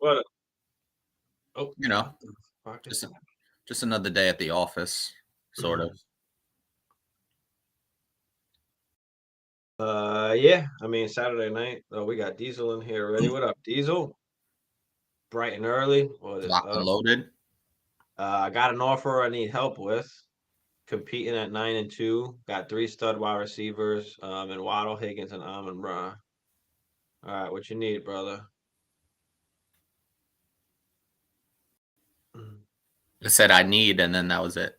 What? Oh, You know, what the fuck is just that? just another day at the office, sort of. Yeah. I mean, Saturday night. Oh, we got Diesel in here already. What up, Diesel? Bright and early. What is Locked and up? loaded. I got an offer I need help with. Competing at 9-2. Got three stud wide receivers. And Waddle, Higgins, and Amon Ra. All right, what you need, brother? It said I need, and then that was it.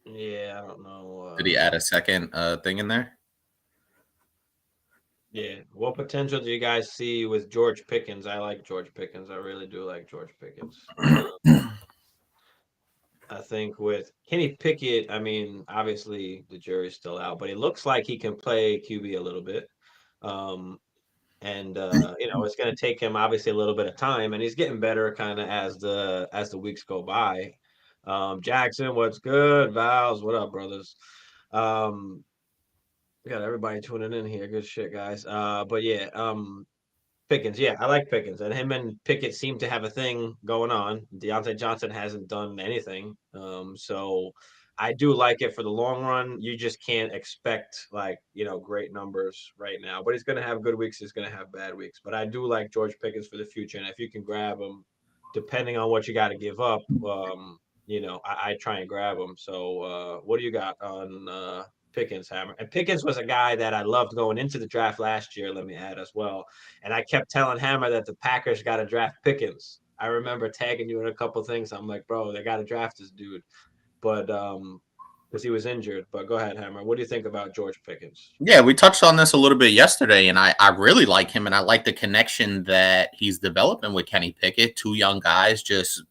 Yeah, I don't know. Did he add a second thing in there? Yeah. What potential do you guys see with George Pickens? I like George Pickens. I really do like George Pickens. I think with Kenny Pickett, I mean, obviously the jury's still out, but it looks like he can play QB a little bit. Um, and it's going to take him obviously a little bit of time, and he's getting better kind of as the weeks go by. Jackson, what's good? Valves, what up, brothers? Um, we got everybody tuning in here. Good shit, guys. But yeah, Pickens, yeah, I like Pickens, and him and Pickett seem to have a thing going on. Deontay Johnson hasn't done anything, so I do like it for the long run. You just can't expect like great numbers right now, but he's going to have good weeks. He's going to have bad weeks, but I do like George Pickens for the future, and if you can grab him, depending on what you got to give up, I try and grab him. So, what do you got on Pickens, Hammer? And Pickens was a guy that I loved going into the draft last year. Let me add as well, and I kept telling Hammer that the Packers got to draft Pickens. I remember tagging you in a couple things. I'm like, bro, they got to draft this dude, but because he was injured. But go ahead, Hammer. What do you think about George Pickens? Yeah, we touched on this a little bit yesterday, and I really like him, and I like the connection that he's developing with Kenny Pickett. Two young guys just,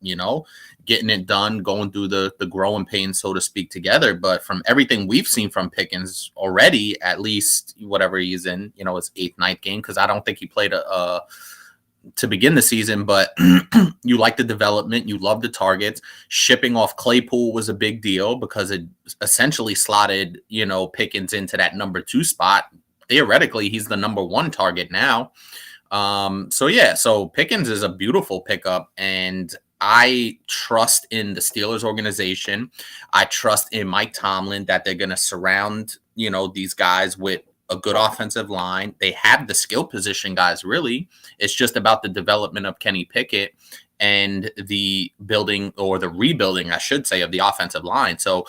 getting it done, going through the growing pains, so to speak, together. But from everything we've seen from Pickens already, at least whatever he's in, his eighth, ninth game, because I don't think he played to begin the season, but you like the development, you love the targets. Shipping off Claypool was a big deal because it essentially slotted, Pickens into that number 2 spot. Theoretically, he's the number 1 target now. So Pickens is a beautiful pickup, and I trust in the Steelers organization. I trust in Mike Tomlin that they're going to surround, these guys with a good offensive line. They have the skill position guys, really. It's just about the development of Kenny Pickett and the building, or the rebuilding, I should say, of the offensive line. So,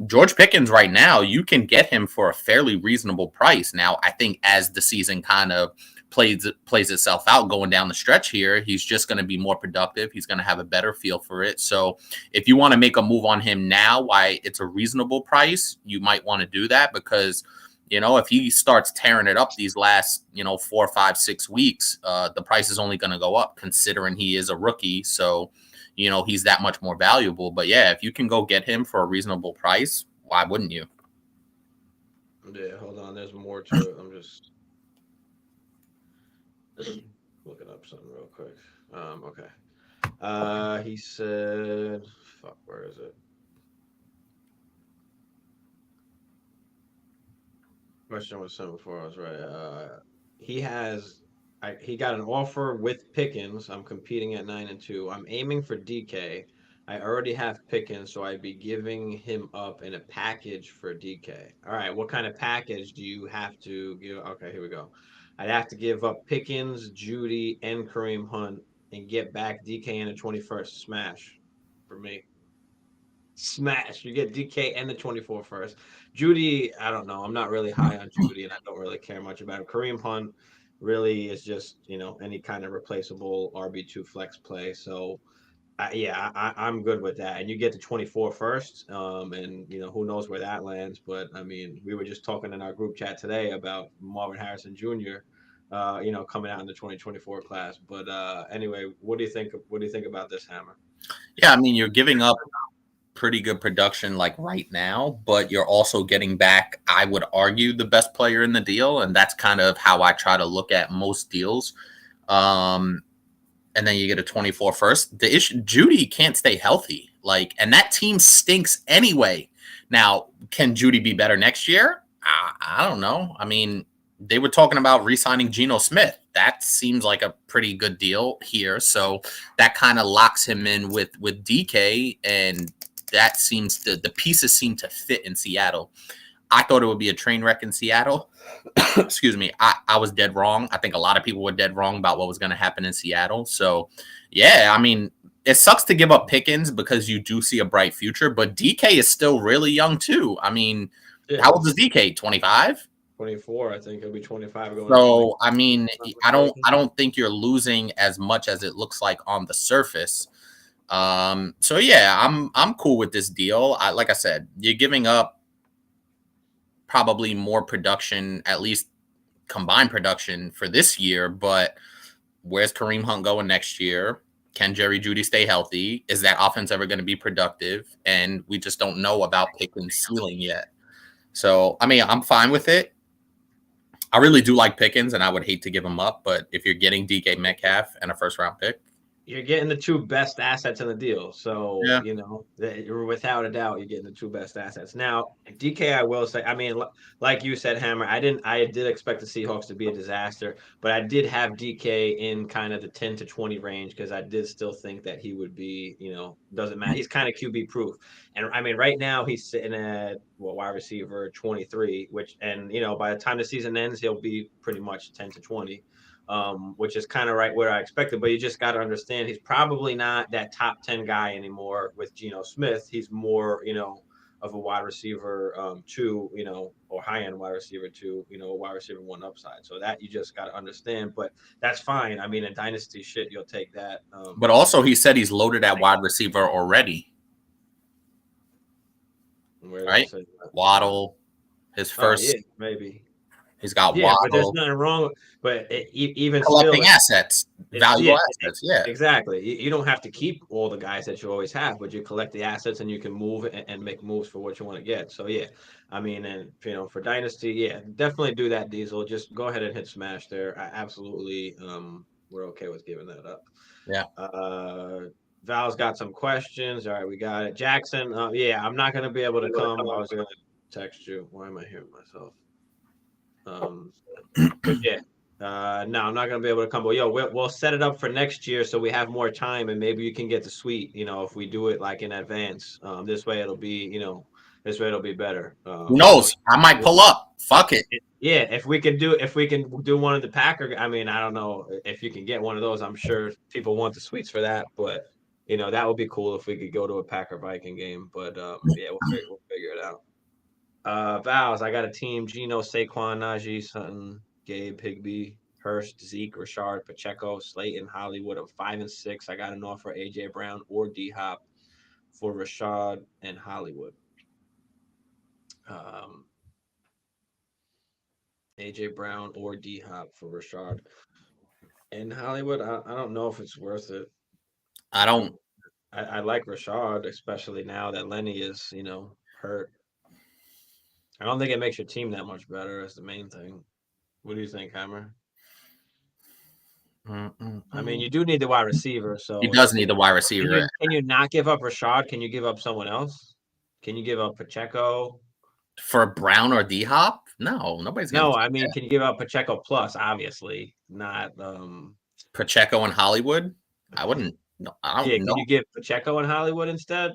George Pickens right now, you can get him for a fairly reasonable price. Now, I think as the season kind of plays itself out going down the stretch here, he's just going to be more productive. He's going to have a better feel for it. So if you want to make a move on him now, why it's a reasonable price, you might want to do that, because if he starts tearing it up these last, 4, 5, 6 weeks, the price is only going to go up, considering he is a rookie. So, he's that much more valuable. But yeah, if you can go get him for a reasonable price, why wouldn't you? Yeah, hold on. There's more to it. I'm just looking up something real quick. Okay. He said, "Fuck, where is it?" Question was sent before I was right. He has, he got an offer with Pickens. I'm competing at 9-2. I'm aiming for DK. I already have Pickens, so I'd be giving him up in a package for DK. All right, what kind of package do you have to give? Okay, here we go. I'd have to give up Pickens, Judy, and Kareem Hunt, and get back DK in the 21st. Smash for me. Smash. You get DK and the 24 first. Judy, I don't know. I'm not really high on Judy, and I don't really care much about him. Kareem Hunt really is just, any kind of replaceable RB2 flex play. So, yeah, I'm good with that. And you get the 24 first, and, who knows where that lands. But, I mean, we were just talking in our group chat today about Marvin Harrison Jr., coming out in the 2024 class. But anyway, what do you think? What do you think about this, Hammer? Yeah, I mean, you're giving up pretty good production like right now, but you're also getting back, I would argue, the best player in the deal. And that's kind of how I try to look at most deals. And then you get a 24 first. The issue, Judy can't stay healthy. And that team stinks anyway. Now, can Judy be better next year? I don't know. I mean, they were talking about re-signing Geno Smith. That seems like a pretty good deal here. So that kind of locks him in with DK, and that seems to the pieces seem to fit in Seattle. I thought it would be a train wreck in Seattle. Excuse me. I was dead wrong. I think a lot of people were dead wrong about what was going to happen in Seattle. So, yeah, I mean, it sucks to give up Pickens because you do see a bright future, but DK is still really young, too. I mean, Yeah, how old is DK? 25? 24. I think he'll be 25 going into next. So, I mean, I don't think you're losing as much as it looks like on the surface. So yeah, I'm cool with this deal. Like I said, you're giving up probably more production, at least combined production for this year, but where's Kareem Hunt going next year? Can Jerry Jeudy stay healthy? Is that offense ever going to be productive? And we just don't know about Pickens' ceiling yet. So, I mean, I'm fine with it. I really do like Pickens, and I would hate to give him up. But if you're getting DK Metcalf and a first-round pick, You're getting the two best assets in the deal. So, yeah, you know, you're without a doubt, you're getting the two best assets. Now, DK, I will say, I mean, like you said, Hammer, I did expect the Seahawks to be a disaster, but I did have DK in kind of the 10 to 20 range because I did still think that he would be, you know, doesn't matter. He's kind of QB proof. And I mean, right now he's sitting at wide receiver 23, and, you know, by the time the season ends, he'll be pretty much 10 to 20. Which is kind of right where I expected. But you just got to understand he's probably not that top 10 guy anymore with Geno Smith. He's more, you know, of a wide receiver two, you know, or high end wide receiver two, you know, a wide receiver one upside. So that you just got to understand. But that's fine. I mean, in dynasty shit, you'll take that. but also he said he's loaded at wide receiver already, Where does it right? say that? Waddle, his Oh yeah, first. maybe. He's got Yeah, but there's Waddle nothing wrong. But even still, collecting assets, yeah, valuable assets. Yeah, exactly. You don't have to keep all the guys that you always have, but you collect the assets and you can move and make moves for what you want to get. So yeah, I mean, and you know, for dynasty, yeah, definitely do that, Diesel. Just go ahead and hit smash there. Absolutely, we're okay with giving that up. yeah. Val's got some questions. All right, we got it. Jackson, yeah, I'm not gonna be able to come. I was gonna text you. Why am I hearing myself? Um, but yeah, no, I'm not gonna be able to come. But yo, we'll set it up for next year so we have more time and maybe you can get the suite. You know, if we do it like in advance, this way it'll be, you know, this way it'll be better. Who So knows? I might pull up. Fuck it. yeah, if we can do one of the Packer. I mean, I don't know if you can get one of those. I'm sure people want the suites for that, but you know that would be cool if we could go to a Packer Viking game. But yeah, we'll figure it out. Vows, I got a team: Geno, Saquon, Najee, Sutton, Gabe, Higby, Hurst, Zeke, Rashard, Pacheco, Slayton, Hollywood. I'm 5-6. I got an offer AJ Brown or D Hop for Rashad and Hollywood. Um, AJ Brown or D Hop for Rashad and Hollywood. I don't know if it's worth it. I I'm, don't. I like Rashad, especially now that Lenny is, you know, hurt. I don't think it makes your team that much better. Is the main thing. What do you think, Hammer? I mean, you do need the wide receiver, He so does need the wide receiver can you not give up Rashad? Can you give up someone else? Can you give up Pacheco? for Brown or D Hop. No, nobody's gonna No, take I mean, can you give up Pacheco plus? Obviously, not. Pacheco and Hollywood. I wouldn't. No, I Yeah, don't know. can you give Pacheco and Hollywood instead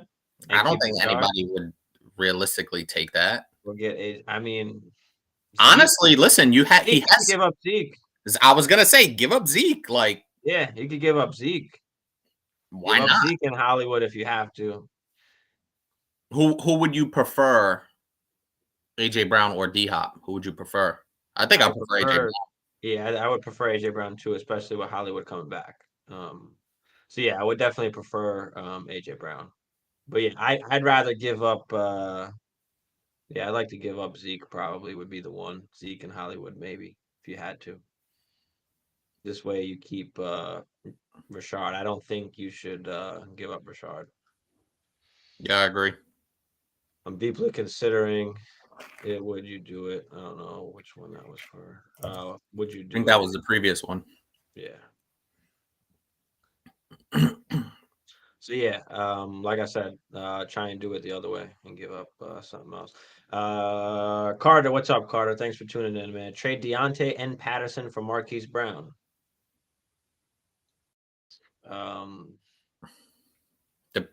I and don't keep think Rashad? anybody would realistically take that. We'll get a. I mean, Zeke. Honestly, listen, you had Zeke, he you could has. give up Zeke. I was gonna say, give up Zeke. Like, Yeah, you could give up Zeke. Give why up not? Zeke in Hollywood if you have to. Who would you prefer, AJ Brown or D Hop? Who would you prefer? I think I I would prefer AJ Brown. prefer, yeah, I would prefer AJ Brown too, especially with Hollywood coming back. So yeah, I would definitely prefer AJ Brown. But yeah, I'd rather give up. Yeah, I'd like to give up Zeke. Probably would be the one. Zeke and Hollywood maybe if you had to. This way you keep Rashard. I don't think you should give up Rashard. Yeah, I agree. I'm deeply considering it. Would you do it? I don't know which one that was for. Would you I think do that it? was the previous one. Yeah. So yeah, like I said, try and do it the other way and give up something else. Carter, what's up, Carter? Thanks for tuning in, man. Trade Deontay and Patterson for Marquise Brown. Um,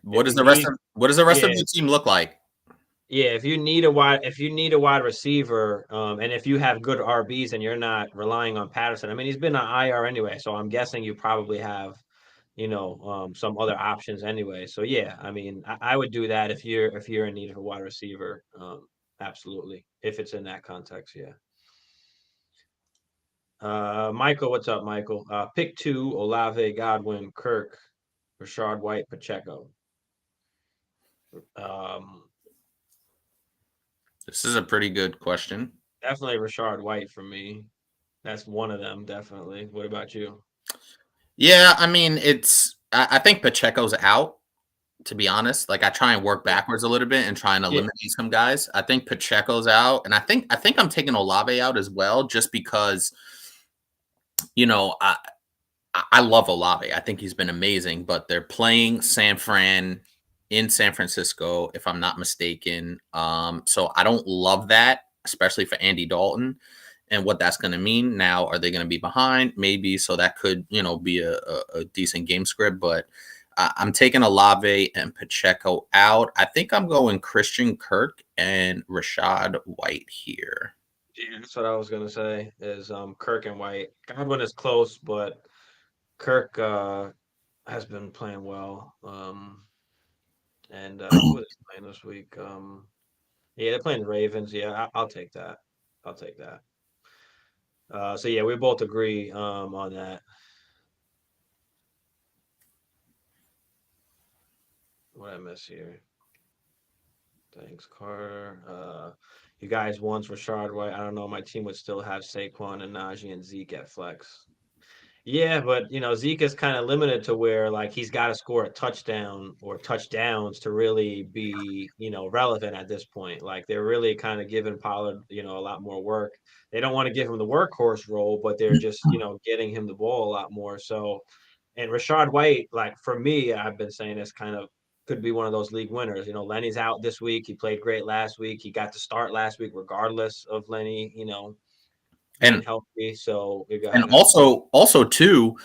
What if does you the rest need, of what does the rest of yeah, the team look like? yeah, if you need a wide receiver, and if you have good RBs and you're not relying on Patterson, I mean, he's been on IR anyway, so I'm guessing you probably have, some other options anyway. So yeah, I mean, I would do that if you're in need of a wide receiver. Absolutely, if it's in that context, yeah. Michael, what's up, Michael? Pick two: Olave, Godwin, Kirk, Rashard White, Pacheco. Um, This is a pretty good question. Definitely Rashard White for me. That's one of them, definitely. What about you? Yeah, I mean, I think Pacheco's out, to be honest. Like I try and work Yeah, backwards a little bit and try and yeah, eliminate some guys. I think Pacheco's out, and I think I'm taking Olave out as well, just because you know I love Olave. I think he's been amazing, but they're playing San Fran in San Francisco, if I'm not mistaken. So I don't love that, especially for Andy Dalton and what that's going to mean. Now, are they going to be behind? Maybe. So that could, be a decent game script. But I'm taking Olave and Pacheco out. I think I'm going Christian Kirk and Rashad White here. yeah. That's what I was gonna say. Is Kirk and White. Godwin is close, but Kirk has been playing well. And who is playing this week? Yeah, they're playing the Ravens. Yeah, I'll take that. I'll take that. So yeah, we both agree on that. What I miss here? Thanks, Carter. You guys once Rashard White. I don't know. My team would still have Saquon and Najee and Zeke at flex. Yeah, but Zeke is kind of limited to where like he's got to score a touchdown or touchdowns to really be, relevant at this point. Like they're really kind of giving Pollard, a lot more work. They don't want to give him the workhorse role, but they're just, getting him the ball a lot more. So, and Rashard White, like for me, I've been saying this kind of could be one of those league winners. Lenny's out this week. He played great last week. He got to start last week, regardless of Lenny, being And healthy. So we got And him. also too,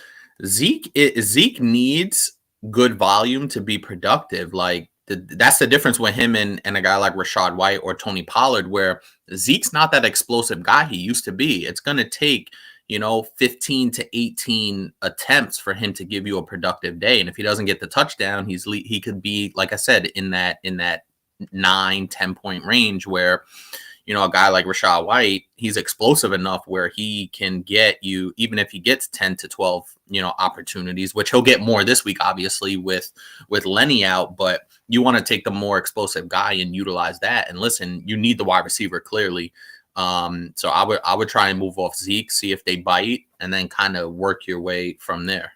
Zeke needs good volume to be productive. Like that's the difference with him and a guy like Rashad White or Tony Pollard, where Zeke's not that explosive guy he used to be. It's going to take 15 to 18 attempts for him to give you a productive day. And if he doesn't get the touchdown, he could be, like I said, in that 9-10 point range where a guy like Rashad White, he's explosive enough where he can get you, even if he gets 10 to 12, opportunities, which he'll get more this week, obviously, with Lenny out. But you want to take the more explosive guy and utilize that. And listen, you need the wide receiver clearly. So I would try and move off Zeke, see if they bite, and then kind of work your way from there.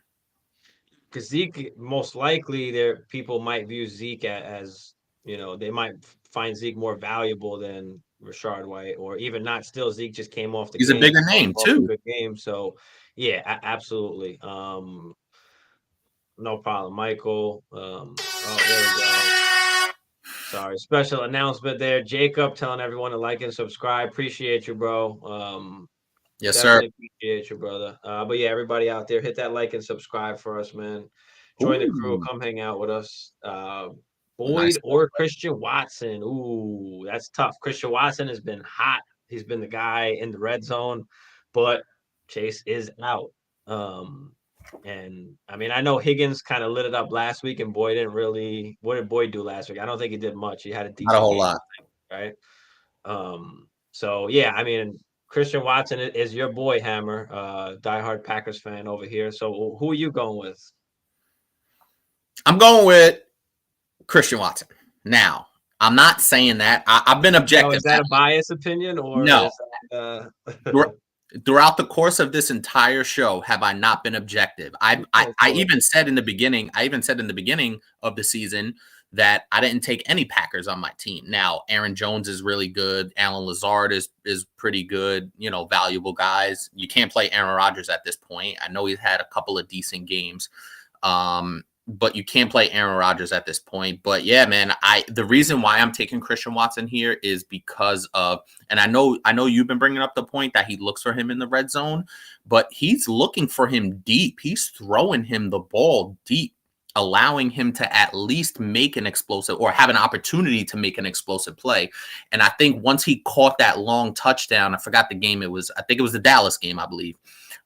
Because Zeke, most likely, there people might view Zeke as they might find Zeke more valuable than Rashard White, or even not. Still, Zeke just came off the He's a game, bigger name off a too. good game. So, yeah, absolutely. No problem, Michael. Oh, there we go. Sorry, special announcement there. Jacob telling everyone to like and subscribe. Appreciate you, bro. Yes, sir. Definitely appreciate you, brother. But yeah, everybody out there, hit that like and subscribe for us, man. Join the crew, Ooh, come hang out with us. nice. Boyd or Christian Watson. Ooh, that's tough. Christian Watson has been hot. He's been the guy in the red zone, but Chase is out. And I mean, I know Higgins kind of lit it up last week, and Boyd didn't really. What did Boyd do last week? I don't think he did much. He had a Not a decent whole game, lot. I think, right? So yeah, I mean, Christian Watson is your boy, Hammer, diehard Packers fan over here. So who are you going with? I'm going with Christian Watson. Now, I'm not saying that. I've been No, objective. is that a biased opinion or No. is that Throughout the course of this entire show, have I not been objective? I, I go I for it? even said in the beginning, of the season that I didn't take any Packers on my team. Now, Aaron Jones is really good. Alan Lazard is pretty good, valuable guys. You can't play Aaron Rodgers at this point. I know he's had a couple of decent games. but you can't play Aaron Rodgers at this point. But yeah, man, the reason why I'm taking Christian Watson here is because of, and I know you've been bringing up the point that he looks for him in the red zone, but he's looking for him deep. He's throwing him the ball deep, allowing him to at least make an explosive or have an opportunity to make an explosive play. And I think once he caught that long touchdown, I forgot the game it was. I think it was the Dallas game, I believe.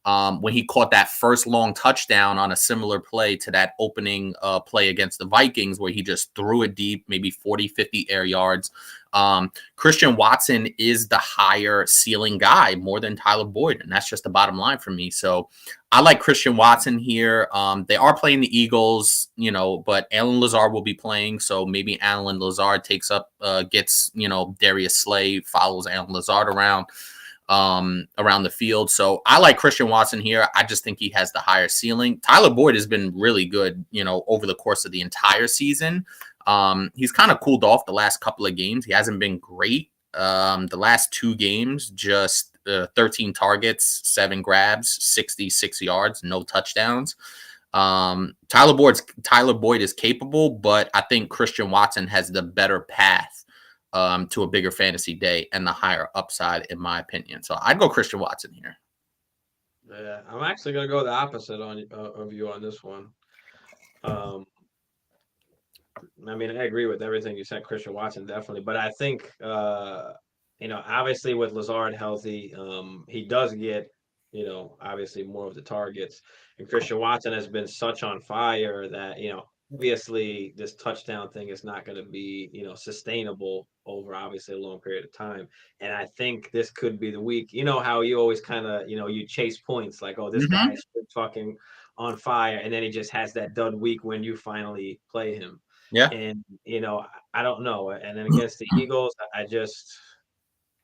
When he caught that first long touchdown on a similar play to that opening play against the Vikings, where he just threw it deep, maybe 40, 50 air yards. Christian Watson is the higher ceiling guy more than Tyler Boyd. And that's just the bottom line for me. So I like Christian Watson here. They are playing the Eagles, but Allen Lazard will be playing. So maybe Allen Lazard gets, Darius Slay, follows Allen Lazard around the field. So I like Christian Watson here. I just think he has the higher ceiling. Tyler Boyd has been really good, over the course of the entire season. He's kind of cooled off the last couple of games. He hasn't been great. The last 2 games, just 13 targets, 7 grabs, 66 yards, no touchdowns. Tyler Boyd is capable, but I think Christian Watson has the better path to a bigger fantasy day and the higher upside, in my opinion. So I'd go Christian Watson here. Yeah, I'm actually gonna go the opposite of you on this one. I mean, I agree with everything you said, Christian Watson, definitely. But I think, obviously with Lazard healthy, he does get, obviously more of the targets. And Christian Watson has been such on fire that, obviously this touchdown thing is not going to be, sustainable over obviously a long period of time. And I think this could be the week. You know how you always kind of, you chase points like, oh, this guy's fucking on fire. And then he just has that dud week when you finally play him. Yeah. And, I don't know. And then against the Eagles,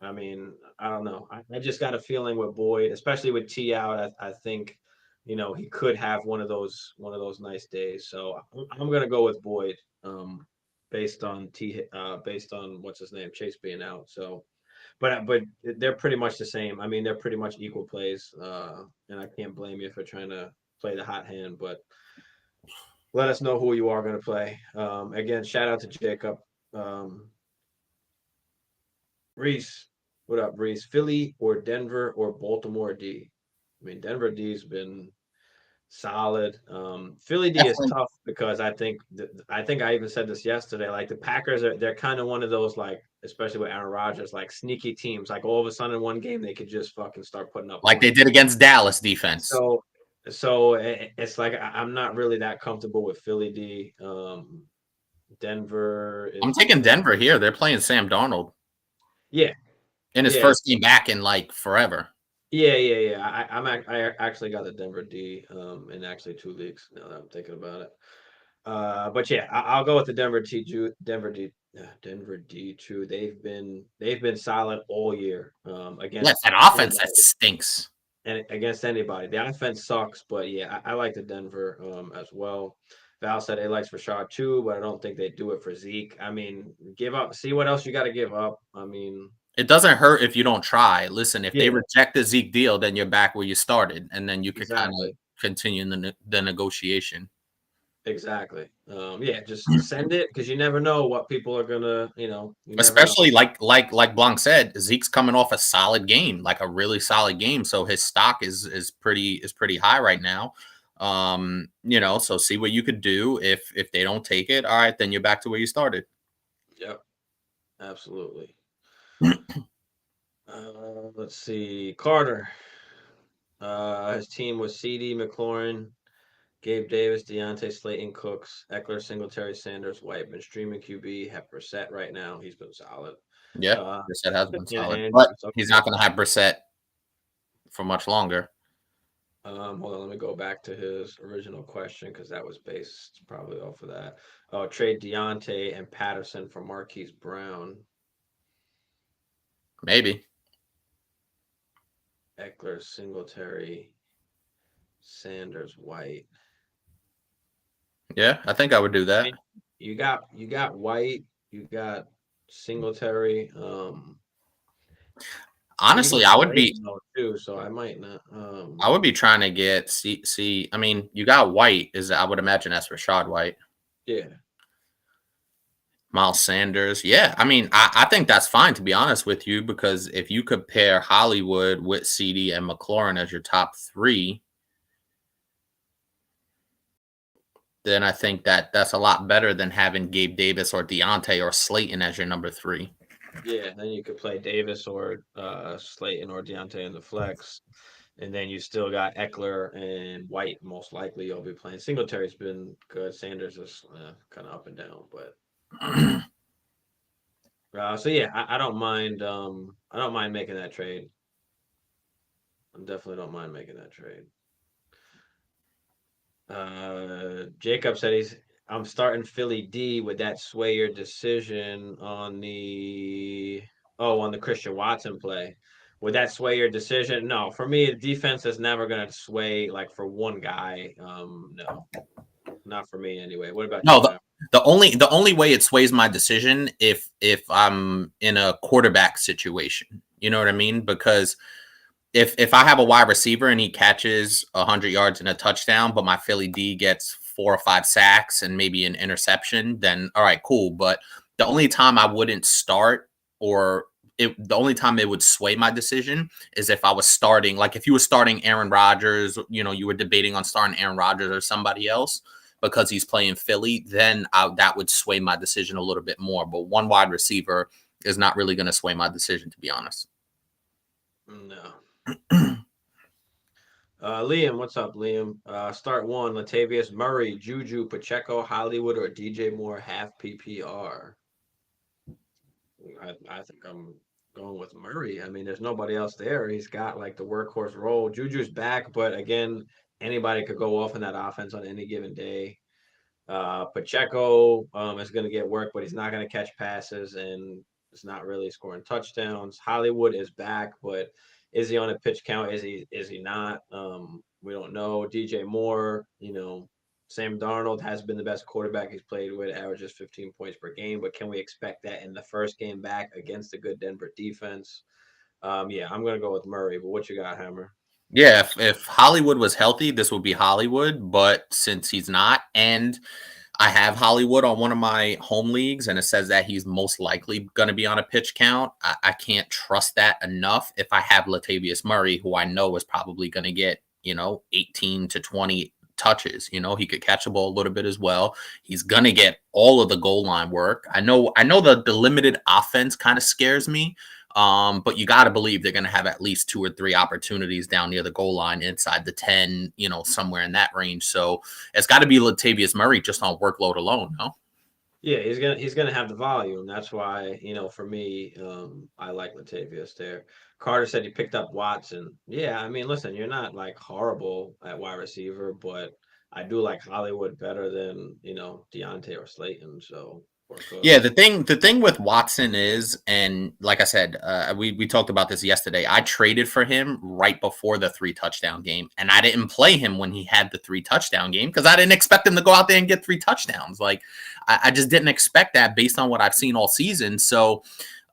I mean, I don't know. I just got a feeling with Boyd, especially with T out. I think, he could have one of those nice days. So I'm gonna go with Boyd, based on based on what's his name, Chase being out. So, but they're pretty much the same. I mean, they're pretty much equal plays. And I can't blame you for trying to play the hot hand, but let us know who you are going to play. Again, shout out to Jacob. Reese, what up, Reese? Philly or Denver or Baltimore D? I mean, Denver D's been solid. Philly D is Definitely. tough because I think I even said this yesterday. Like the Packers they're kind of one of those, like, especially with Aaron Rodgers, like sneaky teams. Like all of a sudden in one game they could just fucking start putting up Like they points. did against Dallas defense. So it's like I'm not really that comfortable with Philly D. Denver I'm is taking Denver here. They're playing Sam Darnold yeah, in his yeah, first game back in like forever. yeah. I actually got the Denver D in actually 2 leagues now that I'm thinking about it. But yeah, I'll go with the Denver D two. They've been solid all year Yes, against that offense that anybody. stinks. And against anybody. The offense sucks, but yeah, I like the Denver as well. Val said he likes Rashad too, but I don't think they do it for Zeke. I mean, give up. See what else you got to give up. I mean, It doesn't hurt if you don't try. Listen, if they yeah, reject the Zeke deal, then you're back where you started, and then you could kind of exactly, continue the negotiation. exactly. Yeah, just send it because you never know what people are gonna. You never know. Especially like Blanc said, Zeke's coming off a solid game, like a really solid game. So his stock is pretty high right now. So see what you could do. If they don't take it, all right, then you're back to where you started. Yep, absolutely. Let's see, Carter. His team was CD McLaurin, Gabe Davis, Deontay Slayton, Cooks, Eckler, Singletary, Sanders, White. Been streaming QB. Have Brissett right now. He's been solid. Yeah, Uh, Brissett has been and solid, but Andrews. he's Okay. not going to have Brissett for much longer. Hold on. Let me go back to his original question because that was based probably off of that. Oh, trade Deontay and Patterson for Marquise Brown, Maybe. Eckler, Singletary, Sanders, White. Yeah, I think I would do I that. mean, you got White, you got Singletary. Honestly, CeeDee's Slayton though too, so I might not. I would be trying to get see. I mean, you got White. I would imagine that's Rashad White. Yeah, Miles Sanders. Yeah, I mean, I think that's fine, to be honest with you, because if you could pair Hollywood with CD and McLaurin as your top three, then I think that's a lot better than having Gabe Davis or Deontay or Slayton as your number three. yeah. Then you could play Davis or Slayton or Deontay in the flex, and then you still got Eckler and White. Most likely you'll be playing. Singletary's been good. Sanders is kind of up and down, but so yeah, I don't mind. I don't mind making that trade. I definitely don't mind making that trade. Jacob said I'm starting Philly D. Would that sway your decision on the Christian Watson play? Would that sway your decision? No, for me, the defense is never going to sway like for one guy. No, not for me anyway. What about No, you, Ham? the only way it sways my decision if I'm in a quarterback situation. You know what I mean? Because if I have a wide receiver and he catches 100 yards and a touchdown, but my Philly D gets 4 or 5 sacks and maybe an interception, then all right, cool. But the only time I wouldn't start or the only time it would sway my decision is if I was starting, like if you were starting Aaron Rodgers, you were debating on starting Aaron Rodgers or somebody else because he's playing Philly, then that would sway my decision a little bit more. But one wide receiver is not really going to sway my decision, to be honest. No. Liam, what's up, Liam? Start one: Latavius Murray, Juju, Pacheco, Hollywood, or DJ Moore half PPR. I think I'm going with Murray. I mean, there's nobody else there. He's got like the workhorse role. Juju's back, but again, anybody could go off in that offense on any given day. Pacheco is going to get work, but he's not going to catch passes and it's not really scoring touchdowns. Hollywood is back, but is he on a pitch count? Is he not? We don't know. DJ Moore, Sam Darnold has been the best quarterback he's played with, averages 15 points per game. But can we expect that in the first game back against a good Denver defense? Yeah, I'm going to go with Murray. But what you got, Hammer? Yeah, if Hollywood was healthy, this would be Hollywood. But since he's not, and I have Hollywood on one of my home leagues, and it says that he's most likely going to be on a pitch count, I can't trust that enough. If I have Latavius Murray, who I know is probably going to get 18 to 20 touches, he could catch the ball a little bit as well. He's going to get all of the goal line work. I know the limited offense kind of scares me. But you got to believe they're going to have at least 2 or 3 opportunities down near the goal line inside the 10, somewhere in that range. So it's got to be Latavius Murray just on workload alone, no? Yeah, he's gonna have the volume. That's why, for me, I like Latavius there. Carter said he picked up Watson. Yeah, I mean, listen, you're not like horrible at wide receiver, but I do like Hollywood better than, Deontay or Slayton, so or Yeah, Cooks. the thing with Watson is, and like I said, we talked about this yesterday. I traded for him right before the 3 touchdown game, and I didn't play him when he had the 3 touchdown game because I didn't expect him to go out there and get 3 touchdowns. Like I just didn't expect that based on what I've seen all season. So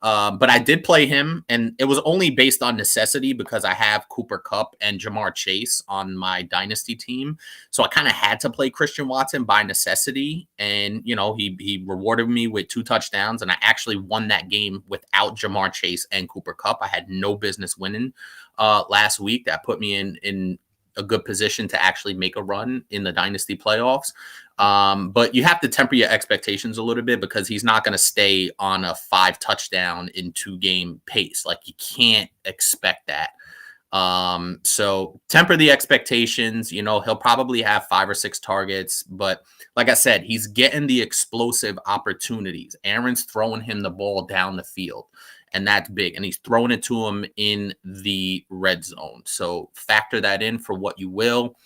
but I did play him, and it was only based on necessity because I have Cooper Kupp and Jamar Chase on my Dynasty team. So I kind of had to play Christian Watson by necessity. And, he rewarded me with 2 touchdowns, and I actually won that game without Jamar Chase and Cooper Kupp. I had no business winning last week. That put me in a good position to actually make a run in the Dynasty playoffs. But you have to temper your expectations a little bit because he's not going to stay on a 5 touchdown in 2 game pace. Like you can't expect that. So temper the expectations. He'll probably have 5 or 6 targets, but like I said, he's getting the explosive opportunities. Aaron's throwing him the ball down the field, and that's big. And he's throwing it to him in the red zone. So factor that in for what you will.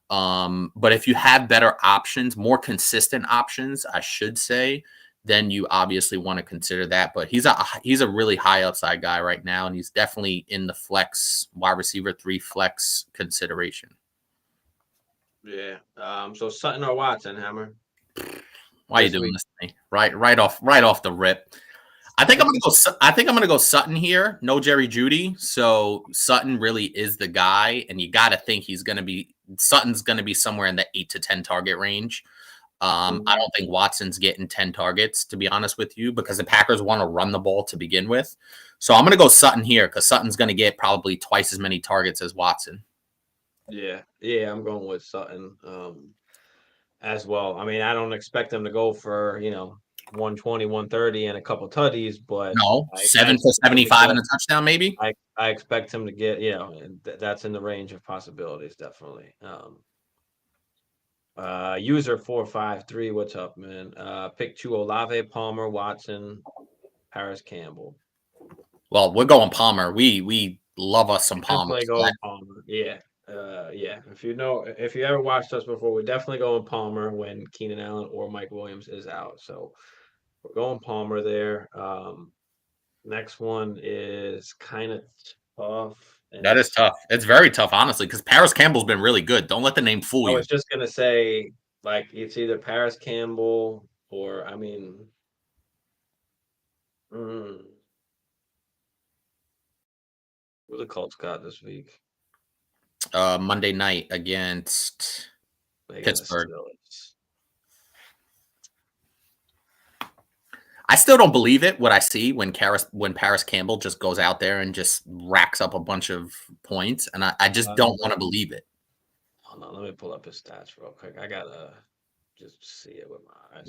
But if you have better options, more consistent options, I should say, then you obviously want to consider that. But he's a really high upside guy right now, and he's definitely in the flex wide receiver 3 flex consideration. Yeah. So Sutton or Watson, Hammer? Why are you doing this to me? Right off the rip. I think I'm gonna go. I think I'm gonna go Sutton here. No Jerry Jeudy, so Sutton really is the guy, and you got to think he's gonna be Sutton's gonna be somewhere in the 8 to 10 target range. I don't think Watson's getting 10 targets, to be honest with you, because the Packers want to run the ball to begin with. So I'm gonna go Sutton here because Sutton's gonna get probably twice as many targets as Watson. Yeah, I'm going with Sutton as well. I mean, I don't expect them to go for 120, 130, and a couple tutties, but No, I 7 for expect him to 75 get. and a touchdown, maybe. I expect him to get. And that's in the range of possibilities, definitely. User 453, what's up, man? Pick two: Olave, Palmer, Watson, Paris Campbell. Well, we're going Palmer. We love us some Palmer. Definitely going Palmer. Yeah. Yeah. If you ever watched us before, we're definitely going Palmer when Keenan Allen or Mike Williams is out. So we're going Palmer there. Next one is kind of tough. And That is tough. It's very tough, honestly, because Paris Campbell's been really good. Don't let the name fool I you. was just gonna say, like, it's either Paris Campbell or, I mean, who the Colts got this week? Monday night against Pittsburgh. I still don't believe it. What I see when Paris Campbell just goes out there and just racks up a bunch of points, and I just don't want to believe it. Hold on, let me pull up his stats real quick. I gotta just see it with my eyes.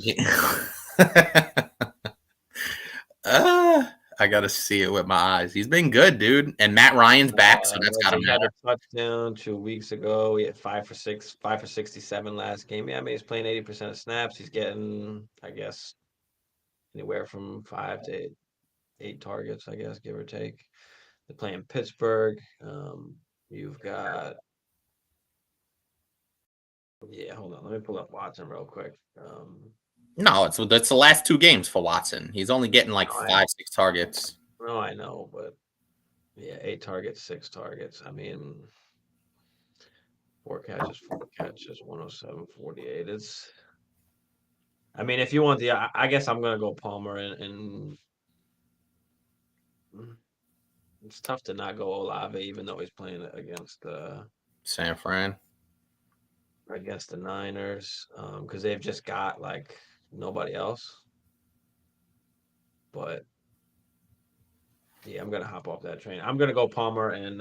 Yeah. I gotta see it with my eyes. He's been good, dude. And Matt Ryan's back, so that's gotta matter. He had a touchdown 2 weeks ago. He had 5 for 67 last game. Yeah, I mean, he's playing 80% of snaps. He's getting, I guess, anywhere from 5 to 8 targets, I guess, give or take. They're playing Pittsburgh. You've got, hold on. Let me pull up Watson real quick. No, that's the last 2 games for Watson. He's only getting like 5, 6 targets. No, I know, but 8 targets, 6 targets. I mean, 4 catches, 107, 48. I mean, if you want I guess I'm gonna go Palmer and it's tough to not go Olave, even though he's playing against San Fran. Against the Niners, because they've just got like nobody else. But yeah, I'm gonna hop off that train. I'm gonna go Palmer and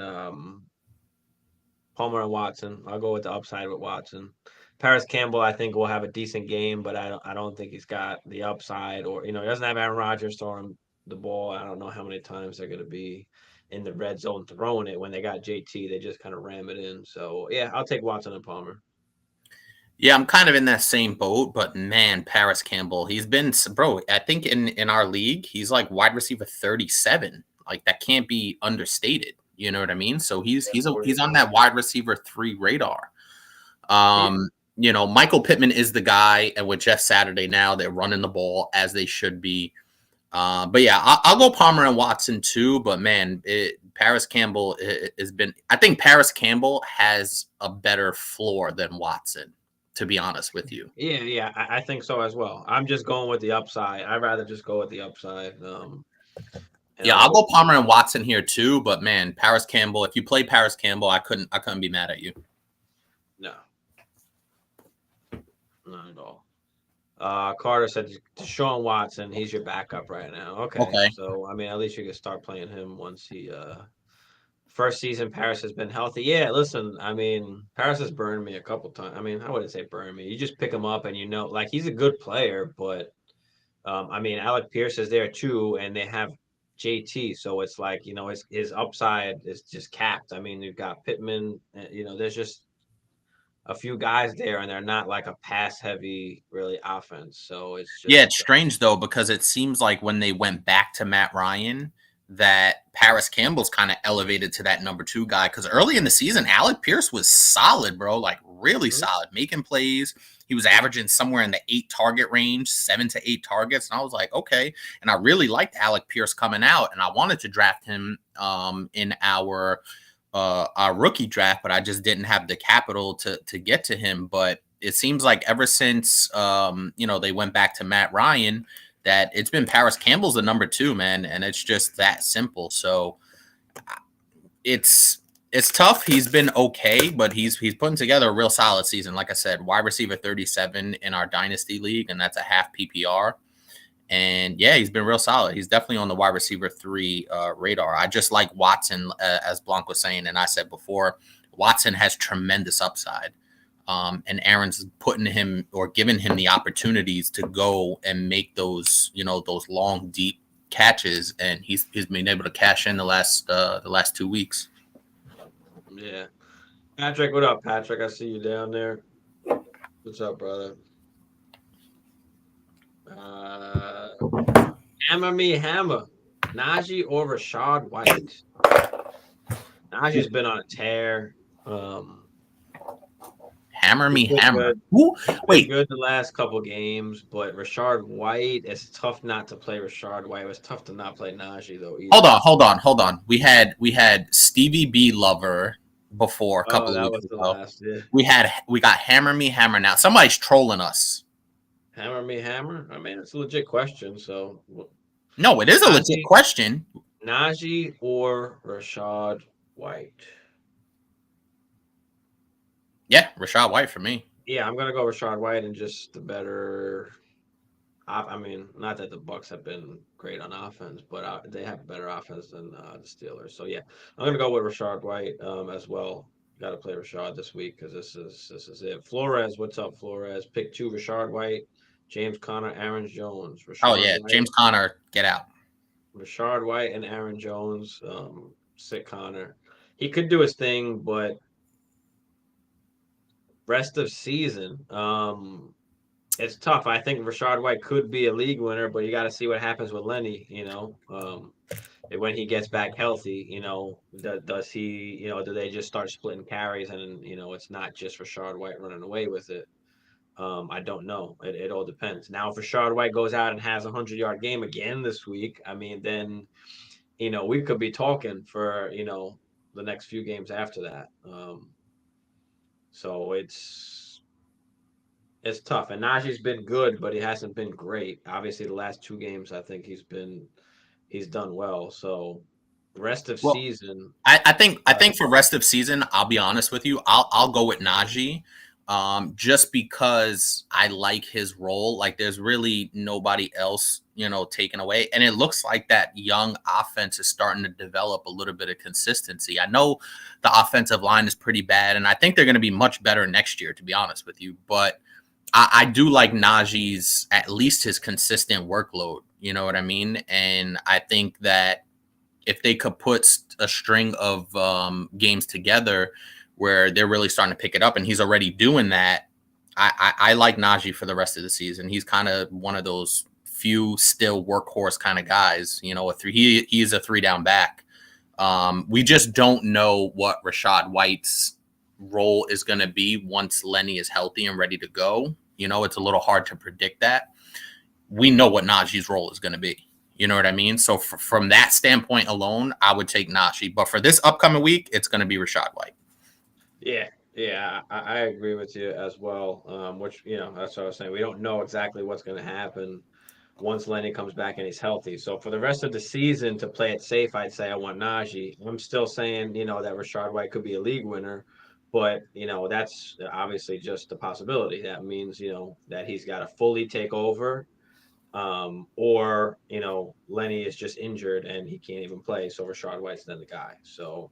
Watson. I'll go with the upside with Watson. Paris Campbell, I think, will have a decent game, but I don't think he's got the upside, or he doesn't have Aaron Rodgers throwing him the ball. I don't know how many times they're gonna be in the red zone throwing it. When they got JT, they just kind of ram it in. So yeah, I'll take Watson and Palmer. Yeah, I'm kind of in that same boat, but man, Paris Campbell, he's been, bro, I think in our league, he's like wide receiver 37. Like that can't be understated. You know what I mean? So he's on that wide receiver 3 radar. Michael Pittman is the guy, and with Jeff Saturday now, they're running the ball as they should be. But yeah, I'll go Palmer and Watson too. But man, Paris Campbell has been. I think Paris Campbell has a better floor than Watson, to be honest with you. Yeah, I think so as well. I'm just going with the upside. I'd rather just go with the upside. Yeah, I'll go Palmer and Watson here too. But man, Paris Campbell. If you play Paris Campbell, I couldn't be mad at you. No, not at all. Carter said Deshaun Watson, he's your backup right now. Okay. So I mean, at least you can start playing him once he first season Paris has been healthy. Yeah, listen, I mean, Paris has burned me a couple times. I mean, I wouldn't say burn me. You just pick him up and like he's a good player, but I mean, Alec Pierce is there too, and they have JT, so it's like, his upside is just capped. I mean, you've got Pittman, there's just a few guys there, and they're not like a pass heavy really offense. So it's just it's strange though, because it seems like when they went back to Matt Ryan, that Paris Campbell's kind of elevated to that number 2 guy. Because early in the season, Alec Pierce was solid, bro, like really solid, making plays. He was averaging somewhere in the 8 target range, 7 to 8 targets, and I was like, okay. And I really liked Alec Pierce coming out, and I wanted to draft him in our rookie draft, but I just didn't have the capital to get to him. But it seems like ever since they went back to Matt Ryan, that it's been Paris Campbell's the number 2, man, and it's just that simple. So it's tough. He's been okay, but he's putting together a real solid season. Like I said, wide receiver 37 in our Dynasty league, and that's a half PPR. And yeah, he's been real solid. He's definitely on the wide receiver 3 radar. I just like Watson, as Blanc was saying, and I said before, Watson has tremendous upside. And Aaron's putting him or giving him the opportunities to go and make those, those long, deep catches, and he's been able to cash in the last 2 weeks. Yeah, Patrick, what up, Patrick? I see you down there. What's up, brother? Hammer me, hammer. Najee or Rashad White? Najee's been on a tear. Hammer me, hammer. Wait, good the last couple games, but Rashad White, it's tough not to play Rashad White. It was tough to not play Najee though. Either. Hold on. We had Stevie B Lover before a couple of weeks ago. Last, yeah. We got Hammer me, hammer now. Somebody's trolling us. Hammer me, hammer. I mean, it's a legit question. So no, it is a legit question. Najee or Rashad White? Yeah, Rashad White for me. Yeah, I'm gonna go Rashad White and just the better. I mean, not that the Bucks have been great on offense, but they have better offense than the Steelers. So yeah, I'm gonna go with Rashad White as well. Got to play Rashad this week because this is it. Flores, what's up, Flores? Pick 2: Rashad White, James Conner, Aaron Jones. Rashad White, James Conner, get out. Rashad White and Aaron Jones. Sit Conner. He could do his thing, but rest of season, it's tough. I think Rashad White could be a league winner, but you got to see what happens with Lenny. When he gets back healthy, does he, do they just start splitting carries and it's not just Rashad White running away with it? I don't know. It all depends. Now, if Rashad White goes out and has a 100-yard game again this week, I mean, then we could be talking for the next few games after that. So it's tough. And Najee's been good, but he hasn't been great. Obviously, the last 2 games, I think he's done well. So rest of season, I think for rest of season, I'll be honest with you, I'll go with Najee. Just because I like his role. Like there's really nobody else, taken away. And it looks like that young offense is starting to develop a little bit of consistency. I know the offensive line is pretty bad, and I think they're going to be much better next year, to be honest with you. But I do like Najee's, at least his consistent workload. You know what I mean? And I think that if they could put a string of games together where they're really starting to pick it up, and he's already doing that, I like Najee for the rest of the season. He's kind of one of those few still workhorse kind of guys. He is a 3-down back. We just don't know what Rashad White's role is going to be once Lenny is healthy and ready to go. It's a little hard to predict that. We know what Najee's role is going to be. You know what I mean? So from that standpoint alone, I would take Najee. But for this upcoming week, it's going to be Rashad White. Yeah, I agree with you as well. Which, that's what I was saying. We don't know exactly what's going to happen once Lenny comes back and he's healthy. So for the rest of the season, to play it safe, I'd say I want Najee. I'm still saying, that Rashad White could be a league winner, but, that's obviously just a possibility. That means, that he's got to fully take over, or, Lenny is just injured and he can't even play. So Rashad White's then the guy. So.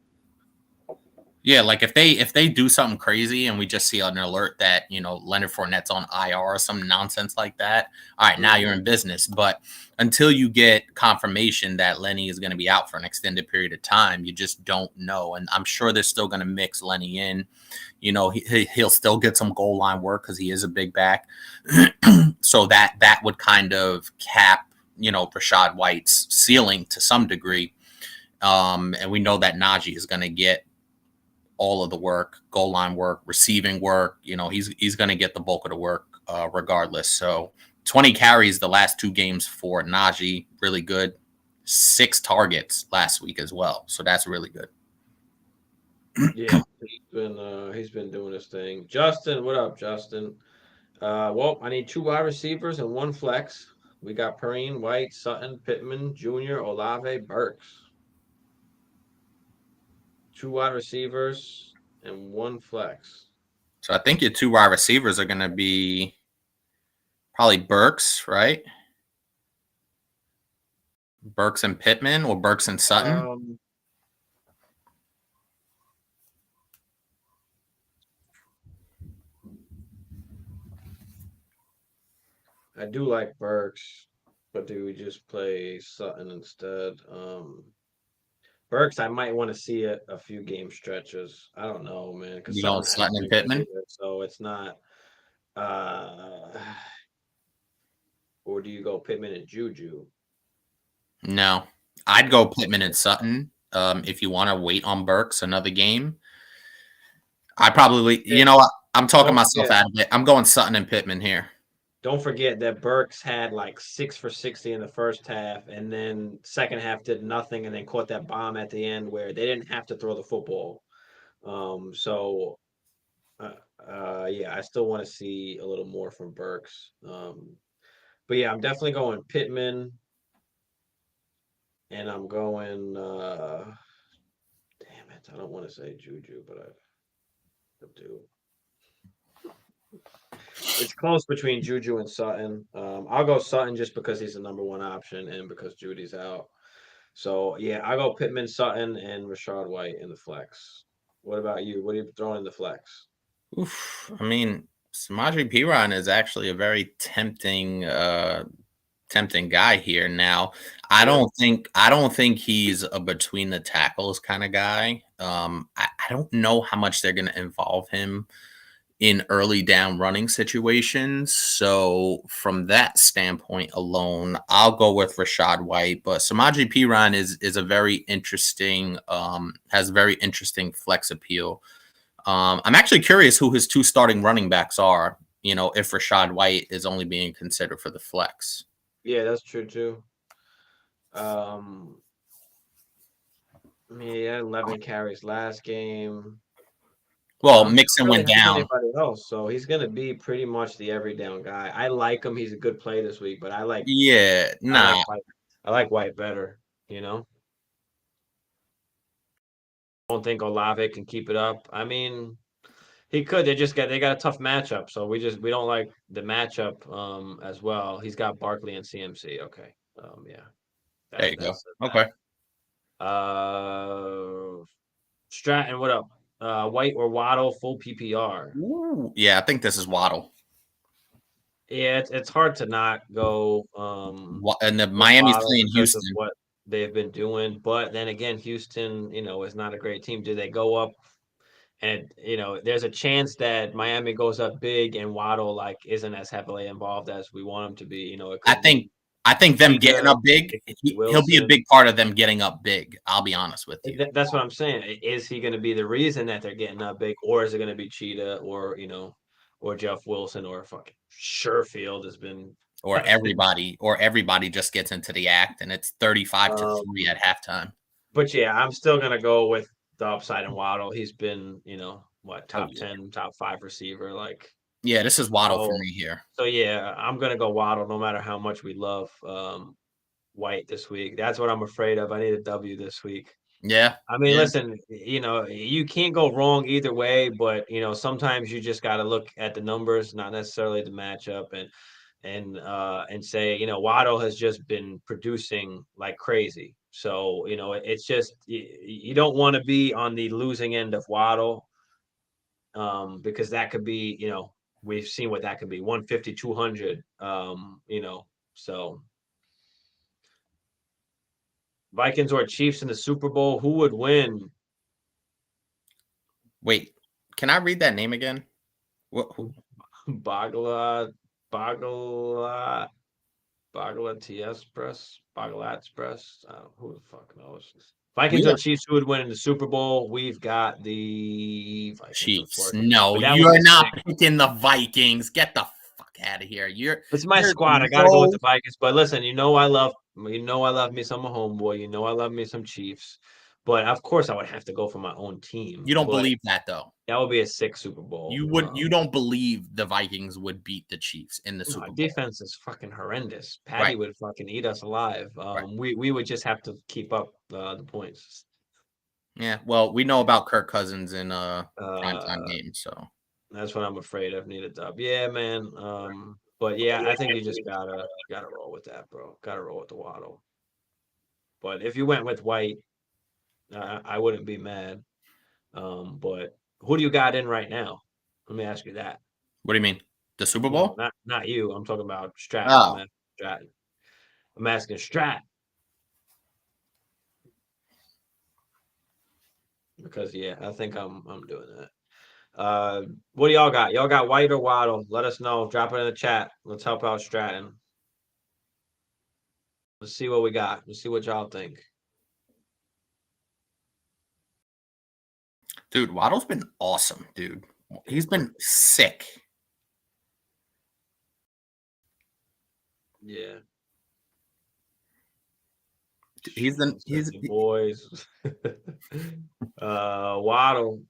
Yeah, like if they do something crazy and we just see an alert that, Leonard Fournette's on IR or some nonsense like that, all right, now you're in business. But until you get confirmation that Lenny is going to be out for an extended period of time, you just don't know. And I'm sure they're still going to mix Lenny in. He'll still get some goal line work because he is a big back. So that would kind of cap, Rashad White's ceiling to some degree. And we know that Najee is going to get all of the work, goal line work, receiving work. He's going to get the bulk of the work regardless. So 20 carries the last 2 games for Najee, really good. 6 targets last week as well. So that's really good. Yeah, he's been doing his thing. Justin, what up, Justin? Well, I need 2 wide receivers and 1 flex. We got Perrine, White, Sutton, Pittman, Jr., Olave, Burks. 2 wide receivers and 1 flex. So I think your 2 wide receivers are going to be probably Burks, right? Burks and Pittman or Burks and Sutton? I do like Burks, but do we just play Sutton instead? Burks, I might want to see a few game stretches. I don't know, man, because You going Sutton hasn't Sutton and been good Pittman? either, so it's not. Uh, or do you go Pittman and Juju? No. I'd go Pittman and Sutton. If you want to wait on Burks another game, I probably, you know what? I'm talking Don't myself forget, out of it. I'm going Sutton and Pittman here. don't forget that Burks had like 6 for 60 in the first half, and then second half did nothing, and then caught that bomb at the end where they didn't have to throw the football. So yeah, I still want to see a little more from Burks. But yeah, I'm definitely going Pittman, and I'm going. Damn it, I don't want to say Juju, but I do. It's close between Juju and Sutton. I'll go Sutton just because he's the number 1 option and because Judy's out. So yeah, I go Pittman, Sutton, and Rashad White in the flex. What about you? What are you throwing in the flex? Oof. I mean, Samaje Perine is actually a very tempting guy here. Now, Yeah. I don't think he's a between the tackles kind of guy. I don't know how much they're going to involve him in early down running situations. So from that standpoint alone, I'll go with Rashad White. But Samaje Perine is a very interesting has very interesting flex appeal. I'm actually curious who his 2 starting running backs are. You know, if Rashad White is only being considered for the flex. Yeah, that's true too. Um, yeah, 11 carries last game. Well, Don't Mixon really went have down. anybody else, so he's gonna be pretty much the every down guy. I like him. He's a good play this week, but Yeah, I like nah. White. I like White better. Don't think Olave can keep it up. I mean, he could. They got a tough matchup, so we don't like the matchup as well. He's got Barkley and CMC. Okay. Yeah. There That's you go. that's Okay. that. Stratton, what up? White or Waddle, full PPR. Ooh, yeah, I think this is Waddle. Yeah, it's hard to not go And the with Miami's Waddle playing because of Houston. what they've been doing. But then again, Houston, is not a great team. Do they go up? And there's a chance that Miami goes up big and Waddle like isn't as heavily involved as we want him to be. It I could think be I think them getting Cheetah, up big, it could be he'll be a Wilson. big part of them getting up big. I'll be honest with you. That's what I'm saying. Is he going to be the reason that they're getting up big, or is it going to be Cheetah, or or Jeff Wilson, or fucking Sherfield has been Or everybody just gets into the act and it's 35-3 Um, at halftime. but yeah, I'm still gonna go with the upside in Waddle. He's been, what, Oh top yeah. 10, top 5 receiver, like. Yeah, this is Waddle for So, me here. so yeah, I'm gonna go Waddle, no matter how much we love White this week. That's what I'm afraid of. I need a W this week. Yeah. I mean, Yeah. listen, you can't go wrong either way, but sometimes you just got to look at the numbers, not necessarily the matchup, and say, Waddle has just been producing like crazy. So, it's just you don't want to be on the losing end of Waddle, because that could be, we've seen what that could be, 150, 200, so Vikings or Chiefs in the Super Bowl, who would win? Wait, can I read that name again? What? Bagala, Bagala, Bagala TS Press, Bagalat Press. Who the fuck knows? We Vikings or got Chiefs, who would win in the Super Bowl? We've got the Vikings, of Chiefs. course. No, But that would be you're not sick. picking the Vikings. Get the fuck out of here. It's my You're squad. I gotta go with so the Vikings. But listen, I love me some homeboy. I love me some Chiefs. But of course, I would have to go for my own team. You don't But believe that though. that would be a sick Super Bowl. You don't believe the Vikings would beat the Chiefs in the No, our Super Bowl. defense is fucking horrendous. Patty Right. would fucking eat us alive. Right. We would just have to keep up the points. Yeah. Well, we know about Kirk Cousins in primetime Uh, games, so that's what I'm afraid of. Need a dub. Yeah, man. But yeah, I think you just gotta roll with that, bro. Gotta roll with the Waddle. But if you went with White, I wouldn't be mad. But who do you got in right now? Let me ask you that. what do you mean? The Super No, Bowl? not you. I'm talking about Stratton. Oh, Stratton. I'm asking Strat because yeah, I think I'm doing that. What do y'all got? Y'all got White or Waddle? Let us know. Drop it in the chat. Let's help out Stratton. Let's see what we got. Let's see what y'all think. dude, Waddle's been awesome, dude. He's been sick. Yeah. He's boys. Waddle.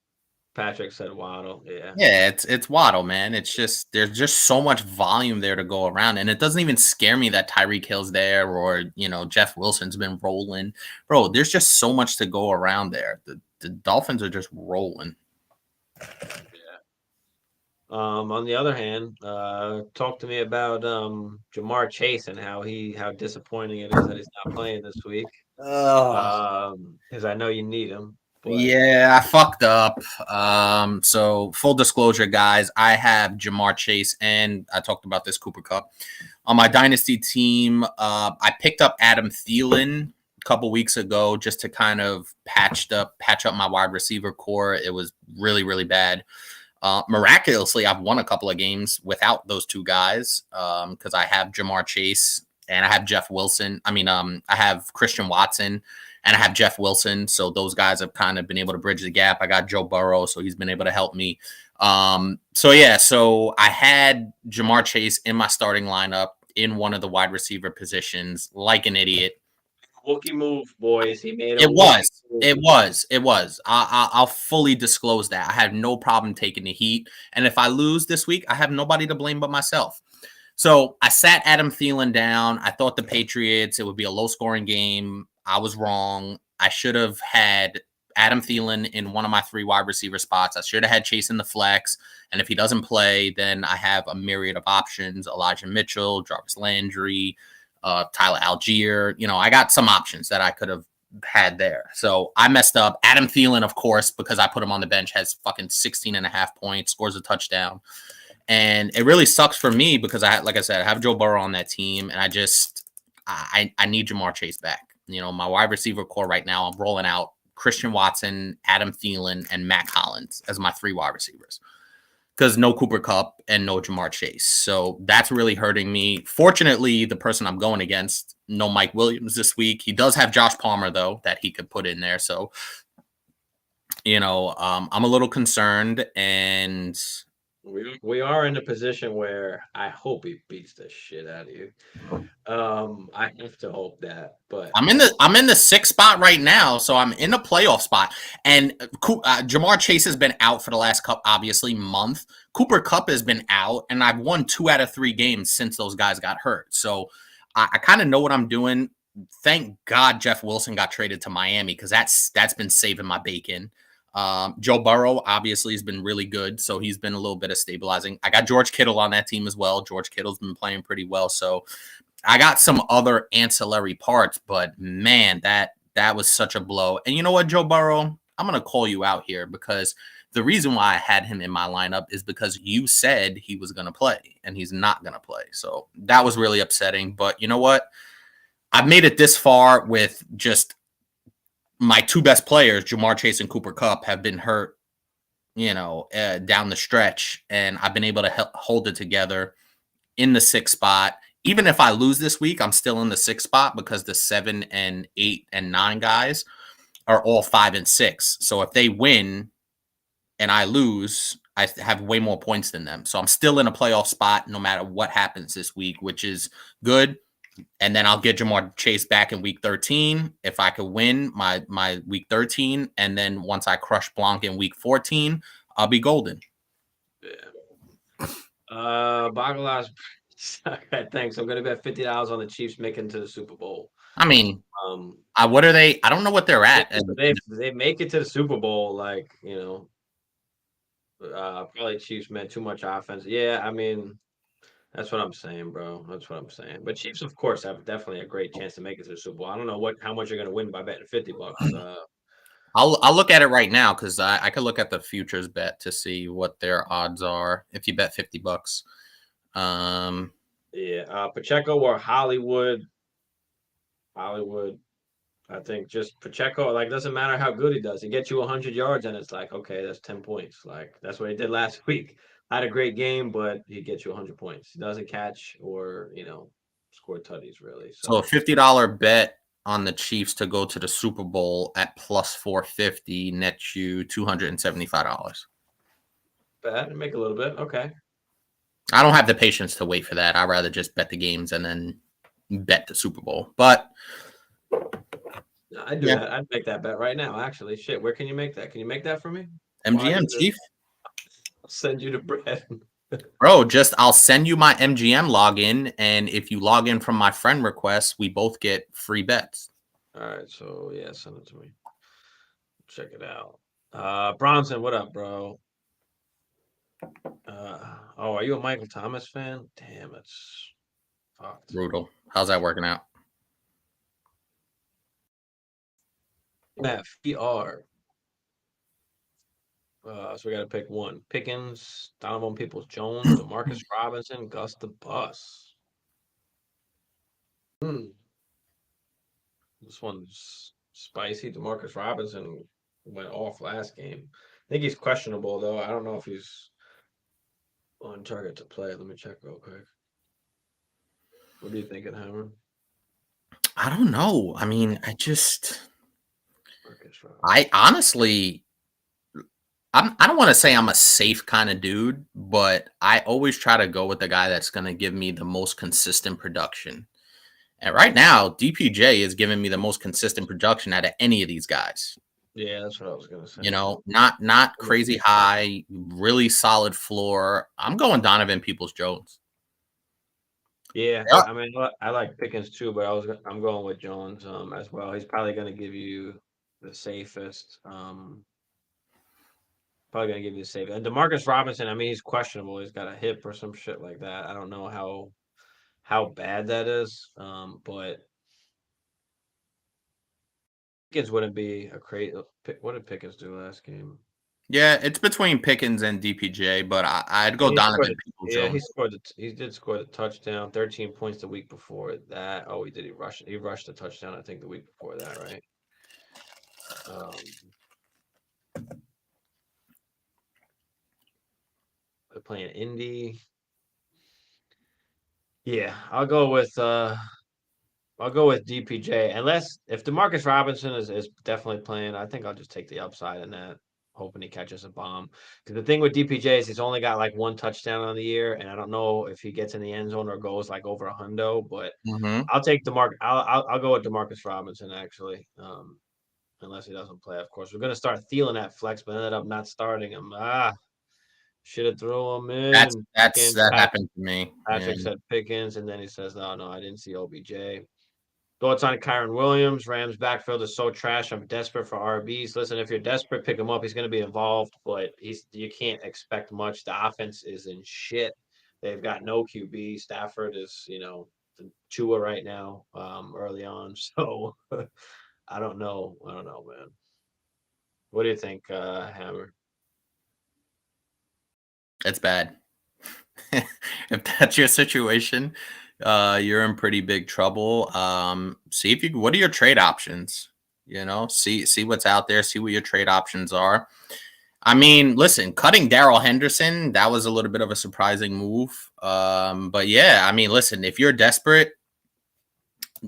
Patrick said Waddle. Yeah. Yeah, it's Waddle, man. It's just there's just so much volume there to go around, and it doesn't even scare me that Tyreek Hill's there or Jeff Wilson's been rolling, bro. There's just so much to go around there. The Dolphins are just rolling. Yeah. On the other hand, talk to me about Jamar Chase and how disappointing it is that he's not playing this week. Because I know you need him. But Yeah, I fucked up. So full disclosure, guys, I have Jamar Chase and I talked about this Cooper Kupp on my Dynasty team. I picked up Adam Thielen a couple weeks ago just to kind of patch up my wide receiver core. It was really, really bad. Miraculously, I've won a couple of games without those two guys because I have Jamar Chase and I have Jeff Wilson. I have Christian Watson and I have Jeff Wilson. So those guys have kind of been able to bridge the gap. I got Joe Burrow, so he's been able to help me. So I had Jamar Chase in my starting lineup in one of the wide receiver positions like an idiot. Wookie move, boys. He made It was. I'll fully disclose that. I had no problem taking the heat. And if I lose this week, I have nobody to blame but myself. So I sat Adam Thielen down. I thought the Patriots, it would be a low-scoring game. I was wrong. I should have had Adam Thielen in one of my 3 wide receiver spots. I should have had Chase in the flex. And if he doesn't play, then I have a myriad of options. Elijah Mitchell, Jarvis Landry, Tyler Algier. I got some options that I could have had there. So I messed up. Adam Thielen, of course, because I put him on the bench, has fucking 16.5 points, scores a touchdown. And it really sucks for me because like I said, I have Joe Burrow on that team, and I need Jamar Chase back. My wide receiver core right now, I'm rolling out Christian Watson, Adam Thielen, and Matt Collins as my 3 wide receivers because no Cooper Kupp and no Jamar Chase. So that's really hurting me. Fortunately, the person I'm going against, no Mike Williams this week. He does have Josh Palmer, though, that he could put in there. So, I'm a little concerned, and we are in a position where I hope he beats the shit out of you. I have to hope that, but I'm in the 6th spot right now, so I'm in a playoff spot. And Jamar Chase has been out for the last month. Cooper Kupp has been out, and I've won 2 out of 3 games since those guys got hurt. So I kind of know what I'm doing. Thank God Jeff Wilson got traded to Miami because that's been saving my bacon. Joe Burrow obviously has been really good, so he's been a little bit of stabilizing. I got George Kittle on that team as well. George Kittle's been playing pretty well, so I got some other ancillary parts, but man, that was such a blow. And you know what, Joe Burrow, I'm going to call you out here because the reason why I had him in my lineup is because you said he was going to play, and he's not going to play. So that was really upsetting. But you know what? I've made it this far with just my 2 best players, Jamar Chase and Cooper Kupp, have been hurt, down the stretch, and I've been able to hold it together in the 6th spot. Even if I lose this week, I'm still in the 6th spot because the 7 and 8 and 9 guys are all 5 and 6. So if they win and I lose, I have way more points than them. So I'm still in a playoff spot no matter what happens this week, which is good. And then I'll get Jamar Chase back in week 13 if I could win my week 13. And then once I crush Blanc in week 14, I'll be golden. Yeah. Bacalas. Okay, thanks. I'm gonna bet $50 on the Chiefs making to the Super Bowl. I mean, what are they? I don't know what they're at. They make it to the Super Bowl, like, probably Chiefs meant too much offense. Yeah, I mean, that's what I'm saying, bro. That's what I'm saying. But Chiefs, of course, have definitely a great chance to make it to the Super Bowl. I don't know how much you're gonna win by betting $50. I'll look at it right now because I could look at the futures bet to see what their odds are if you bet $50. Yeah, Pacheco or Hollywood. Hollywood. I think just Pacheco, like, doesn't matter how good he does. He gets you 100 yards, and it's like, okay, that's 10 points. Like, that's what he did last week. Had a great game, but he gets you 100 points. He doesn't catch or, score tutties, really. So a $50 bet on the Chiefs to go to the Super Bowl at plus 450 nets you $275. Bet and make a little bit. Okay. I don't have the patience to wait for that. I'd rather just bet the games and then bet the Super Bowl. But I'd do that. I'd make that bet right now, actually. Shit, where can you make that? Can you make that for me? MGM, Chief. I'll send you the bread. Bro, I'll send you my MGM login, and if you log in from my friend request, we both get free bets. All right, so yeah, send it to me. Check it out. Bronson, what up, bro? Are you a Michael Thomas fan? Damn, it's fucked. Brutal. How's that working out? Matt, VR. So we got to pick one. Pickens, Donovan Peoples-Jones, Demarcus Robinson, Gus the Bus. This one's spicy. Demarcus Robinson went off last game. I think he's questionable, though. I don't know if he's on target to play. Let me check real quick. What are you thinking, Hammer? I don't know. I mean, I honestly, I don't want to say I'm a safe kind of dude, but I always try to go with the guy that's going to give me the most consistent production. And right now, DPJ is giving me the most consistent production out of any of these guys. Yeah, that's what I was gonna say. Not crazy high, really solid floor. I'm going Donovan Peoples-Jones. Yeah, I mean, I like Pickens too, but I'm going with Jones as well. He's probably going to give you the safest. Probably going to give you the safest. And Demarcus Robinson, I mean, he's questionable. He's got a hip or some shit like that. I don't know how bad that is, but Pickens wouldn't be a crazy. What did Pickens do last game? Yeah, it's between Pickens and DPJ, but I'd go Donovan Peoples-Jones. He did score the touchdown, 13 points the week before that. Oh, he rushed the touchdown, I think, the week before that, right? They're playing Indy. Yeah, I'll go with DPJ. Unless if Demarcus Robinson is definitely playing, I think I'll just take the upside in that, hoping he catches a bomb. Because the thing with DPJ is he's only got like one touchdown on the year, and I don't know if he gets in the end zone or goes like over a hundo. But I'll take I'll go with Demarcus Robinson actually. Unless he doesn't play, of course. We're gonna start Thielen at flex, but ended up not starting him. Should have thrown him in. That happened to me. Patrick said Pickens, and then he says, no, I didn't see OBJ. Thoughts on Kyron Williams? Rams backfield is so trash. I'm desperate for RBs. Listen, if you're desperate, pick him up. He's going to be involved, but you can't expect much. The offense is in shit. They've got no QB. Stafford is, the Tua right now, early on. So I don't know, man. What do you think, Hammer? It's bad. If that's your situation, you're in pretty big trouble. What are your trade options? See what's out there, see what your trade options are. I mean, listen, cutting Darrell Henderson, that was a little bit of a surprising move. But yeah, I mean, listen, if you're desperate,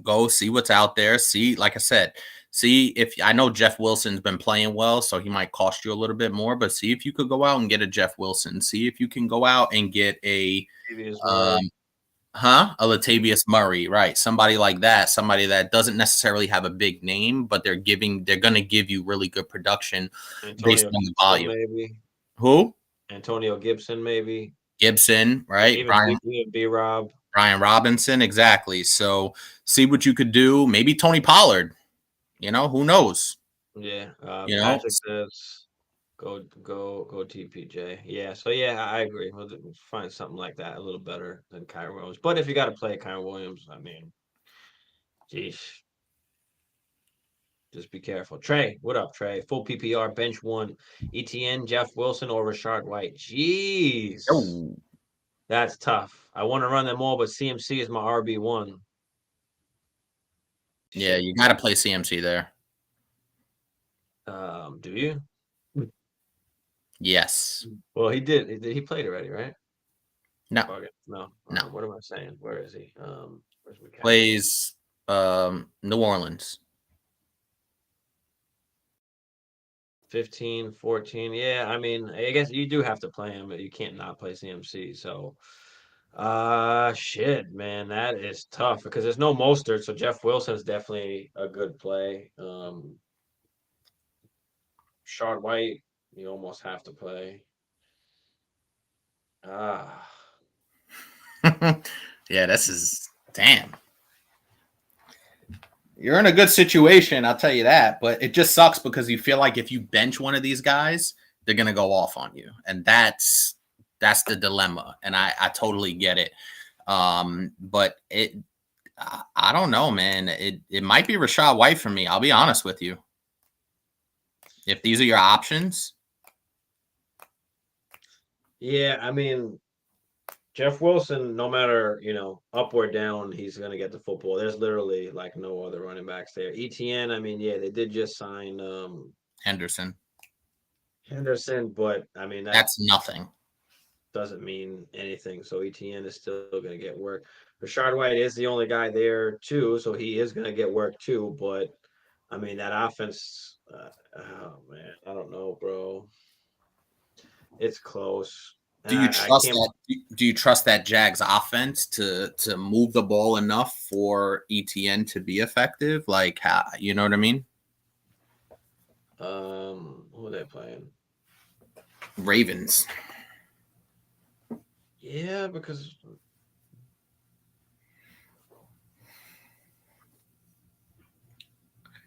go see what's out there. See, like I said, see if I know Jeff Wilson's been playing well, so he might cost you a little bit more, but see if you could go out and get a Jeff Wilson. See if you can go out and get a A Latavius Murray, right? Somebody like that, somebody that doesn't necessarily have a big name, but they're going to give you really good production based Antonio on the Gibson, volume. maybe. Who? Antonio Gibson, maybe. Gibson, right? Even B Rob. Brian Robinson, exactly. So see what you could do. Maybe Tony Pollard. Who knows? Yeah. You know, Patrick says go TPJ. Yeah. So yeah, I agree. We'll find something like that a little better than Kyron Williams. But if you got to play Kyron Williams, I mean, geez, just be careful. Trey, what up, Trey? Full PPR, bench one, ETN, Jeff Wilson, or Rashard White. Jeez, oh, that's tough. I want to run them all, but CMC is my RB1. yeah, Shit. you got to play CMC there. Do you? Yes. Well, he did. He played already, right? No. Okay. No. No. What am I saying? Where is he? Where's McCaffrey? Plays New Orleans. 15, 14. Yeah, I mean, I guess you do have to play him, but you can't not play CMC. So, shit, man, that is tough because there's no Mostert, so Jeff Wilson's definitely a good play. Shard White, you almost have to play. Ah, Yeah, this is damn. You're in a good situation, I'll tell you that. But it just sucks because you feel like if you bench one of these guys, they're gonna go off on you, and that's the dilemma. And I totally get it. But I don't know, man. It might be Rashad White for me. I'll be honest with you. If these are your options, yeah, I mean, Jeff Wilson, no matter, up or down, he's going to get the football. There's literally like no other running backs there. ETN, I mean, yeah, they did just sign Henderson. Henderson, but I mean, that That's nothing. doesn't mean anything. So ETN is still going to get work. Rashard White is the only guy there too, so he is going to get work too. But I mean, that offense, oh man, I don't know, bro. It's close, Do and you I trust can't. that? Do you trust that Jags offense to move the ball enough for ETN to be effective? Like, how, you know what I mean? Who are they playing? Ravens. Yeah, because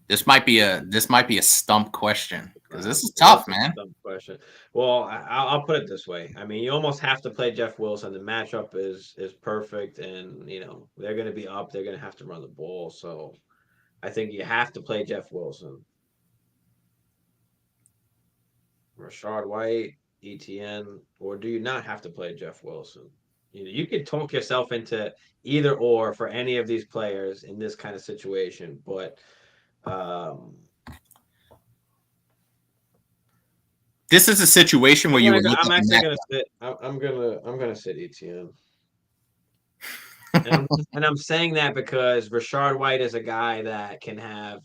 This might be a stump question because this is it is tough, a man. dumb question. Well, I'll put it this way. I mean, you almost have to play Jeff Wilson. The matchup is perfect, and they're going to be up. They're going to have to run the ball. So I think you have to play Jeff Wilson. Rashard White, ETN, or do you not have to play Jeff Wilson? You could talk yourself into either or for any of these players in this kind of situation, but um, This is a situation where you would look I'm at the actually match. gonna sit. I'm gonna sit ETN. And I'm saying that because Rashard White is a guy that can have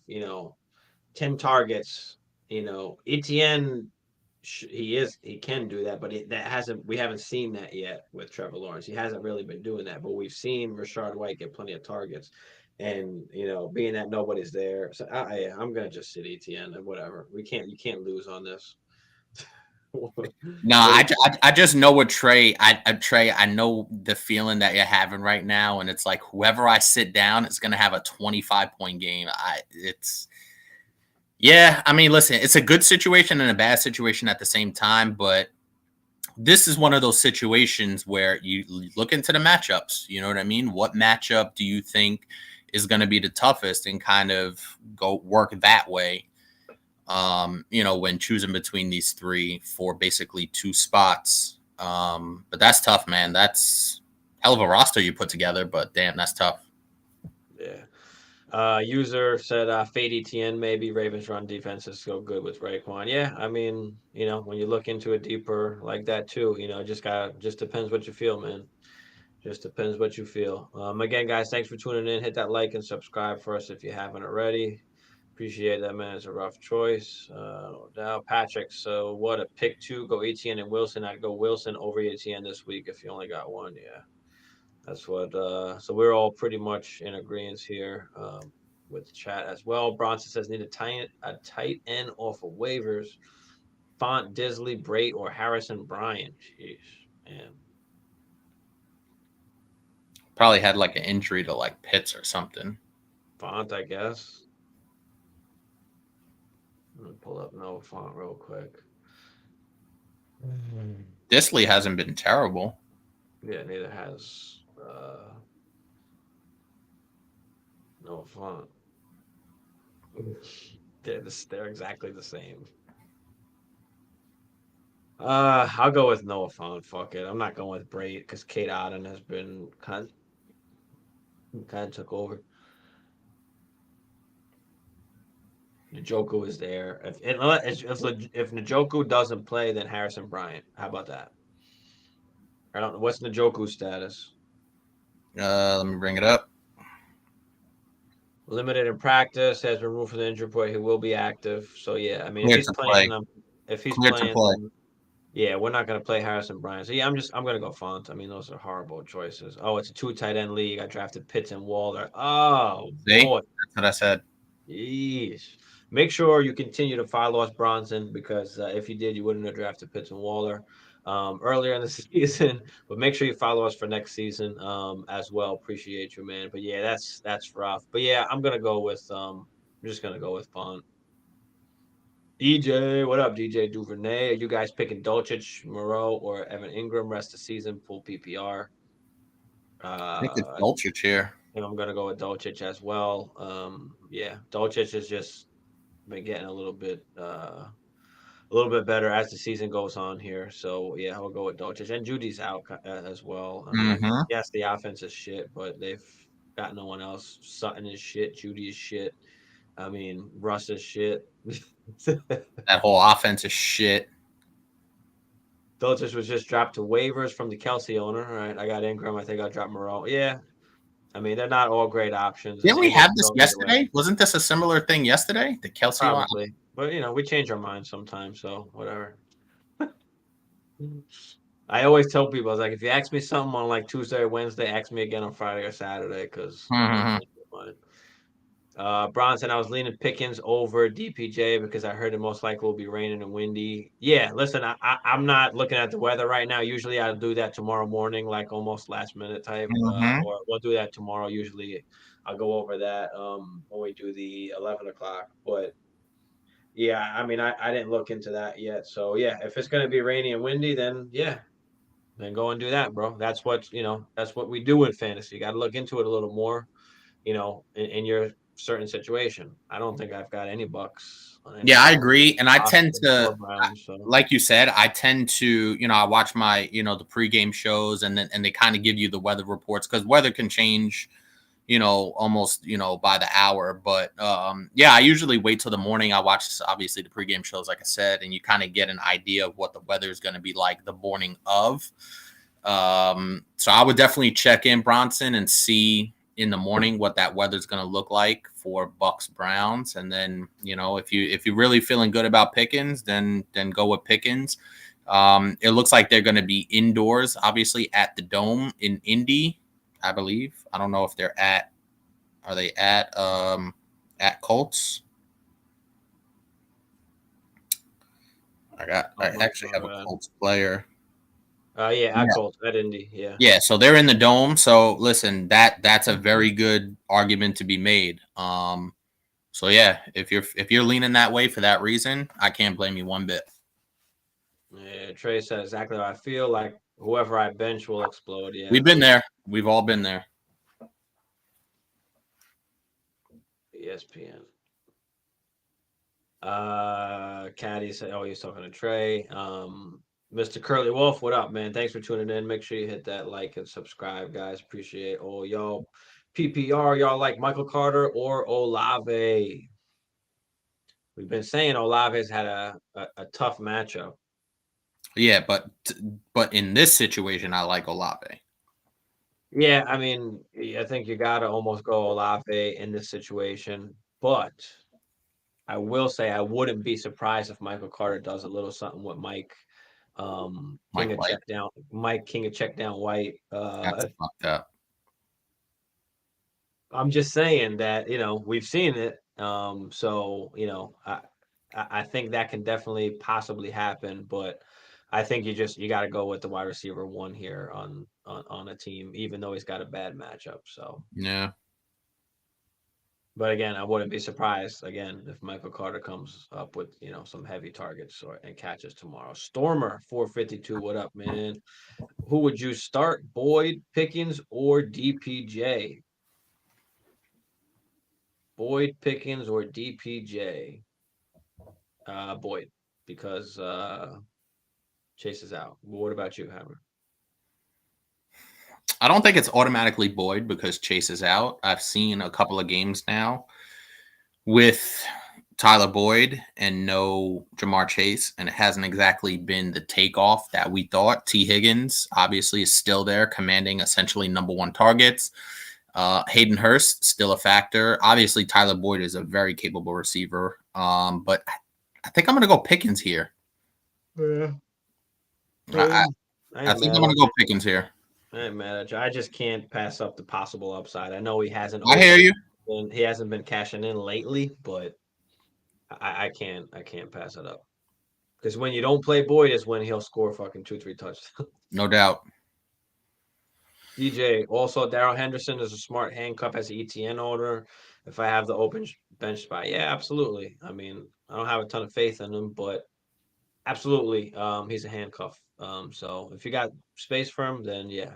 10 targets. ETN he can do that, but we haven't seen that yet with Trevor Lawrence. He hasn't really been doing that, but we've seen Rashard White get plenty of targets, and being that nobody's there, so I'm gonna just sit ETN and whatever. You can't lose on this. No, What do I just know what Trey. Trey. I know the feeling that you're having right now, and it's like whoever I sit down is going to have a 25-point game. Yeah. I mean, listen, it's a good situation and a bad situation at the same time, but this is one of those situations where you look into the matchups. You know what I mean? What matchup do you think is going to be the toughest, and kind of go work that way? When choosing between these three for basically two spots. But that's tough, man. That's hell of a roster you put together, but damn, that's tough. Yeah. User said fade ETN, maybe Ravens run defense is so good with Raekwon. Yeah, I mean, when you look into it deeper like that too, just depends what you feel, man. Just depends what you feel. Again, guys, thanks for tuning in. Hit that like and subscribe for us if you haven't already. Appreciate that, man. It's a rough choice. No doubt. Patrick, so what a pick two, go ETN and Wilson. I'd go Wilson over ETN this week if you only got one. Yeah. That's what. So we're all pretty much in agreement here. With chat as well. Bronson says need a tight end off of waivers. Font, Disley, Brait, or Harrison Bryant. Jeez, man. Probably had like an injury to like Pitts or something. Font, I guess. I'm gonna pull up Noah Font real quick. Disley hasn't been terrible. Yeah, neither has Noah Font. They're exactly the same. I'll go with Noah Font. Fuck it. I'm not going with Brait because Kate Otten has been kind of took over. Njoku is there. If Njoku doesn't play, then Harrison Bryant. How about that? I don't know what's Njoku's status. Let me bring it up. Limited in practice, has been removed from the injury report. He will be active. So yeah, I mean, Clear to play. if he's Clear to playing, play. then yeah, we're not going to play Harrison Bryant. So yeah, I'm going to go Font. I mean, those are horrible choices. Oh, it's a 2 tight end league. I drafted Pitts and Waller. Oh See, boy, that's what I said. yeesh. Make sure you continue to follow us, Bronson, because if you did, you wouldn't have drafted Pitts and Waller earlier in the season. But make sure you follow us for next season as well. Appreciate you, man. But yeah, that's rough. But yeah, I'm just gonna go with Font. DJ, what up, DJ Duvernay? Are you guys picking Dolchich, Moreau, or Evan Ingram rest of season full PPR? I think it's I Dolchich here. think I'm gonna go with Dolchich as well. Yeah, Dolchich has just been getting a little bit better as the season goes on here. So yeah, I'll go with Dolchich and Judy's out as well. I mean, Mm-hmm. yes, the offense is shit, but they've got no one else. Sutton is shit. Judy is shit. I mean, Russ is shit. That whole offense is shit. Dolchich was just dropped to waivers from the Kelsey owner. All right, I got Ingram. I think I'll drop Moreau. Yeah, I mean they're not all great options, Didn't and we Ingram have could this go either way. yesterday? Wasn't this a similar thing yesterday? The Kelsey one? Probably, but we change our minds sometimes. So whatever. I always tell people, I was like, if you ask me something on like Tuesday or Wednesday, ask me again on Friday or Saturday because I'm gonna Mm-hmm. change my mind. Bronson, I was leaning Pickens over DPJ because I heard it most likely will be raining and windy. Yeah, listen, I'm not looking at the weather right now. Usually I'll do that tomorrow morning, like almost last minute type, Mm-hmm. or we'll do that tomorrow. Usually I'll go over that when we do the 11 o'clock. But yeah, I mean, I didn't look into that yet. So yeah, if it's going to be rainy and windy, then yeah, then go and do that, bro. That's what we do in fantasy. You got to look into it a little more, in your certain situation. I don't think I've got any bucks on any Yeah, of I my agree. And I tend Austin to, or Browns. So like you said, I tend to, I watch my, the pregame shows and they kind of give you the weather reports because weather can change, almost, by the hour. But yeah, I usually wait till the morning. I watch obviously the pregame shows, like I said, and you kind of get an idea of what the weather is going to be like the morning of. So I would definitely check in Bronson and see in the morning what that weather's going to look like for Bucks Browns, and then if you're really feeling good about Pickens, then go with Pickens. It looks like they're going to be indoors, obviously at the Dome in Indy, I believe. I don't know if are they at Colts? I actually have a Colts player. yeah, Yeah. at Colts, at Indy, yeah. Yeah, so they're in the Dome. So listen, that's a very good argument to be made. So yeah, if you're leaning that way for that reason, I can't blame you one bit. Yeah, Trey said exactly how I feel. Like whoever I bench will explode. Yeah, We've been there. We've all been there. ESPN. Caddy said, "Oh, he's talking to Trey." Mr. Curly Wolf, what up, man? Thanks for tuning in. Make sure you hit that like and subscribe, guys. Appreciate all y'all. PPR, y'all like Michael Carter or Olave? We've been saying Olave's had a tough matchup. Yeah, but in this situation, I like Olave. Yeah, I mean, I think you got to almost go Olave in this situation, but I will say I wouldn't be surprised if Michael Carter does a little something with King Mike of White. check down White. That's fucked up. I'm just saying that, we've seen it. So, I think that can definitely possibly happen, but I think you got to go with the wide receiver one here on a team, even though he's got a bad matchup. So, Yeah. but again, I wouldn't be surprised again if Michael Carter comes up with some heavy targets and catches tomorrow. Stormer 452, what up, man? Who would you start, Boyd, Pickens, or DPJ? Boyd, Pickens, or DPJ? Boyd, because Chase is out. What about you, Hammer? I don't think it's automatically Boyd because Chase is out. I've seen a couple of games now with Tyler Boyd and no Jamar Chase, and it hasn't exactly been the takeoff that we thought. T. Higgins obviously is still there, commanding essentially number one targets. Hayden Hurst still a factor. Obviously, Tyler Boyd is a very capable receiver, but I think I'm going to go Pickens here. Yeah. I, I I ain't think I'm mad going at to go Pickens here. I ain't mad at you. I just can't pass up the possible upside. I know he hasn't I hear always you. he hasn't been cashing in lately, but I can't pass it up. Because when you don't play Boyd is when he'll score fucking 2, 3 touchdowns. No doubt. DJ, also Darrell Henderson is a smart handcuff as an ETN owner. If I have the open bench spot, yeah, absolutely. I mean, I don't have a ton of faith in him, but absolutely, he's a handcuff. So if you got space for him, then yeah,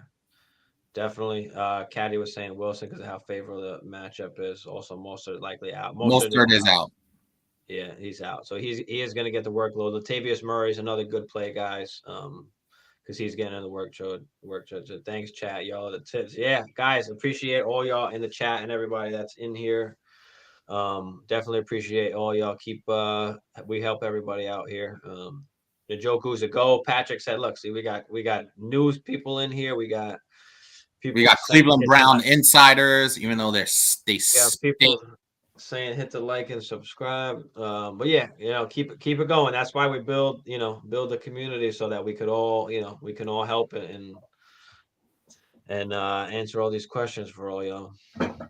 definitely. Caddy was saying Wilson because of how favorable the matchup is. Also, Mostert likely out. Mostert is Mostert is out. yeah, he's out. So he is going to get the workload. Latavius Murray is another good play, guys. Because he's getting in the work. So thanks, chat, y'all. The tips, yeah, guys, appreciate all y'all in the chat and everybody that's in here. Definitely appreciate all y'all. We help everybody out here. The Joku's a go. Patrick said, "Look, see, we got news people in here. We got We people got saying Cleveland hit the Brown like. insiders, even though they Yeah, stink. people saying hit the like and subscribe. But yeah, keep it going. That's why we build the community so that we could all, we can all help it and answer all these questions for all y'all.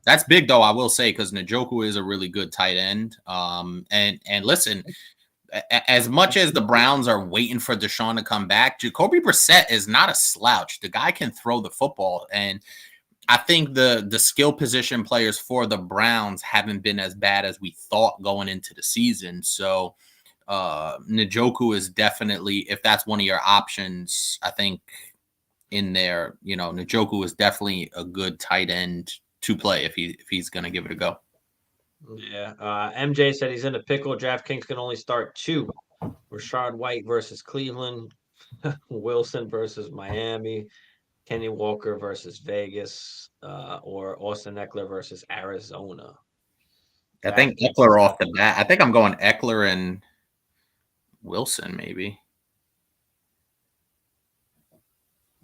That's big though, I will say, because Njoku is a really good tight end. And listen, as much as the Browns are waiting for Deshaun to come back, Jacoby Brissett is not a slouch. The guy can throw the football, and I think the skill position players for the Browns haven't been as bad as we thought going into the season. So Njoku is definitely, if that's one of your options, I think in there, Njoku is definitely a good tight end to play if he's going to give it a go. Yeah. MJ said he's in a pickle. DraftKings can only start two. Rashad White versus Cleveland, Wilson versus Miami, Kenny Walker versus Vegas, or Austin Eckler versus Arizona. I think DraftKings can Eckler start. off the bat. I think I'm going Eckler and Wilson maybe.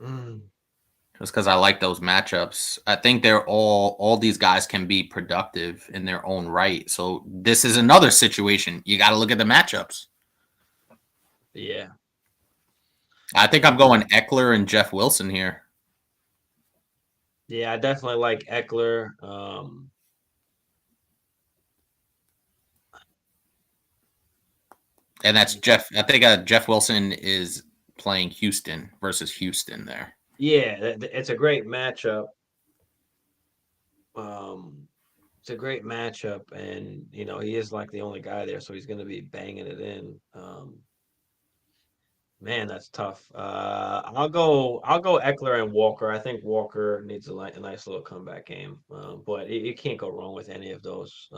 Mm. Just because I like those matchups. I think they're all these guys can be productive in their own right. So this is another situation. You got to look at the matchups. Yeah. I think I'm going Eckler and Jeff Wilson here. Yeah, I definitely like Eckler. And that's Jeff. I think Jeff Wilson is playing Houston versus Houston there. Yeah, it's a great matchup. Um, it's a great matchup, and he is like the only guy there, so he's going to be banging it in. Man, that's tough. I'll go Eckler and Walker. I think Walker needs a nice little comeback game. But you can't go wrong with any of those.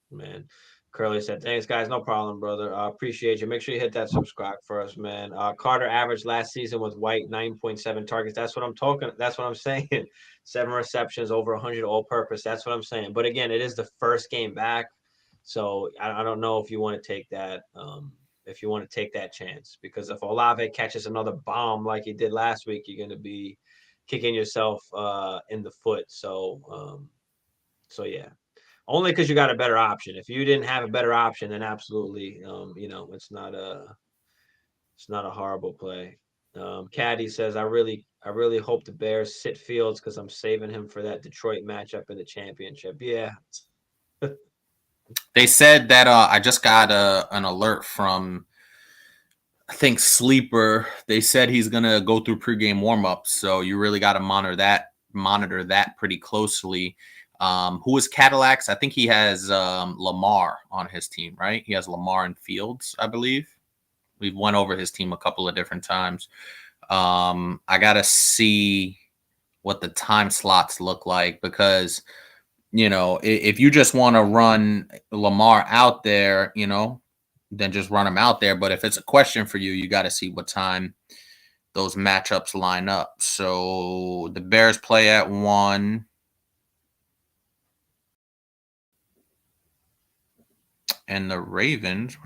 Man. Curly said, "Thanks, guys. No problem, brother. Appreciate you. Make sure you hit that subscribe for us, man." Carter averaged last season with White 9.7 targets. That's what I'm talking. That's what I'm saying. 7 receptions, over 100 all-purpose. That's what I'm saying. But again, it is the first game back, so I don't know if you want to take that. If you want to take that chance, because if Olave catches another bomb like he did last week, you're going to be kicking yourself in the foot. So yeah, only because you got a better option. If you didn't have a better option, then absolutely, it's not a horrible play. Caddy says, I really hope the Bears sit Fields because I'm saving him for that Detroit matchup in the championship. Yeah. They said that I just got an alert from I think Sleeper. They said he's gonna go through pregame warmups, so you really got to monitor that pretty closely. Who is Cadillacs? I think he has Lamar on his team, right? He has Lamar and Fields, I believe. We've went over his team a couple of different times. I gotta see what the time slots look like because if you just want to run Lamar out there, then just run him out there. But if it's a question for you, you got to see what time those matchups line up. So the Bears play at 1. And the Ravens,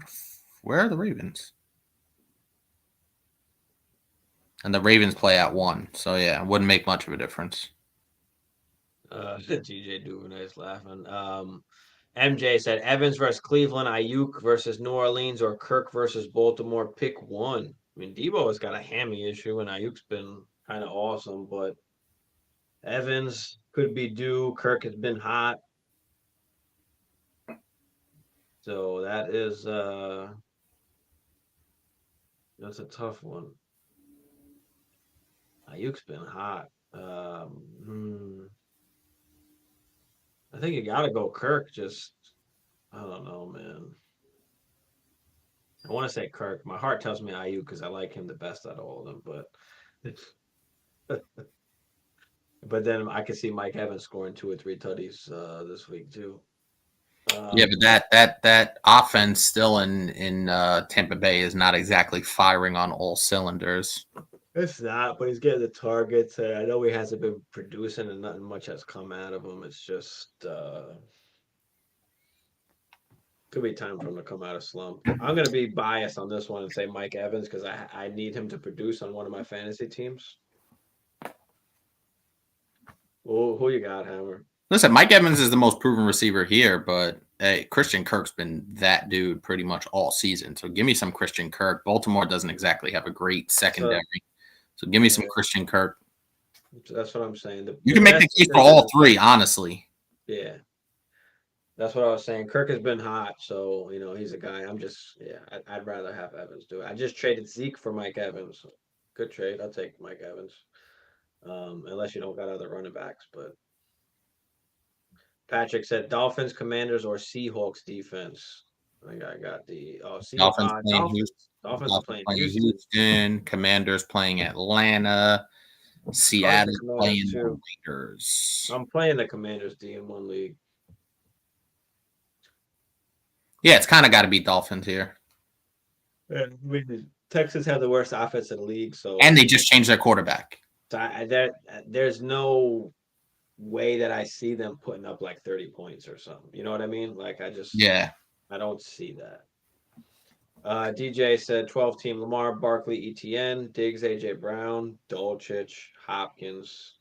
where are the Ravens? And the Ravens play at 1. So yeah, it wouldn't make much of a difference. TJ Duvernay's laughing. MJ said Evans versus Cleveland, Ayuk versus New Orleans, or Kirk versus Baltimore. Pick one. I mean, Debo has got a hammy issue, and Ayuk's been kind of awesome, but Evans could be due. Kirk has been hot. So that's a tough one. Ayuk's been hot. I think you gotta go Kirk. Just I don't know, man. I want to say Kirk. My heart tells me Ayuk because I like him the best out of all of them, but then I could see Mike Evans scoring 2 or 3 tutties this week too. Yeah, but that offense still in Tampa Bay is not exactly firing on all cylinders. It's not, but he's getting the targets. I know he hasn't been producing, and nothing much has come out of him. It's just could be time for him to come out of slump. I'm gonna be biased on this one and say Mike Evans because I need him to produce on one of my fantasy teams. Who you got, Hammer? Listen, Mike Evans is the most proven receiver here, but hey, Christian Kirk's been that dude pretty much all season. So give me some Christian Kirk. Baltimore doesn't exactly have a great secondary. So give me some Christian Kirk. That's what I'm saying. You can make the case for all three, honestly. Yeah. That's what I was saying. Kirk has been hot, so he's a guy. I'd rather have Evans do it. I just traded Zeke for Mike Evans. Good trade. I'll take Mike Evans. Unless you don't got other running backs, but Patrick said Dolphins, Commanders, or Seahawks defense. I think I got the Dolphins playing Houston. Dolphins are playing Houston. Commanders playing Atlanta. Seattle playing the Raiders. I'm playing the Commanders D in one league. Yeah, it's kind of got to be Dolphins here. Yeah, Texas have the worst offense in the league, and they just changed their quarterback. There's no way that I see them putting up like 30 points or something. You know what I mean? Like I don't see that. DJ said 12 team Lamar, Barkley, ETN, Diggs, AJ Brown, Dolchich, Hopkins,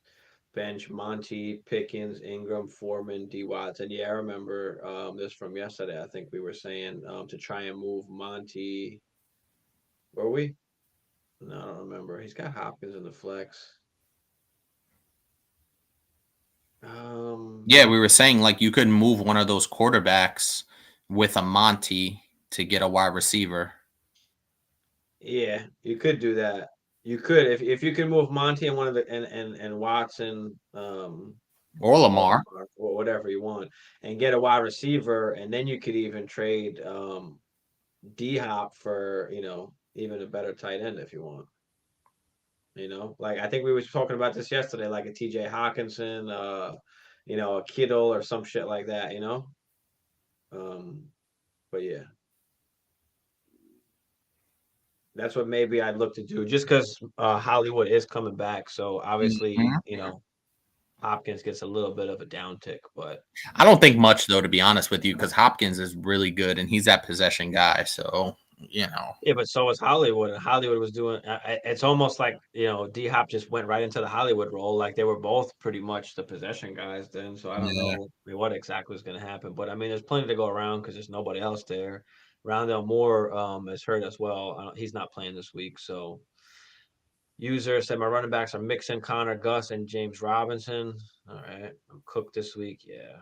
bench Monty, Pickens, Ingram, Foreman, D Watts. And yeah, I remember this from yesterday. I think we were saying to try and move Monty. Were we? No, I don't remember. He's got Hopkins in the flex. Yeah, we were saying like you could move one of those quarterbacks with a Monty to get a wide receiver. Yeah, you could do that. You could if you can move Monty and one of the and Watson or Lamar or whatever you want and get a wide receiver, and then you could even trade D Hop for even a better tight end if you want. Like I think we were talking about this yesterday, like a TJ Hawkinson, a Kittle or some shit like that, but yeah. That's what maybe I'd look to do just because Hollywood is coming back. So obviously, Hopkins gets a little bit of a downtick, but I don't think much though, to be honest with you, because Hopkins is really good and he's that possession guy. So, Yeah, but so was Hollywood. And Hollywood was doing it's almost like, D Hop just went right into the Hollywood role. Like they were both pretty much the possession guys then. So I don't know what exactly is going to happen. But I mean, there's plenty to go around because there's nobody else there. Rondell Moore is hurt as well. He's not playing this week. So User said my running backs are Mixon, Connor, Gus, and James Robinson. All right, I'm cooked this week. Yeah,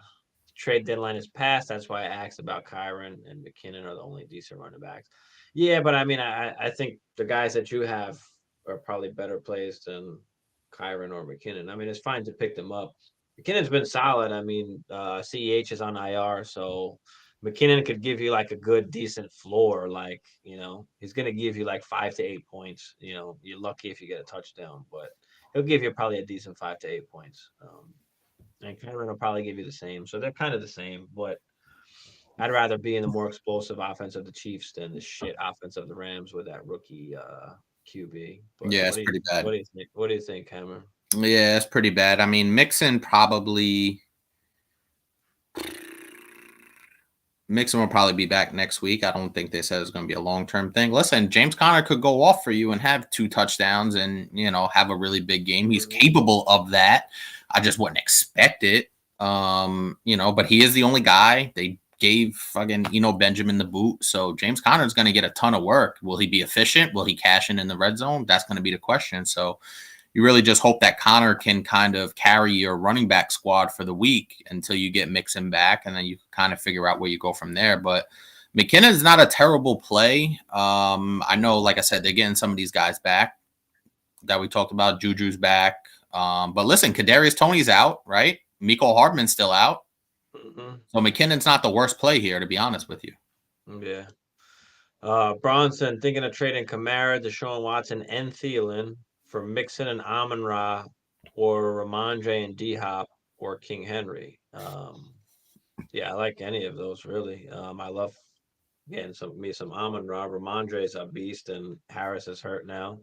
trade deadline is passed. That's why I asked about Kyron and McKinnon are the only decent running backs. Yeah, but I mean, I think the guys that you have are probably better placed than Kyron or McKinnon. I mean, it's fine to pick them up. McKinnon's been solid. I mean, CEH is on IR, so McKinnon could give you like a good, decent floor. Like, he's going to give you like 5 to 8 points. You're lucky if you get a touchdown, but he'll give you probably a decent 5 to 8 points. And Kyron will probably give you the same. So they're kind of the same, but I'd rather be in the more explosive offense of the Chiefs than the shit offense of the Rams with that rookie QB. But Yeah, what it's do you pretty bad. what do you think? What do you think, Hammer? Yeah, it's pretty bad. I mean, Mixon will probably be back next week. I don't think they said it's going to be a long-term thing. Listen, James Conner could go off for you and have 2 touchdowns and, have a really big game. He's capable of that. I just wouldn't expect it. But he is the only guy. They gave fucking Benjamin the boot. So James Conner is going to get a ton of work. Will he be efficient? Will he cash in the red zone? That's going to be the question. So you really just hope that Connor can kind of carry your running back squad for the week until you get Mixon back, and then you kind of figure out where you go from there. But McKinnon is not a terrible play. I know, like I said, they're getting some of these guys back that we talked about. Juju's back. But listen, Kadarius Toney's out, right? Mecole Hardman's still out. Mm-hmm. So McKinnon's not the worst play here, to be honest with you. Yeah. Bronson thinking of trading Kamara, Deshaun Watson, and Thielen for Mixon and Amon-Ra, or Ramondre and D-Hop, or King Henry. Yeah, I like any of those really. I love getting some Amon-Ra. Ramondre is a beast, and Harris is hurt now.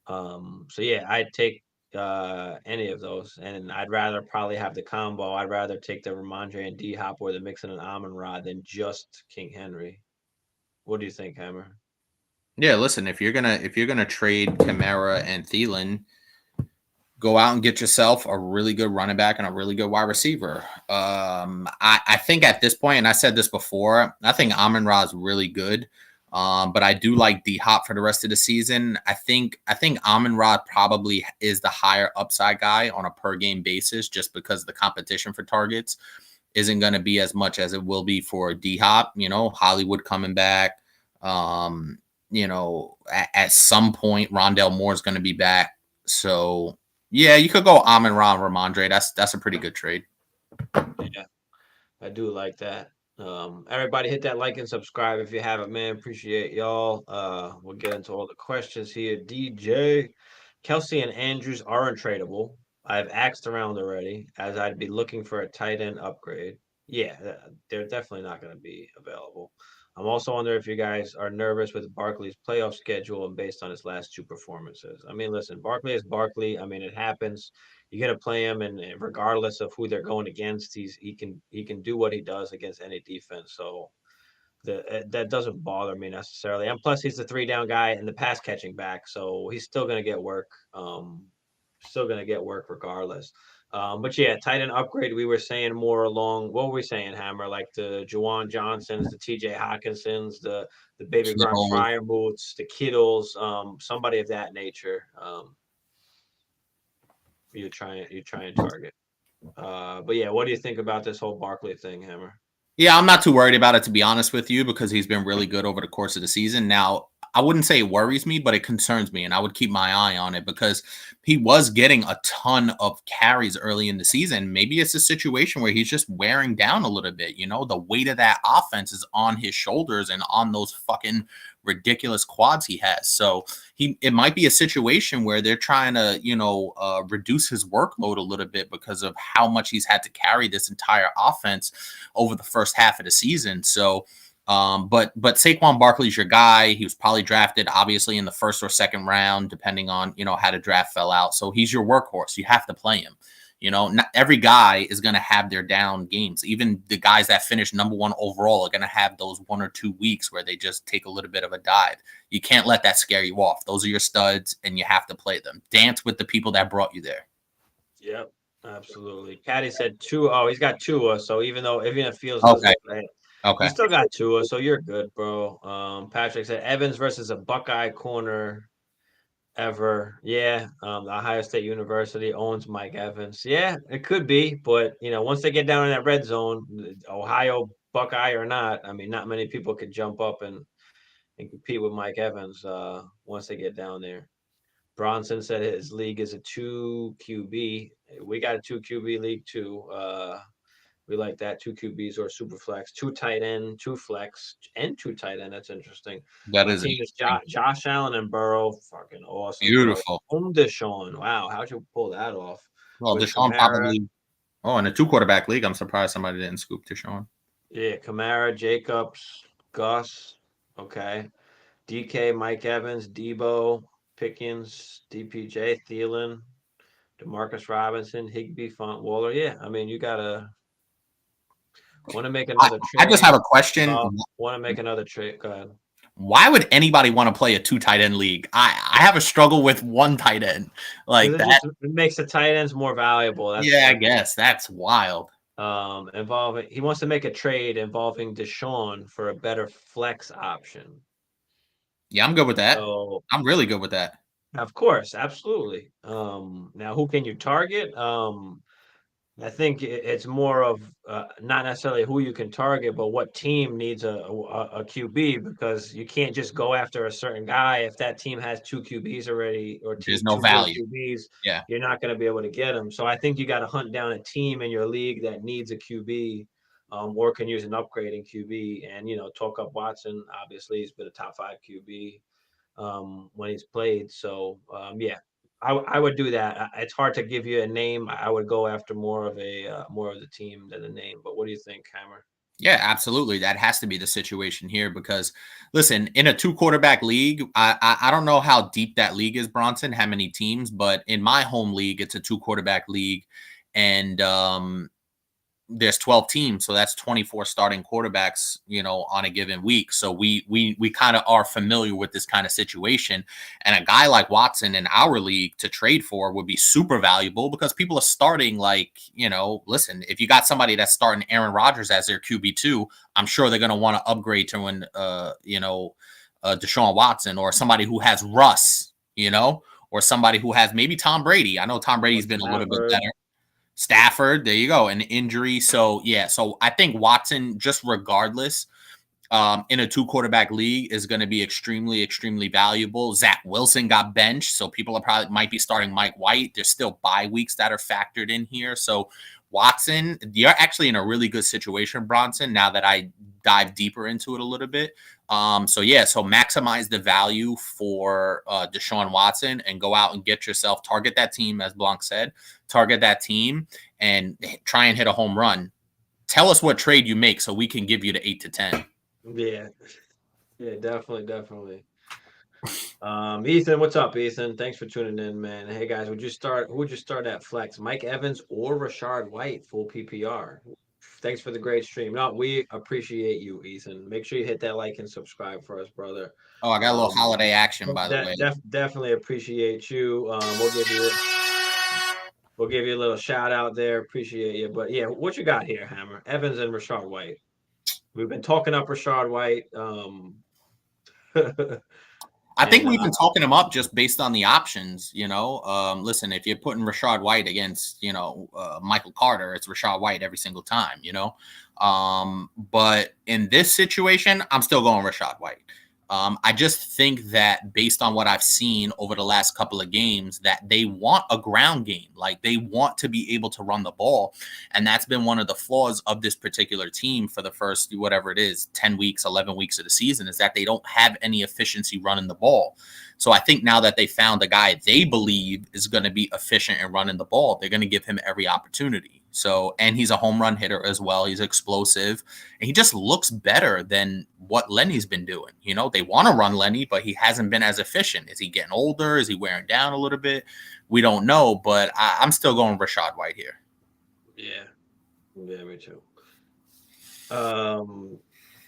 So yeah, I'd take any of those, and I'd rather probably have the combo. I'd rather take the Ramondre and D-Hop or the Mixon and Amon-Ra than just King Henry. What do you think, Hammer? Yeah, listen, if you're gonna trade Kamara and Thielen, go out and get yourself a really good running back and a really good wide receiver. I think at this point, and I said this before, I think Amon-Ra is really good. But I do like D-Hop for the rest of the season. I think Amon-Ra probably is the higher upside guy on a per game basis, just because the competition for targets isn't going to be as much as it will be for D-Hop. Hollywood coming back. At some point, Rondale Moore is going to be back. So yeah, you could go Amon-Ra and Ramondre. That's a pretty good trade. Yeah, I do like that. Everybody hit that like and subscribe if you haven't, man. Appreciate y'all. We'll get into all the questions here. DJ, Kelsey and Andrews are untradeable. I've asked around already, as I'd be looking for a tight end upgrade. Yeah, they're definitely not going to be available. I'm also wondering if you guys are nervous with Barkley's playoff schedule and based on his last 2 performances. I mean, listen, Barkley is Barkley. I mean, it happens. You got to play him, and regardless of who they're going against, he can do what he does against any defense. So that doesn't bother me necessarily. And plus, he's the 3 down guy and the pass catching back, so he's still going to get work. Still going to get work regardless. But yeah, tight end upgrade. We were saying more along. What were we saying, Hammer? Like the Juwan Johnsons, the T.J. Hawkinsons, the Baby Gronk Fryermuths, the Kittles, somebody of that nature. You try and target. But yeah, what do you think about this whole Barkley thing, Hammer? Yeah, I'm not too worried about it, to be honest with you, because he's been really good over the course of the season. Now, I wouldn't say it worries me, but it concerns me, and I would keep my eye on it because he was getting a ton of carries early in the season. Maybe it's a situation where he's just wearing down a little bit. The weight of that offense is on his shoulders and on those fucking ridiculous quads he has. So it might be a situation where they're trying to, reduce his workload a little bit because of how much he's had to carry this entire offense over the first half of the season. So, but Saquon Barkley's your guy. He was probably drafted obviously in the first or second round, depending on, how the draft fell out. So he's your workhorse. You have to play him. Not every guy is going to have their down games. Even the guys that finish number 1 overall are going to have those 1 or 2 weeks where they just take a little bit of a dive. You can't let that scare you off. Those are your studs, and you have to play them. Dance with the people that brought you there. Yep, absolutely. Caddy said Tua. Oh, he's got Tua. So even if Fields doesn't play, he's still got Tua. So you're good, bro. Patrick said Evans versus a Buckeye corner. ever. Yeah, the Ohio State University owns Mike Evans. Yeah, it could be, but once they get down in that red zone, Ohio Buckeye or not, I mean, not many people could jump up and compete with Mike Evans once they get down there. Bronson said his league is a 2 QB. We got a 2 QB league too. We like that, 2 QBs or super flex, 2 tight end, 2 flex, and 2 tight end. That's interesting. That My is team is interesting. Josh Allen and Burrow. Fucking awesome, bro. Beautiful. Deshaun. Wow, how'd you pull that off? Well, With Deshaun Kamara, probably. Oh, in a 2 quarterback league, I'm surprised somebody didn't scoop Deshaun. yeah, Kamara, Jacobs, Gus. Okay, DK, Mike Evans, Debo, Pickens, DPJ, Thielen, Demarcus Robinson, Higbee, Font Waller. Yeah, I mean, you gotta want to make I, another I just have trade. a question. Want to make another trade? Go ahead. Why would anybody want to play a 2 tight end league? I have a struggle with 1 tight end like Because that. it makes the tight ends more valuable. Yeah, I guess that's wild. Involving he wants to make a trade involving Deshaun for a better flex option. Yeah, I'm good with that. So I'm really good with that. of course, absolutely. Now who can you target? I think it's more of not necessarily who you can target, but what team needs a QB, because you can't just go after a certain guy if that team has 2 QBs already, or There's no two good value. QBs. Yeah. You're not going to be able to get them. So I think you got to hunt down a team in your league that needs a QB, or can use an upgrading QB, and talk up Watson. Obviously, he's been a top 5 QB when he's played. So yeah, I would do that. It's hard to give you a name. I would go after more of the team than the name. But what do you think, Hammer? Yeah, absolutely. That has to be the situation here because, listen, in a 2 quarterback league, I don't know how deep that league is, Bronson, how many teams, but in my home league, it's a 2 quarterback league, and there's 12 teams, so that's 24 starting quarterbacks, on a given week. So we kind of are familiar with this kind of situation. And a guy like Watson in our league to trade for would be super valuable because people are starting listen, if you got somebody that's starting Aaron Rodgers as their QB2, I'm sure they're going to want to upgrade to Deshaun Watson, or somebody who has Russ, or somebody who has maybe Tom Brady. I know Tom Brady's been a little bit better. Stafford, there you go, an injury. So yeah, so I think Watson, just regardless, in a 2 quarterback league, is going to be extremely, extremely valuable. Zach Wilson got benched, so people might be starting Mike White. There's still bye weeks that are factored in here. So Watson, you're actually in a really good situation, Bronson, now that I dive deeper into it a little bit. So maximize the value for Deshaun Watson and go out and get yourself, target that team, as Blanc said, target that team and try and hit a home run. Tell us what trade you make so we can give you the 8 to 10. Yeah, definitely. Ethan, what's up, Ethan? Thanks for tuning in, man. Hey guys, who would you start at flex? Mike Evans or Rashard White, full PPR? Thanks for the great stream. No, we appreciate you, Ethan. Make sure you hit that like and subscribe for us, brother. Oh, I got a little holiday action, by the way. Definitely appreciate you. We'll give you a little shout out there. Appreciate you. But yeah, what you got here, Hammer? Evans and Rashard White. We've been talking up Rashard White. I think we've been talking him up just based on the options, listen, if you're putting Rashard White against, Michael Carter, it's Rashard White every single time, but in this situation, I'm still going Rashard White. I just think that based on what I've seen over the last couple of games, that they want a ground game. Like, they want to be able to run the ball. And that's been one of the flaws of this particular team for the first, whatever it is, 10 weeks, 11 weeks of the season, is that they don't have any efficiency running the ball. So I think now that they found a guy they believe is going to be efficient in running the ball, they're going to give him every opportunity. So, and he's a home run hitter as well. He's explosive, and he just looks better than what Lenny's been doing. They want to run Lenny, but he hasn't been as efficient. Is he getting older? Is he wearing down a little bit? We don't know, but I'm still going Rashard White here. Yeah, me too.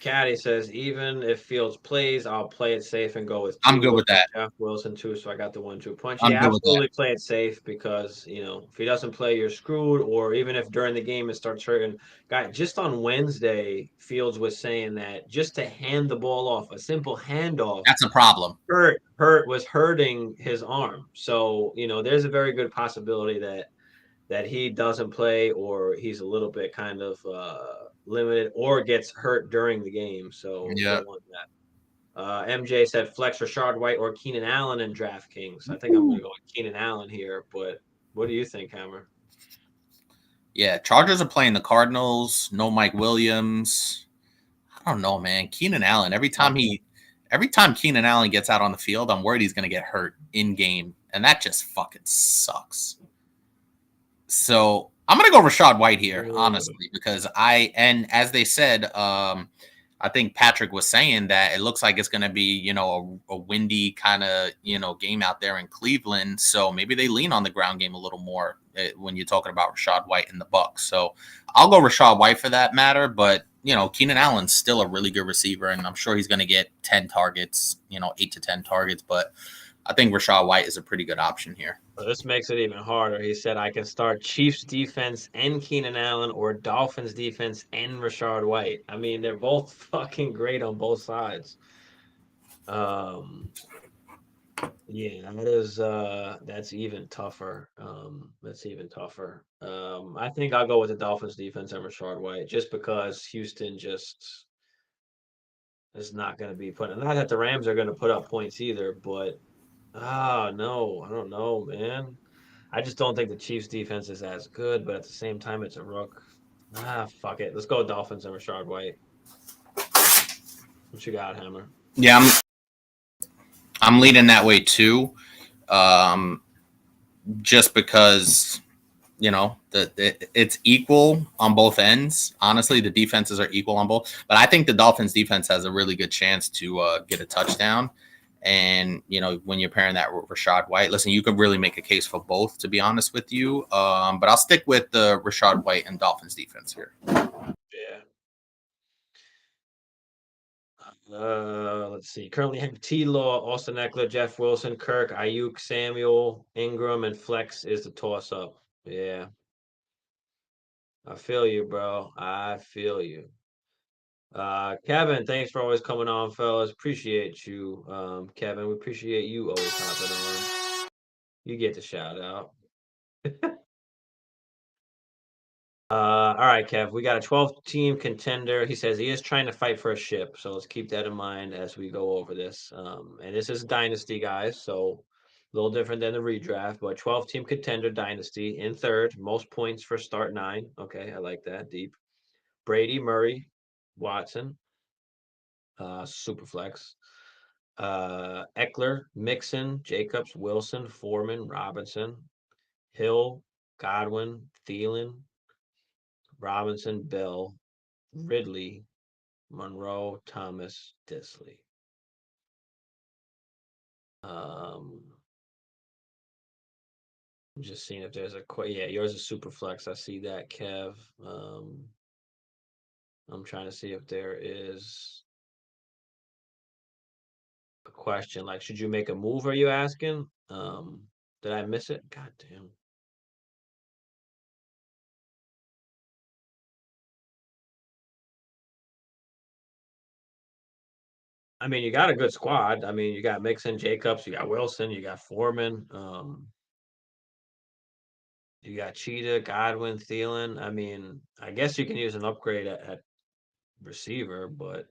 Caddy says, even if Fields plays, I'll play it safe and go with I'm Tua good with and that. Jeff Wilson too. So I got the 1-2 punch. I'm Yeah, good with that. absolutely play it safe because if he doesn't play, you're screwed. Or even if during the game it starts hurting. Guy, just on Wednesday, Fields was saying that just to hand the ball off, a simple handoff, That's a problem. was hurting his arm. So there's a very good possibility that he doesn't play or he's a little bit kind of limited or gets hurt during the game. So Yeah. don't want that. MJ said flex Rashard White or Keenan Allen in DraftKings. I think I'm going to go with Keenan Allen here, but what do you think, Hammer? Yeah, Chargers are playing the Cardinals. No Mike Williams. I don't know, man. Keenan Allen. Every time Keenan Allen gets out on the field, I'm worried he's going to get hurt in game, and that just fucking sucks. So I'm going to go Rashad White here, honestly, because and as they said, I think Patrick was saying that it looks like it's going to be, a windy kind of, game out there in Cleveland. So maybe they lean on the ground game a little more when you're talking about Rashad White and the Bucs. So I'll go Rashad White for that matter. But, Keenan Allen's still a really good receiver, and I'm sure he's going to get 10 targets, 8 to 10 targets. But I think Rashad White is a pretty good option here. Well, this makes it even harder. He said I can start Chiefs defense and Keenan Allen or Dolphins defense and Rashard White. I mean, they're both fucking great on both sides. Yeah, that's even tougher. That's even tougher. I think I'll go with the Dolphins defense and Rashard White just because Houston just is not going to be putting. Not that the Rams are going to put up points either, but no, I don't know, man. I just don't think the Chiefs defense is as good, but at the same time, it's a rook. Fuck it. Let's go Dolphins and Rashard White. What you got, Hammer? Yeah, I'm leaning that way too. Just because it's equal on both ends. Honestly, the defenses are equal on both, but I think the Dolphins defense has a really good chance to get a touchdown. And when you're pairing that with Rashad White, listen, you could really make a case for both, to be honest with you. But I'll stick with the Rashad White and Dolphins defense here. Yeah. Let's see. Currently have T-Law, Austin Eckler, Jeff Wilson, Kirk, Ayuk, Samuel, Ingram, and Flex is the toss-up. Yeah. I feel you, bro. I feel you. Kevin, thanks for always coming on, fellas. Appreciate you, Kevin. We appreciate you always hopping on. You get the shout out. All right, Kev. We got a 12-team contender. He says he is trying to fight for a ship, so let's keep that in mind as we go over this. And this is Dynasty, guys, so a little different than the redraft, but 12-team contender Dynasty in third, most points for start 9. Okay, I like that. Deep. Brady, Murray, Watson, Superflex. Eckler, Mixon, Jacobs, Wilson, Foreman, Robinson, Hill, Godwin, Thielen, Robinson, Bell, Ridley, Monroe, Thomas, Disley. I'm just seeing if there's yeah, yours is super flex. I see that, Kev. I'm trying to see if there is a question like, should you make a move? Are you asking? Did I miss it? God damn. I mean, you got a good squad. I mean, you got Mixon, Jacobs, you got Wilson, you got Foreman, you got Cheetah, Godwin, Thielen. I mean, I guess you can use an upgrade at receiver, but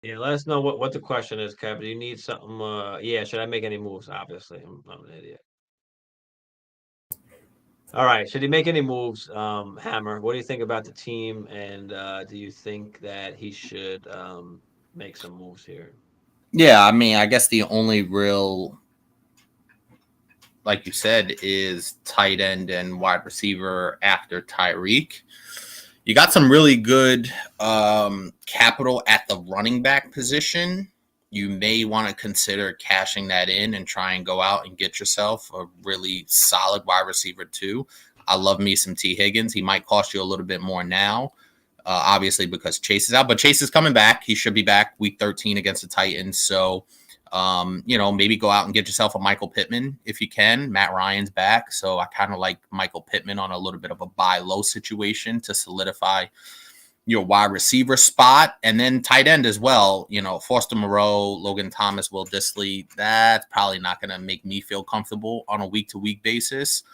yeah, let us know what the question is, Kev. Do you need something? Yeah, should I make any moves? Obviously, I'm an idiot. All right, should he make any moves? Hammer, what do you think about the team, and do you think that he should make some moves here? Yeah, I mean, I guess the only real, like you said, is tight end and wide receiver after Tyreek. You got some really good capital at the running back position. You may want to consider cashing that in and try and go out and get yourself a really solid wide receiver too. I love me some T. Higgins. He might cost you a little bit more now, obviously because Chase is out, but Chase is coming back. He should be back week 13 against the Titans. So, maybe go out and get yourself a Michael Pittman if you can. Matt Ryan's back. So I kind of like Michael Pittman on a little bit of a buy low situation to solidify your wide receiver spot, and then tight end as well. Foster Moreau, Logan Thomas, Will Dissly. That's probably not going to make me feel comfortable on a week-to-week basis.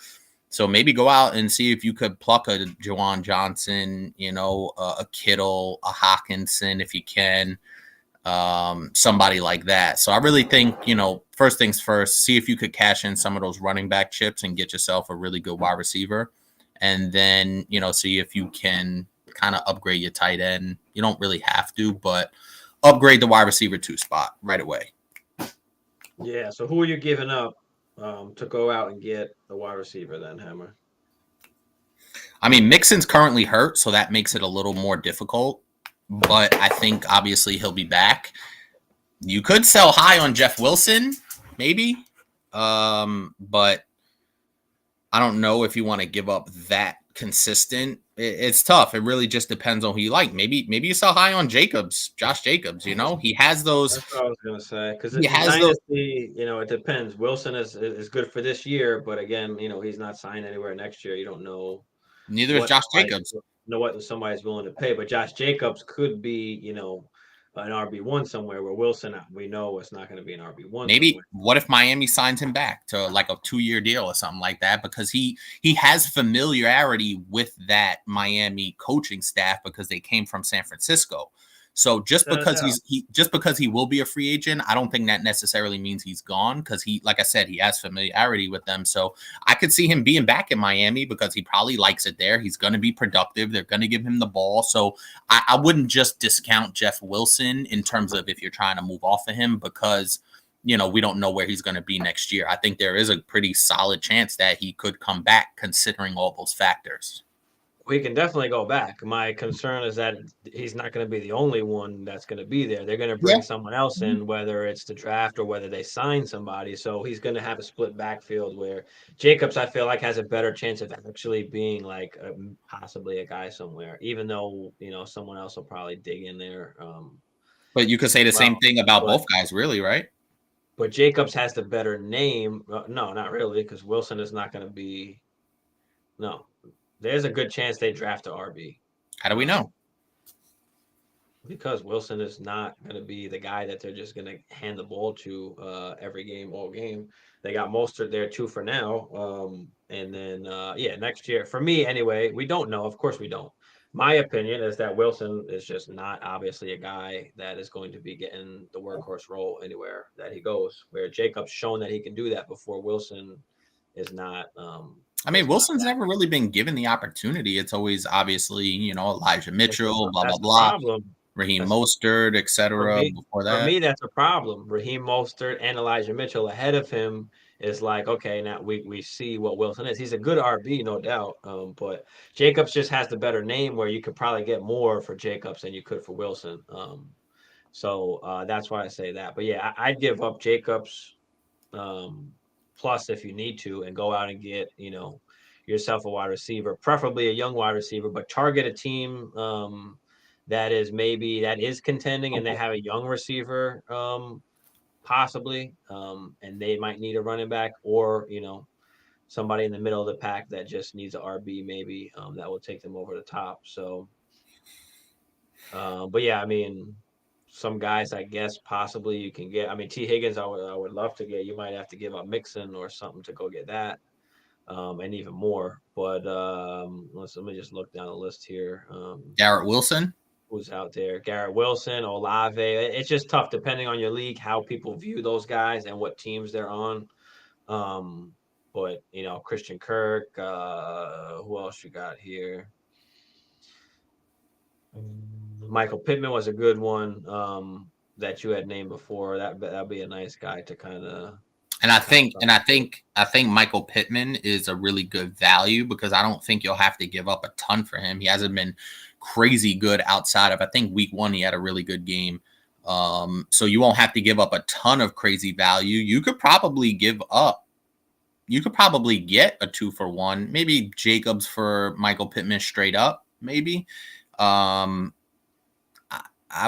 So maybe go out and see if you could pluck a Juwan Johnson, a Kittle, a Hawkinson if you can, somebody like that. So I really think, first things first, see if you could cash in some of those running back chips and get yourself a really good wide receiver. And then, see if you can kind of upgrade your tight end. You don't really have to, but upgrade the wide receiver 2 spot right away. Yeah. So who are you giving up to go out and get the wide receiver then, Hammer? I mean, Mixon's currently hurt, so that makes it a little more difficult. But I think obviously he'll be back. You could sell high on Jeff Wilson, maybe. But I don't know if you want to give up that consistent. It's tough. It really just depends on who you like. Maybe you sell high on Josh Jacobs. He has those. That's what I was gonna say, because he has Dynasty. It depends. Wilson is good for this year, but again, he's not signed anywhere next year. You don't know. Neither is Josh Jacobs. Know what somebody's willing to pay, but Josh Jacobs could be, an RB1 somewhere, where Wilson, we know it's not going to be an RB1. Maybe somewhere. What if Miami signs him back to like a 2-year deal or something like that, because he has familiarity with that Miami coaching staff because they came from San Francisco. So just because he will be a free agent, I don't think that necessarily means he's gone, because he, like I said, he has familiarity with them. So I could see him being back in Miami because he probably likes it there. He's going to be productive. They're going to give him the ball. So I wouldn't just discount Jeff Wilson in terms of if you're trying to move off of him, because we don't know where he's going to be next year. I think there is a pretty solid chance that he could come back considering all those factors. We can definitely go back. My concern is that he's not going to be the only one that's going to be there. They're going to bring someone else in, whether it's the draft or whether they sign somebody. So he's going to have a split backfield where Jacobs, I feel like, has a better chance of actually being like possibly a guy somewhere, even though, someone else will probably dig in there. But you could say the same thing about both guys, really, right? But Jacobs has the better name. No, not really, because Wilson is not going to be. No. There's a good chance they draft an RB. How do we know? Because Wilson is not going to be the guy that they're just going to hand the ball to every game, all game. They got Mostert there too for now. And then, next year, for me anyway, we don't know. Of course we don't. My opinion is that Wilson is just not obviously a guy that is going to be getting the workhorse role anywhere that he goes, where Jacobs shown that he can do that before. Wilson is not Wilson's never really been given the opportunity. It's always obviously, Elijah Mitchell, blah, blah, blah, Raheem Mostert, etc. Before that. For me, that's a problem. Raheem Mostert and Elijah Mitchell ahead of him is like, okay, now we see what Wilson is. He's a good RB, no doubt. But Jacobs just has the better name, where you could probably get more for Jacobs than you could for Wilson. So that's why I say that. But yeah, I'd give up Jacobs plus if you need to, and go out and get, yourself a wide receiver, preferably a young wide receiver, but target a team that is contending and they have a young receiver possibly, and they might need a running back, or somebody in the middle of the pack that just needs an RB maybe, that will take them over the top. So but yeah, some guys, I guess, possibly you can get. T. Higgins, I would love to get. You might have to give up Mixon or something to go get that, and even more. But let me just look down the list here. Garrett Wilson, who's out there? Garrett Wilson, Olave. It's just tough depending on your league, how people view those guys and what teams they're on. But Christian Kirk. Who else you got here? Michael Pittman was a good one that you had named before. That'd be a nice guy to kind of. And I think Michael Pittman is a really good value, because I don't think you'll have to give up a ton for him. He hasn't been crazy good outside of, I think, week 1 he had a really good game. So you won't have to give up a ton of crazy value. You could probably give up you could probably get a 2-for-1, maybe Jacobs for Michael Pittman straight up, maybe. I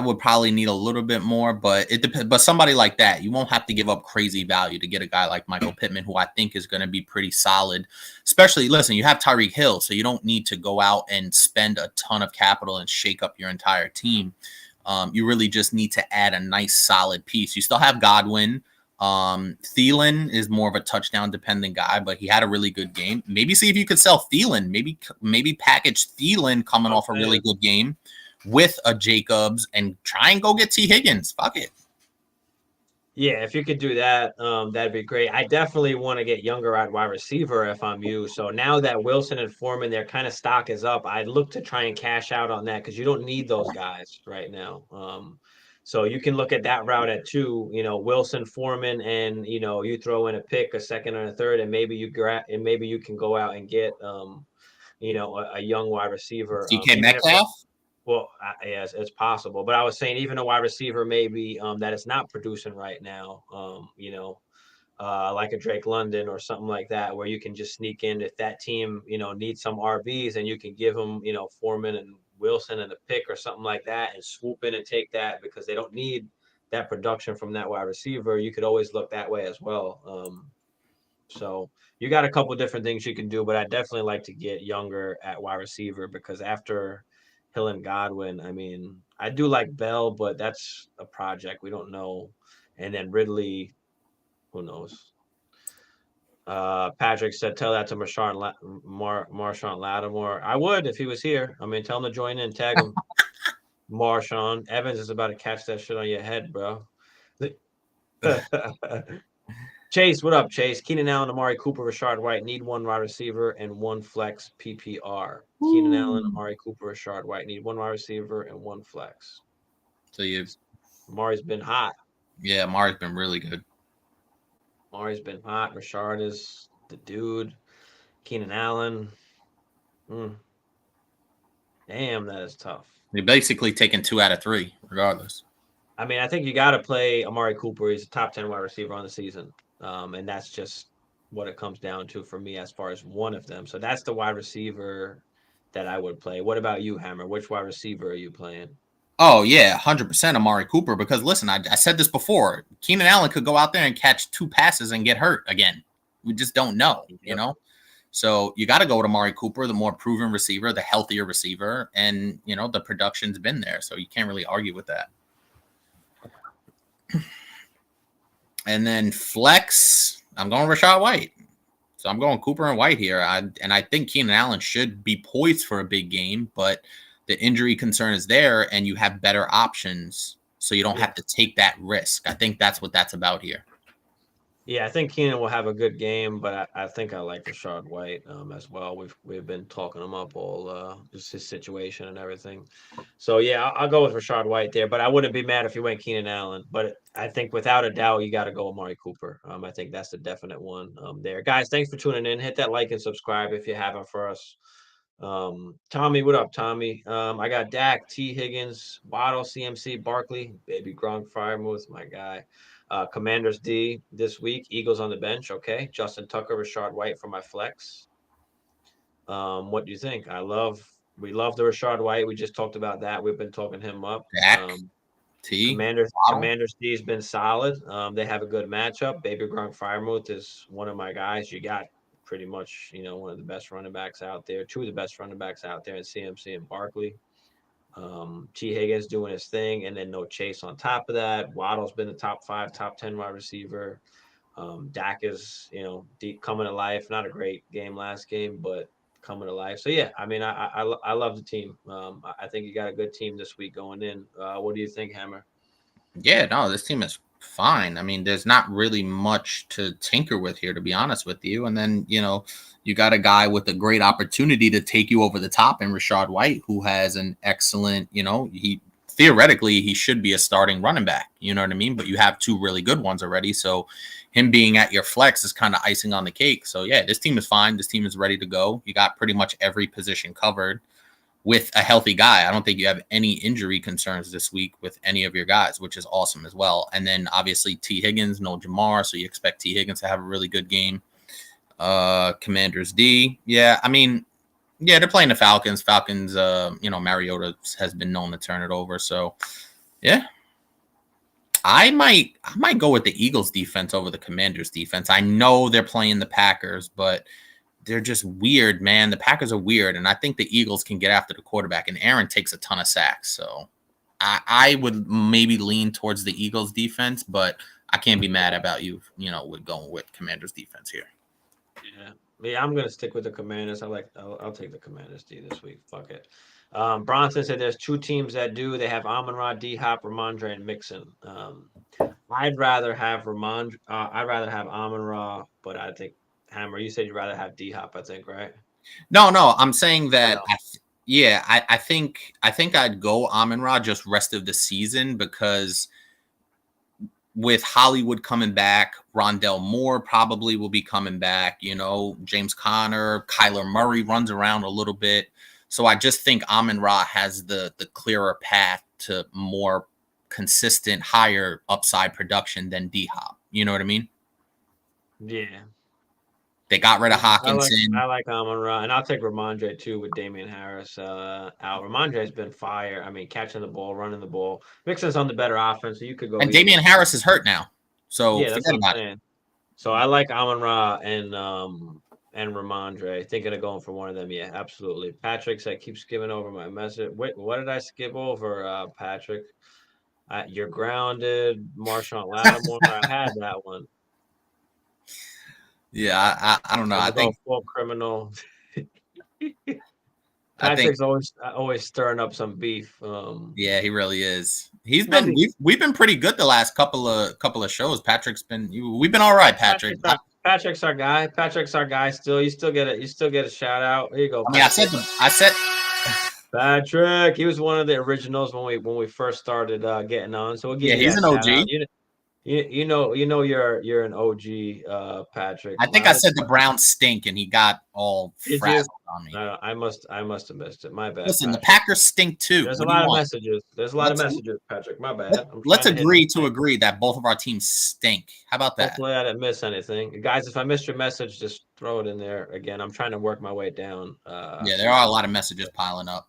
would probably need a little bit more, but it depends. But somebody like that, you won't have to give up crazy value to get a guy like Michael Pittman, who I think is going to be pretty solid. Especially, listen, you have Tyreek Hill, so you don't need to go out and spend a ton of capital and shake up your entire team. You really just need to add a nice, solid piece. You still have Godwin. Thielen is more of a touchdown dependent guy, but he had a really good game. Maybe see if you could sell Thielen. Maybe package Thielen coming off a really good game with a Jacobs and try and go get T. Higgins. Fuck it. Yeah, if you could do that, that'd be great. I definitely want to get younger at wide receiver if I'm you. So now that Wilson and Foreman, their kind of stock is up, I'd look to try and cash out on that because you don't need those guys right now. So you can look at that route at 2, Wilson, Foreman, and you throw in a pick, a second and a third, and maybe you can go out and get a young wide receiver. DK Even if Metcalf. well, yes, it's possible. But I was saying even a wide receiver maybe that is not producing right now, like a Drake London or something like that, where you can just sneak in if that team, needs some RBs and you can give them, Foreman and Wilson and a pick or something like that and swoop in and take that because they don't need that production from that wide receiver. You could always look that way as well. So you got a couple different things you can do, but I definitely like to get younger at wide receiver because after Hill and Godwin, I mean, I do like Bell, but that's a project. We don't know. And then Ridley, who knows? Patrick said, tell that to Marshawn Lattimore. I would if he was here. I mean, tell him to join in, tag him. Marshawn Evans is about to catch that shit on your head, bro. Chase, what up, Chase? Keenan Allen, Amari Cooper, Rashard White need one wide receiver and one flex PPR. Keenan Allen, Amari Cooper, Rashard White need one wide receiver and one flex. So Amari's been hot. Yeah, Amari's been really good. Amari's been hot. Rashard is the dude. Keenan Allen. Damn, that is tough. You're basically taking 2 out of 3, regardless. I mean, I think you got to play Amari Cooper. He's a top 10 wide receiver on the season. And that's just what it comes down to for me as far as one of them. So that's the wide receiver that I would play. What about you, Hammer? Which wide receiver are you playing? Oh, yeah, 100% Amari Cooper. Because, listen, I said this before. Keenan Allen could go out there and catch 2 passes and get hurt again. We just don't know, you know? So you got to go with Amari Cooper, the more proven receiver, the healthier receiver. And, the production's been there. So you can't really argue with that. And then flex, I'm going Rashad White. So I'm going Cooper and White here. I think Keenan Allen should be poised for a big game, but the injury concern is there and you have better options. So you don't have to take that risk. I think that's what that's about here. Yeah, I think Keenan will have a good game, but I think I like Rashad White as well. We've been talking him up all just his situation and everything. So yeah, I'll go with Rashad White there, but I wouldn't be mad if you went Keenan Allen. But I think without a doubt, you got to go Amari Cooper. I think that's the definite one there. Guys, thanks for tuning in. Hit that like and subscribe if you haven't for us. Tommy, what up, Tommy? I got Dak, T. Higgins, Waddle, CMC, Barkley, Baby Gronk, Firemouth, my guy. Commanders D this week. Eagles on the bench. Okay. Justin Tucker, Rashard White for my flex. What do you think? We love the Rashard White. We just talked about that. We've been talking him up. T. Commanders D has been solid. They have a good matchup. Baby Gronk Firemouth is one of my guys. You got pretty much, one of the best running backs out there, 2 of the best running backs out there in CMC and Barkley. T. Higgins doing his thing, and then no Chase on top of that. Waddle's been the top 5, top 10 wide receiver. Dak is, deep coming to life. Not a great game last game, but coming to life. So yeah, I mean, I love the team. I think you got a good team this week going in. What do you think, Hammer? Yeah, no, this team is fine. I mean, there's not really much to tinker with here, to be honest with you. And then, you got a guy with a great opportunity to take you over the top in Rashad White, who has an excellent, he theoretically, he should be a starting running back. You know what I mean? But you have 2 really good ones already. So him being at your flex is kind of icing on the cake. So yeah, this team is fine. This team is ready to go. You got pretty much every position covered with a healthy guy. I don't think you have any injury concerns this week with any of your guys, which is awesome as well. And then obviously T. Higgins, no Jamar. So you expect T. Higgins to have a really good game. Commanders D. Yeah, I mean, yeah, they're playing the Falcons. Falcons, Mariota has been known to turn it over. So, yeah, I might go with the Eagles defense over the Commanders defense. I know they're playing the Packers, but they're just weird, man. The Packers are weird, and I think the Eagles can get after the quarterback, and Aaron takes a ton of sacks. So I would maybe lean towards the Eagles defense, but I can't be mad about you, with going with Commanders defense here. Yeah, I'm gonna stick with the Commanders. I'll take the Commanders D this week. Fuck it. Bronson said there's two teams that do. They have Amon-Ra, D-Hop, Ramondre, and Mixon. I'd rather have I'd rather have Amon-Ra, but I think Hammer. You said you'd rather have D-Hop. I think, right? No, I'm saying that. No. I think I'd go Amon-Ra just rest of the season because with Hollywood coming back, Rondell Moore probably will be coming back. James Conner, Kyler Murray runs around a little bit. So I just think Amon-Ra has the clearer path to more consistent, higher upside production than D-Hop. You know what I mean? Yeah. They got rid of Hawkinson. I like Amon-Ra, and I'll take Ramondre too with Damian Harris out. Ramondre's been fire. I mean, catching the ball, running the ball. Mixon's on the better offense, so you could go. And Damian Harris is hurt now, so yeah, that's what I'm saying. So I like Amon-Ra and Ramondre. Thinking of going for one of them. Yeah, absolutely. Patrick said, keep skipping over my message. Wait, what did I skip over, Patrick? You're grounded. Marshawn Lattimore. I had that one. Yeah, I don't know. I think full criminal. Patrick's always stirring up some beef. Yeah, he really is. We've been pretty good the last couple of shows. We've been all right, Patrick. Patrick's our guy. Patrick's our guy. Still, you still get a shout out. Here you go. Patrick. I said Patrick. He was one of the originals when we first started getting on. So we'll give he's an OG. You know you're an OG, Patrick. I think I said the Browns stink, and he got all frazzled on me. I must have missed it. My bad. Listen, Patrick. The Packers stink too. There's a lot of messages. Patrick. My bad. Let's agree that both of our teams stink. How about that? Hopefully I didn't miss anything, guys. If I missed your message, just throw it in there again. I'm trying to work my way down. There are a lot of messages piling up.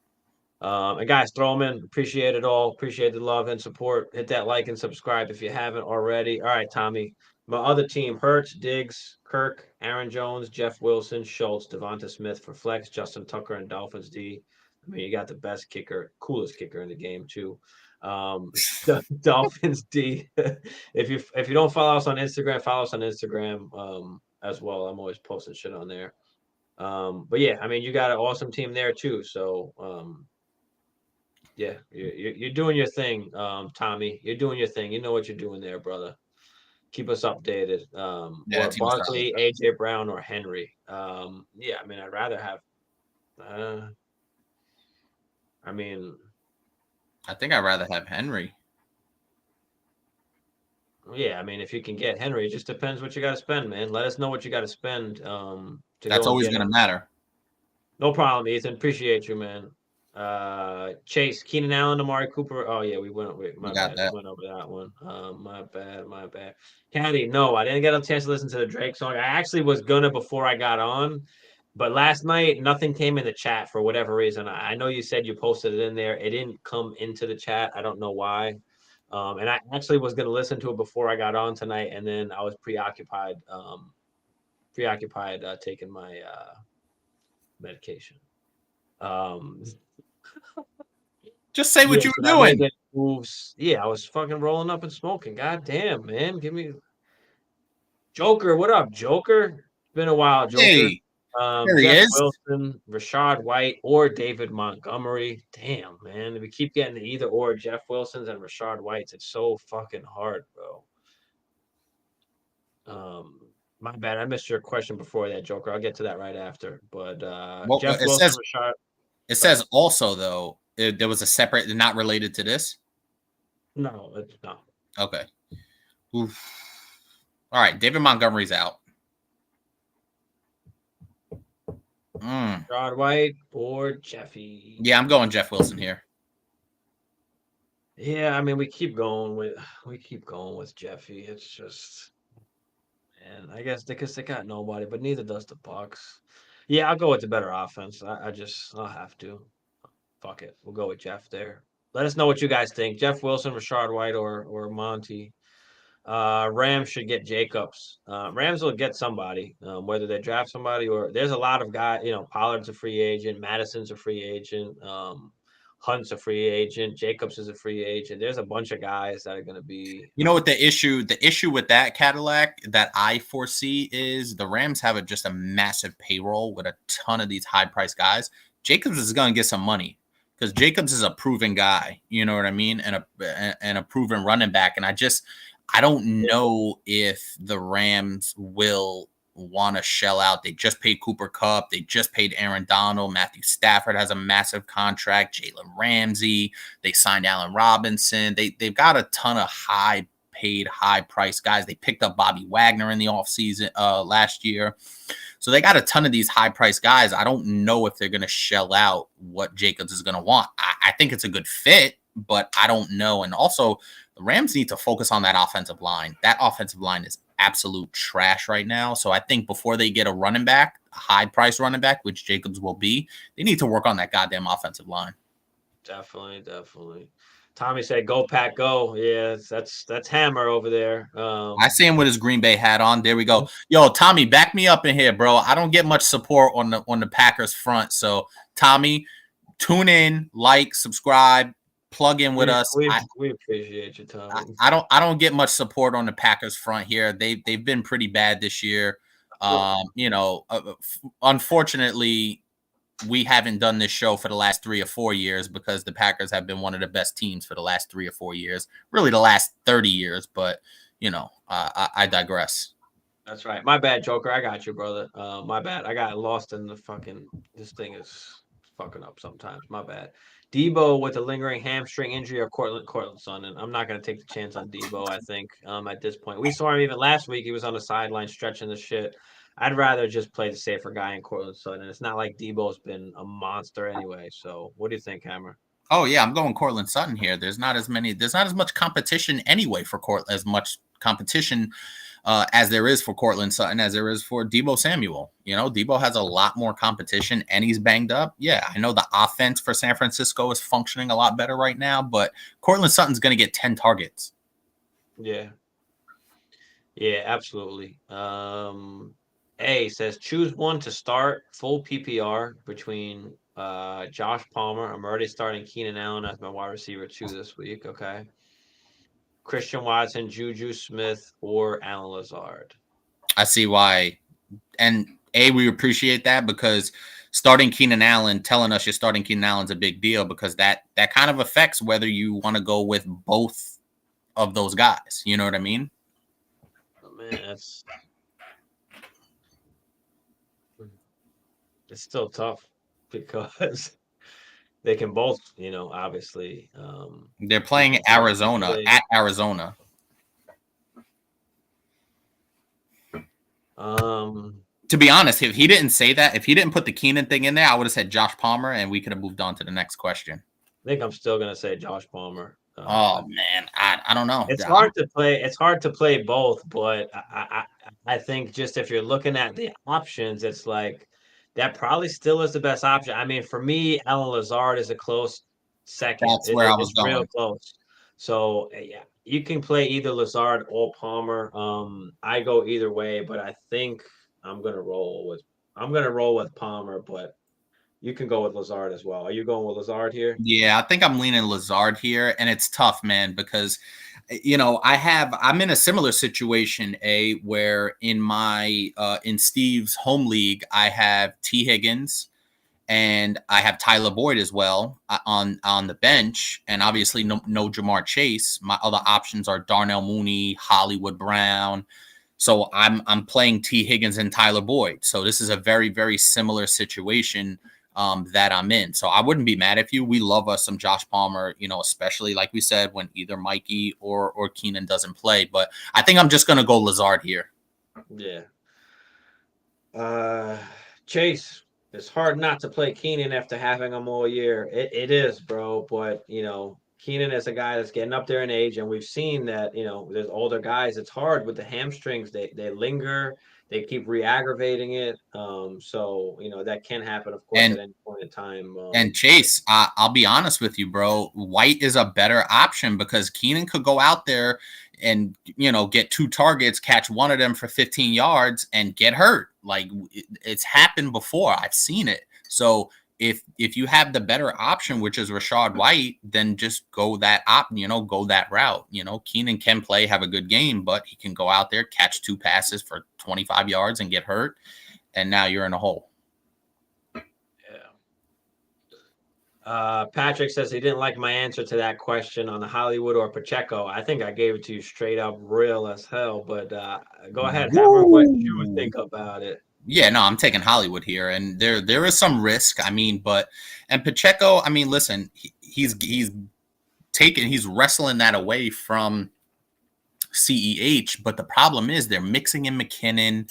And guys, throw them in. Appreciate it all. Appreciate the love and support. Hit that like and subscribe if you haven't already. All right, Tommy. My other team: Hurts, Diggs, Kirk, Aaron Jones, Jeff Wilson, Schultz, Devonta Smith for flex, Justin Tucker, and Dolphins D. I mean, you got the best kicker, coolest kicker in the game too. Dolphins D. If you don't follow us on Instagram, follow us on Instagram as well. I'm always posting shit on there. But yeah, I mean, you got an awesome team there too. So yeah, you're doing your thing, Tommy. You're doing your thing. You know what you're doing there, brother. Keep us updated. Or Barkley, AJ Brown, or Henry. Yeah, I mean, I'd rather have. I think I'd rather have Henry. Yeah, I mean, if you can get Henry, it just depends what you got to spend, man. Let us know what you got to spend. That's always going to matter. No problem, Ethan. Appreciate you, man. Chase, Keenan Allen, Amari Cooper. Oh yeah, we went over that one. My bad. Caddy, no, I didn't get a chance to listen to the Drake song. I actually was gonna before I got on, but last night nothing came in the chat for whatever reason. I know you said you posted it in there. It didn't come into the chat. I don't know why. And I actually was gonna listen to it before I got on tonight, and then I was preoccupied taking my medication. Just say what you were doing. Moves. Yeah, I was fucking rolling up and smoking. God damn, man. Give me Joker. What up, Joker? It's been a while, Joker. Hey, there he Jeff is. Wilson, Rashad White, or David Montgomery. Damn, man. If we keep getting the either or Jeff Wilson's and Rashad White's, it's so fucking hard, bro. My bad. I missed your question before that, Joker. I'll get to that right after. But Jeff Wilson, Rashad. It says also, though, there was a separate, not related to this? No, it's not. Okay. Oof. All right, David Montgomery's out. Rashad White or Jeffy. Yeah, I'm going Jeff Wilson here. Yeah, I mean, we keep going with Jeffy. It's just, man. I guess because they got nobody, but neither does the Bucks. Yeah, I'll go with the better offense. I'll have to. Fuck it. We'll go with Jeff there. Let us know what you guys think. Jeff Wilson, Rashard White, or Monty. Rams should get Jacobs. Rams will get somebody, whether they draft somebody or there's a lot of guys. Pollard's a free agent, Madison's a free agent, Hunt's a free agent, Jacobs is a free agent. There's a bunch of guys that are going to be. You know what the issue with that Cadillac that I foresee is the Rams have just a massive payroll with a ton of these high priced guys. Jacobs is going to get some money because Jacobs is a proven guy, you know what I mean, and a proven running back. And I don't know if the Rams will want to shell out. They just paid Cooper Kupp. They just paid Aaron Donald. Matthew Stafford has a massive contract. Jalen Ramsey. They signed Allen Robinson. They've got a ton of high paid, high priced guys. They picked up Bobby Wagner in the offseason last year. So they got a ton of these high priced guys. I don't know if they're going to shell out what Jacobs is going to want. I think it's a good fit, but I don't know. And also, the Rams need to focus on that offensive line. That offensive line is absolute trash right now. So I think before they get a running back, a high-priced running back, which Jacobs will be, they need to work on that goddamn offensive line. Definitely. Tommy said, "Go Pack, go!" Yeah, that's Hammer over there. I see him with his Green Bay hat on. There we go. Yo, Tommy, back me up in here, bro. I don't get much support on the Packers front. So, Tommy, tune in, like, subscribe, plug in with us. We appreciate you, Tommy. I don't get much support on the Packers front here. They've been pretty bad this year. Unfortunately, we haven't done this show for the last 3 or 4 years because the Packers have been one of the best teams for the last 3 or 4 years, really the last 30 years. But, I digress. That's right. My bad, Joker. I got you, brother. My bad. I got lost in the this thing is fucking up sometimes. My bad. Debo with a lingering hamstring injury or Cortland Sutton. I'm not going to take the chance on Debo, I think, at this point. We saw him even last week. He was on the sideline stretching the shit. I'd rather just play the safer guy in Cortland Sutton. It's not like Debo's been a monster anyway. So what do you think, Hammer? Oh yeah, I'm going Cortland Sutton here. There's not as much competition anyway for as much competition as there is for Cortland Sutton as there is for Debo Samuel. Debo has a lot more competition and he's banged up. Yeah, I know the offense for San Francisco is functioning a lot better right now, but Cortland Sutton's going to get 10 targets. Yeah, absolutely. A says choose one to start full PPR between Josh Palmer. I'm already starting Keenan Allen as my wide receiver 2 this week. Okay. Christian Watson, Juju Smith, or Alan Lazard. I see why. And we appreciate that because starting Keenan Allen, telling us you're starting Keenan Allen's a big deal because that kind of affects whether you want to go with both of those guys. You know what I mean? Oh, man, it's still tough because they can both, obviously. They're playing Arizona at Arizona. To be honest, if he didn't say that, if he didn't put the Keenan thing in there, I would have said Josh Palmer, and we could have moved on to the next question. I think I'm still gonna say Josh Palmer. Oh man, I don't know. It's hard to play. It's hard to play both, but I think just if you're looking at the options, it's like that probably still is the best option. I mean, for me, Alan Lazard is a close second. That's where I was going. Real close. So yeah, you can play either Lazard or Palmer. I go either way, but I think I'm gonna roll with Palmer, but you can go with Lazard as well. Are you going with Lazard here? Yeah, I think I'm leaning Lazard here, and it's tough, man, because I'm in a similar situation, where in my in Steve's home league, I have T. Higgins and I have Tyler Boyd as well on the bench, and obviously no Jamar Chase. My other options are Darnell Mooney, Hollywood Brown. So I'm playing T. Higgins and Tyler Boyd. So this is a very, very similar situation that I'm in. So I wouldn't be mad if we love us some Josh Palmer, especially like we said, when either Mikey or Keenan doesn't play. But I think I'm just going to go Lazard here. Yeah. Chase, it's hard not to play Keenan after having him all year. It is, bro. But, Keenan is a guy that's getting up there in age, and we've seen that, there's older guys. It's hard with the hamstrings. They linger. They keep re-aggravating it. So that can happen, of course, at And any point in time. And Chase, I'll be honest with you, bro. White is a better option because Keenan could go out there and get 2 targets, catch one of them for 15 yards, and get hurt. Like it's happened before. I've seen it. So if you have the better option, which is Rashad White, then just go that go that route. Keenan can play, have a good game, but he can go out there, catch 2 passes for 25 yards, and get hurt, and now you're in a hole. Patrick says he didn't like my answer to that question on the Hollywood or Pacheco. I think I gave it to you straight up real as hell, but go ahead, Hammer. What you think about it? Yeah, no, I'm taking Hollywood here, and there is some risk. I mean, and Pacheco, I mean, listen, he's wrestling that away from CEH, but the problem is they're mixing in McKinnon.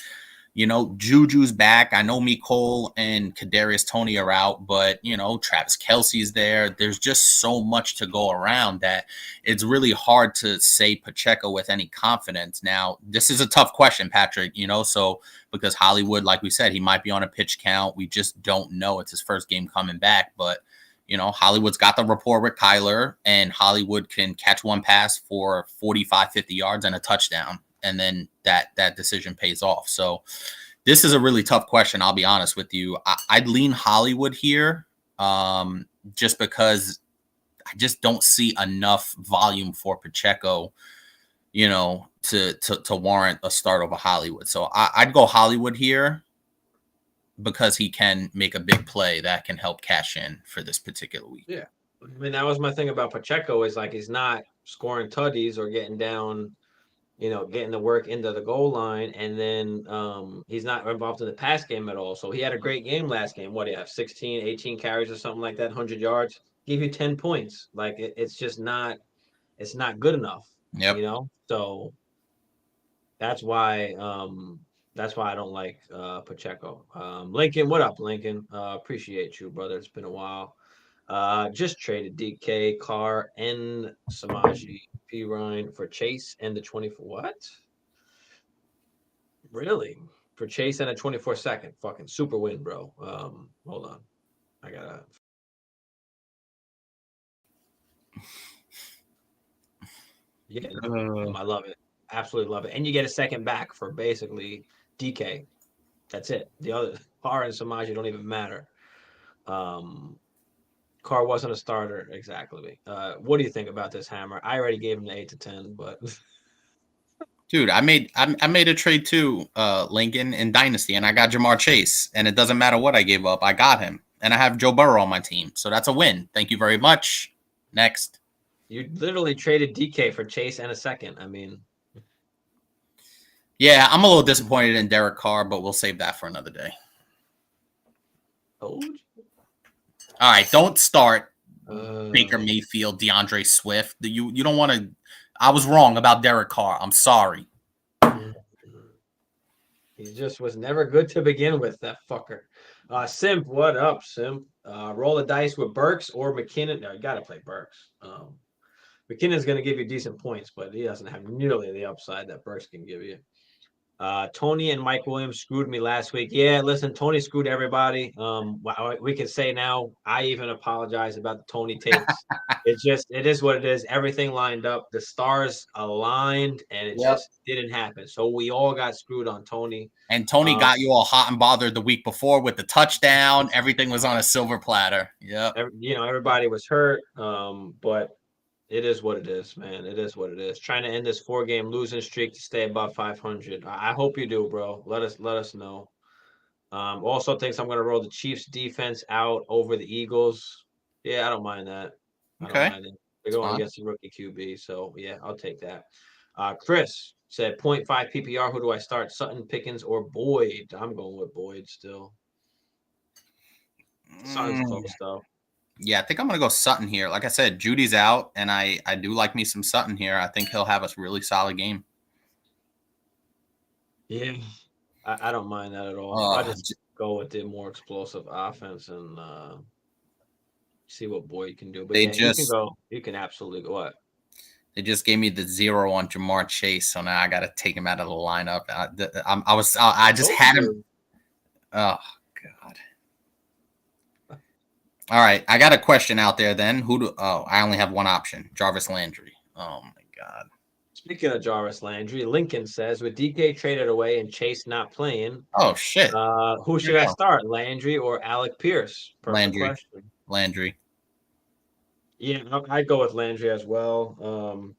Juju's back. I know Mecole and Kadarius Toney are out, but Travis Kelce's there. There's just so much to go around that it's really hard to say Pacheco with any confidence. Now, this is a tough question, Patrick. So because Hollywood, like we said, he might be on a pitch count. We just don't know. It's his first game coming back, but Hollywood's got the rapport with Kyler, and Hollywood can catch one pass for 45, 50 yards and a touchdown. And then that decision pays off. So this is a really tough question. I'll be honest with you. I'd lean Hollywood here just because I just don't see enough volume for Pacheco, to warrant a start over Hollywood. So I'd go Hollywood here because he can make a big play that can help cash in for this particular week. Yeah. I mean, that was my thing about Pacheco is like he's not scoring tutties or getting down, getting the work into the goal line, and then he's not involved in the pass game at all. So he had a great game last game. What do you have? 16, 18 carries or something like that, 100 yards, gave you 10 points. Like it's just not good enough. Yep. So that's why I don't like Pacheco. Lincoln, what up, Lincoln? Appreciate you, brother. It's been a while. Just traded DK, Carr, and Samaji P. Ryan for Chase and the 24. What? Really? For Chase and a 24-second. Fucking super win, bro. Hold on. I gotta. Yeah, I love it. Absolutely love it. And you get a second back for basically DK. That's it. The other Carr and Samaji don't even matter. Carr wasn't a starter exactly. What do you think about this, Hammer? I already gave him the 8 to 10, but dude, I made a trade too, Lincoln in Dynasty, and I got Jamar Chase, and it doesn't matter what I gave up, I got him, and I have Joe Burrow on my team, so that's a win. Thank you very much. Next. You literally traded DK for Chase and a second. I mean, yeah, I'm a little disappointed in Derek Carr, but we'll save that for another day. Told you. All right, don't start Baker Mayfield, DeAndre Swift. You don't want to. I was wrong about Derek Carr. I'm sorry. He just was never good to begin with, that fucker. Simp, what up, Simp? Roll a dice with Burks or McKinnon. No, you got to play Burks. McKinnon's going to give you decent points, but he doesn't have nearly the upside that Burks can give you. Tony and Mike Williams screwed me last week. Yeah, listen, Tony screwed everybody. We can say now, I even apologize about the Tony takes. It is what it is. Everything lined up. The stars aligned, and it just didn't happen. So we all got screwed on Tony. And Tony got you all hot and bothered the week before with the touchdown. Everything was on a silver platter. Yeah. Everybody was hurt. But it is what it is, man. It is what it is. Trying to end this 4-game losing streak to stay above 500. I hope you do, bro. Let us know. Also thinks I'm going to roll the Chiefs defense out over the Eagles. Yeah, I don't mind that. Okay. I don't mind it. They're going against the rookie QB, so yeah, I'll take that. Chris said 0.5 PPR. Who do I start? Sutton, Pickens, or Boyd? I'm going with Boyd still. Sutton's close though. Yeah, I think I'm going to go Sutton here. Like I said, Judy's out, and I do like me some Sutton here. I think he'll have a really solid game. Yeah, I don't mind that at all. I just go with the more explosive offense and See what Boyd can do. But They yeah, he can just go. He can absolutely go. What? they just gave me the 0 on Jamar Chase, so now I got to take him out of the lineup. I just Told had him. you. Oh God. All right, I got a question out there. Then I only have one option: Jarvis Landry. Oh my God. Speaking of Jarvis Landry, Lincoln says with DK traded away and Chase not playing, Oh shit. who Here should we I go. start, Landry or Alec Pierce? Perfect Landry. question. Landry. Yeah, I'd go with Landry as well.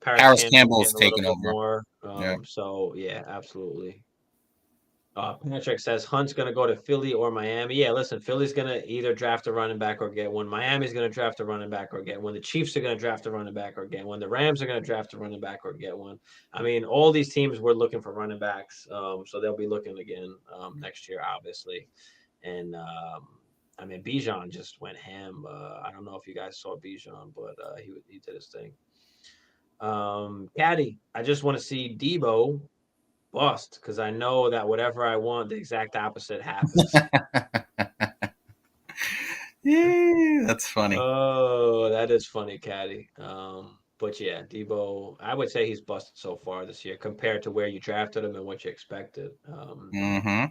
Paris Paris Campbell's Campbell's getting a little taking bit over. more. Yeah. So yeah, absolutely. Patrick says Hunt's going to go to Philly or Miami. Yeah, listen, Philly's going to either draft a running back or get one. Miami's going to draft a running back or get one. The Chiefs are going to draft a running back or get one. The Rams are going to draft a running back or get one. I mean, all these teams were looking for running backs, so they'll be looking again next year, obviously. And I mean, Bijan just went ham. I don't know if you guys saw Bijan, but he did his thing. Caddy, I just want to see Debo bust because I know that whatever I want, the exact opposite happens. Yeah, that's funny. Oh, that is funny, Caddy. But yeah, Debo, I would say he's busted so far this year compared to where you drafted him and what you expected. Mm-hmm.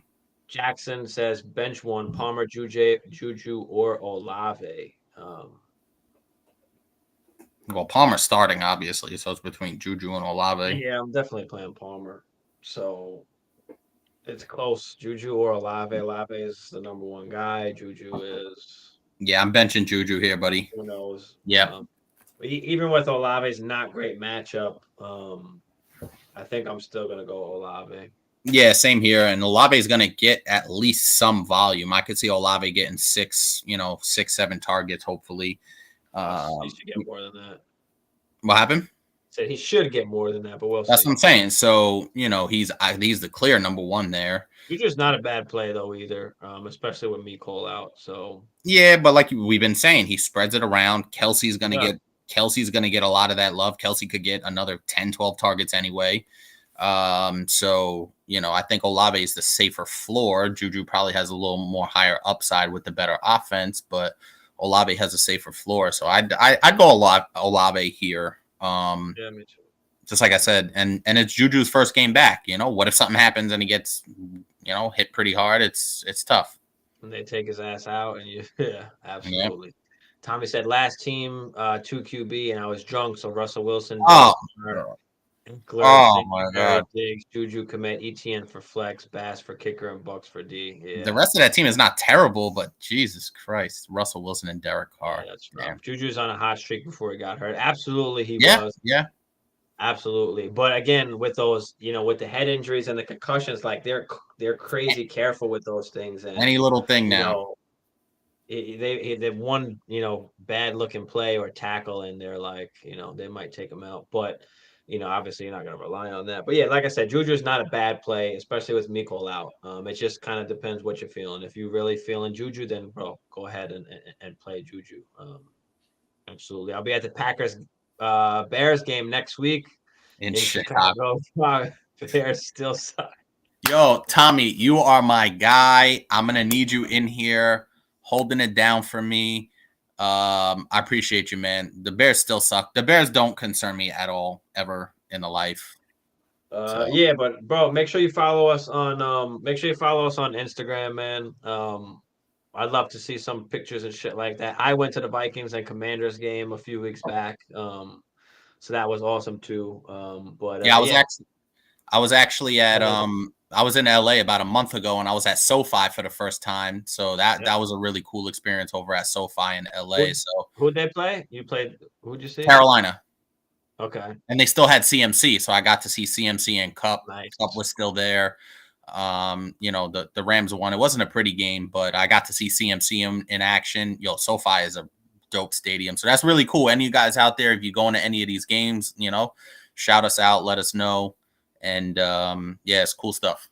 Jackson says bench one, Palmer, Juju, or Olave. Well, Palmer's starting, obviously, so it's between Juju and Olave. Yeah, I'm definitely playing Palmer. So it's close. Juju or Olave. Olave is the number one guy. Juju is Yeah, I'm benching Juju here, buddy. who knows. Yep. Even with Olave's not great matchup, I think I'm still gonna go Olave. Yeah, same here. And Olave is going to get at least some volume. I could see Olave getting 7 targets, hopefully. He should get more than that. What happened? Said he should get more than that, but we'll That's see. what I'm saying. So, he's the clear number one there. Juju's not a bad play though either, especially with Mecole out. So yeah, but like we've been saying, he spreads it around. Kelsey's gonna get a lot of that love. Kelsey could get another 10, 12 targets anyway. So I think Olave is the safer floor. Juju probably has a little more higher upside with the better offense, but Olave has a safer floor. So I'd go Olave here. yeah, me too. Just like I said, and it's Juju's first game back. What if something happens and he gets hit pretty hard? It's tough. When they take his ass out, and yeah, absolutely. Yep. Tommy said last team 2 QB, and I was drunk, so Russell Wilson. Oh my God! Diggs, Juju commit, ETN for flex, Bass for kicker, and Bucks for D. Yeah. The rest of that team is not terrible, but Jesus Christ, Russell Wilson and Derek Carr. Yeah, that's rough. Juju's on a hot streak before he got hurt. Absolutely, he was. Yeah. Absolutely. But again, with those, with the head injuries and the concussions, like they're crazy careful with those things. And any little thing now. They one, bad looking play or tackle, and they're like, they might take him out. But obviously you're not going to rely on that. But yeah, like I said, Juju's not a bad play, especially with Mecole out. It just kind of depends what you're feeling. If you're really feeling Juju, then bro, go ahead and play Juju. Absolutely. I'll be at the Packers Bears game next week in Chicago. Bears still suck. Yo, Tommy, you are my guy. I'm gonna need you in here holding it down for me. I appreciate you, man. The Bears still suck. The Bears don't concern me at all, ever in the life. Yeah, but bro, make sure you follow us on Instagram, man. I'd love to see some pictures and shit like that. I went to the Vikings and Commanders game a few weeks back. So that was awesome too. But yeah, I was actually at I was in LA about a month ago, and I was at SoFi for the first time. So that was a really cool experience over at SoFi in LA. Who'd they play? Who'd you see? Carolina. Okay. And they still had CMC, so I got to see CMC and Cup. Nice. Cup was still there. The Rams won. It wasn't a pretty game, but I got to see CMC in action. SoFi is a dope stadium, so that's really cool. Any of you guys out there, if you go into any of these games, shout us out, let us know, and it's cool stuff.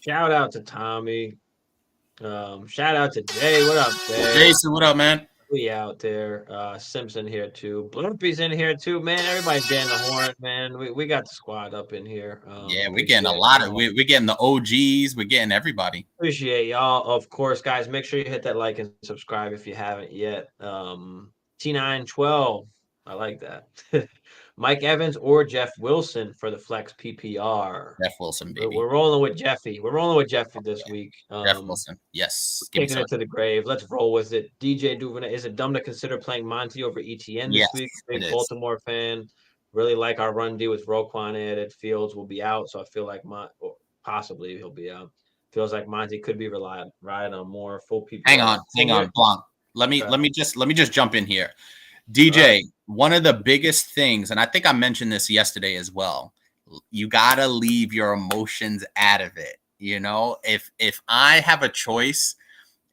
Shout out to Tommy. Shout out to Jay. What up, Jay? Jason, what up, man? We out there. Simpson here too. Blurpy's in here too, man. Everybody's getting the horn, man. We got the squad up in here. Yeah, we're getting a Appreciate lot of y'all. we're getting the OGs, we're getting everybody. Appreciate y'all. Of course, guys, make sure you hit that like and subscribe if you haven't yet. T912. I like that. Mike Evans or Jeff Wilson for the flex PPR. Jeff Wilson, We're, baby. we're rolling with Jeffy. We're rolling with Jeffy this week. Jeff Wilson. Yes. Give me Taking some. it to the grave. Let's roll with it. DJ Duvernay. Is it dumb to consider playing Monty over ETN Yes, this week? it Big is. Baltimore fan. Really like our run D with Roquan added. Fields will be out, so I feel like possibly he'll be out. Feels like Monty could be relied on more full Hang PPR. on, Blanc. Let me Okay. let me just jump in here. All DJ, right. one of the biggest things, and I think I mentioned this yesterday as well, you gotta leave your emotions out of it. You know, if I have a choice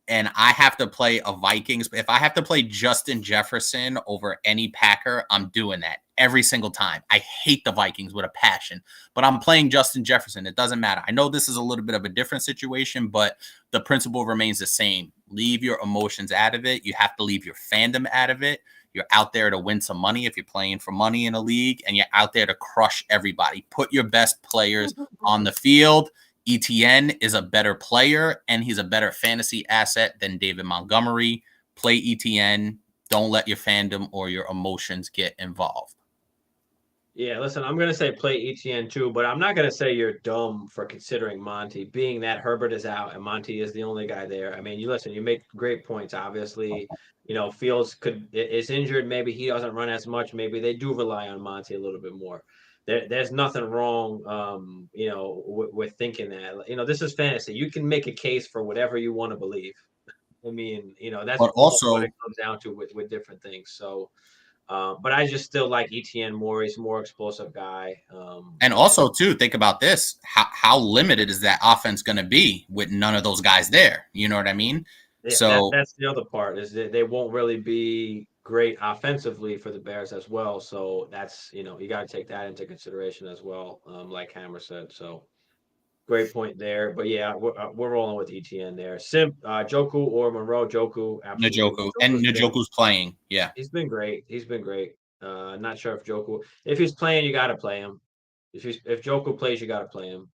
and I have to play a Vikings, if I have to play Justin Jefferson over any Packer, I'm doing that every single time. I hate the Vikings with a passion, but I'm playing Justin Jefferson. It doesn't matter. I know this is a little bit of a different situation, but the principle remains the same. Leave your emotions out of it. You have to leave your fandom out of it. You're out there to win some money if you're playing for money in a league, and you're out there to crush everybody. Put your best players on the field. ETN is a better player, and he's a better fantasy asset than David Montgomery. Play ETN. Don't let your fandom or your emotions get involved. Yeah, listen, I'm gonna say play ETN too, but I'm not gonna say you're dumb for considering Monty, being that Herbert is out and Monty is the only guy there. I mean, you make great points. Obviously, Fields is injured. Maybe he doesn't run as much. Maybe they do rely on Monty a little bit more. There's nothing wrong, with thinking that. This is fantasy. You can make a case for whatever you want to believe. I mean, that's But what also, it comes down to with different things. So. But I just still like ETN more. He's a more explosive guy. and also too, think about this: how limited is that offense going to be with none of those guys there? You know what I mean? So, that's the other part is that they won't really be great offensively for the Bears as well. So that's you got to take that into consideration as well. Like Hammer said. So great point there. But yeah, we're rolling with ETN there. Joku or Monroe. Joku, absolutely. Njoku, and Njoku's playing. Yeah. He's been great. He's been great. Not sure if he's playing, you got to play him. If Joku plays, you got to play him.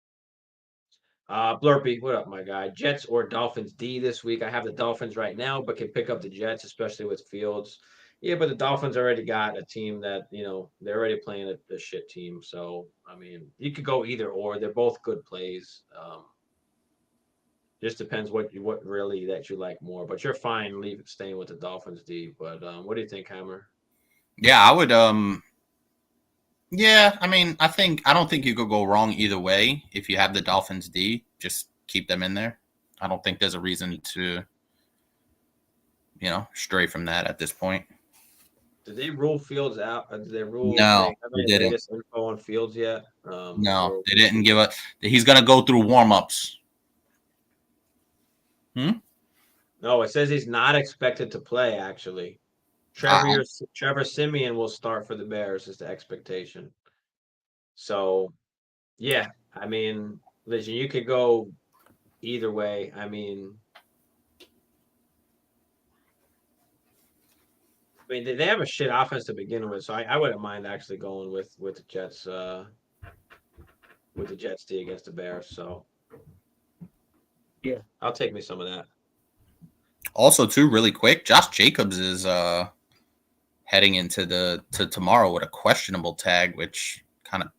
Blurpy, what up, my guy? Jets or Dolphins D this week? I have the Dolphins right now, but can pick up the Jets, especially with Fields. Yeah, but the Dolphins already got a team that they're already playing a shit team. So I mean, you could go either or. They're both good plays. Just depends what really that you like more. But you're fine staying with the Dolphins D. But what do you think, Hammer? Yeah, I would. Yeah, I mean, I don't think you could go wrong either way. If you have the Dolphins D, just keep them in there. I don't think there's a reason to, stray from that at this point. Did they rule Fields out? Did they rule? They No, have they any didn't. latest info on Fields yet? No, they didn't give a. He's gonna go through warm-ups. No, it says he's not expected to play. Actually, Trevor Simeon will start for the Bears is the expectation. So, yeah, I mean, listen, you could go either way. I mean, they have a shit offense to begin with, so I wouldn't mind actually going with the Jets D against the Bears. So, yeah, I'll take me some of that. Also, too, really quick, Josh Jacobs is heading into tomorrow with a questionable tag, which kind of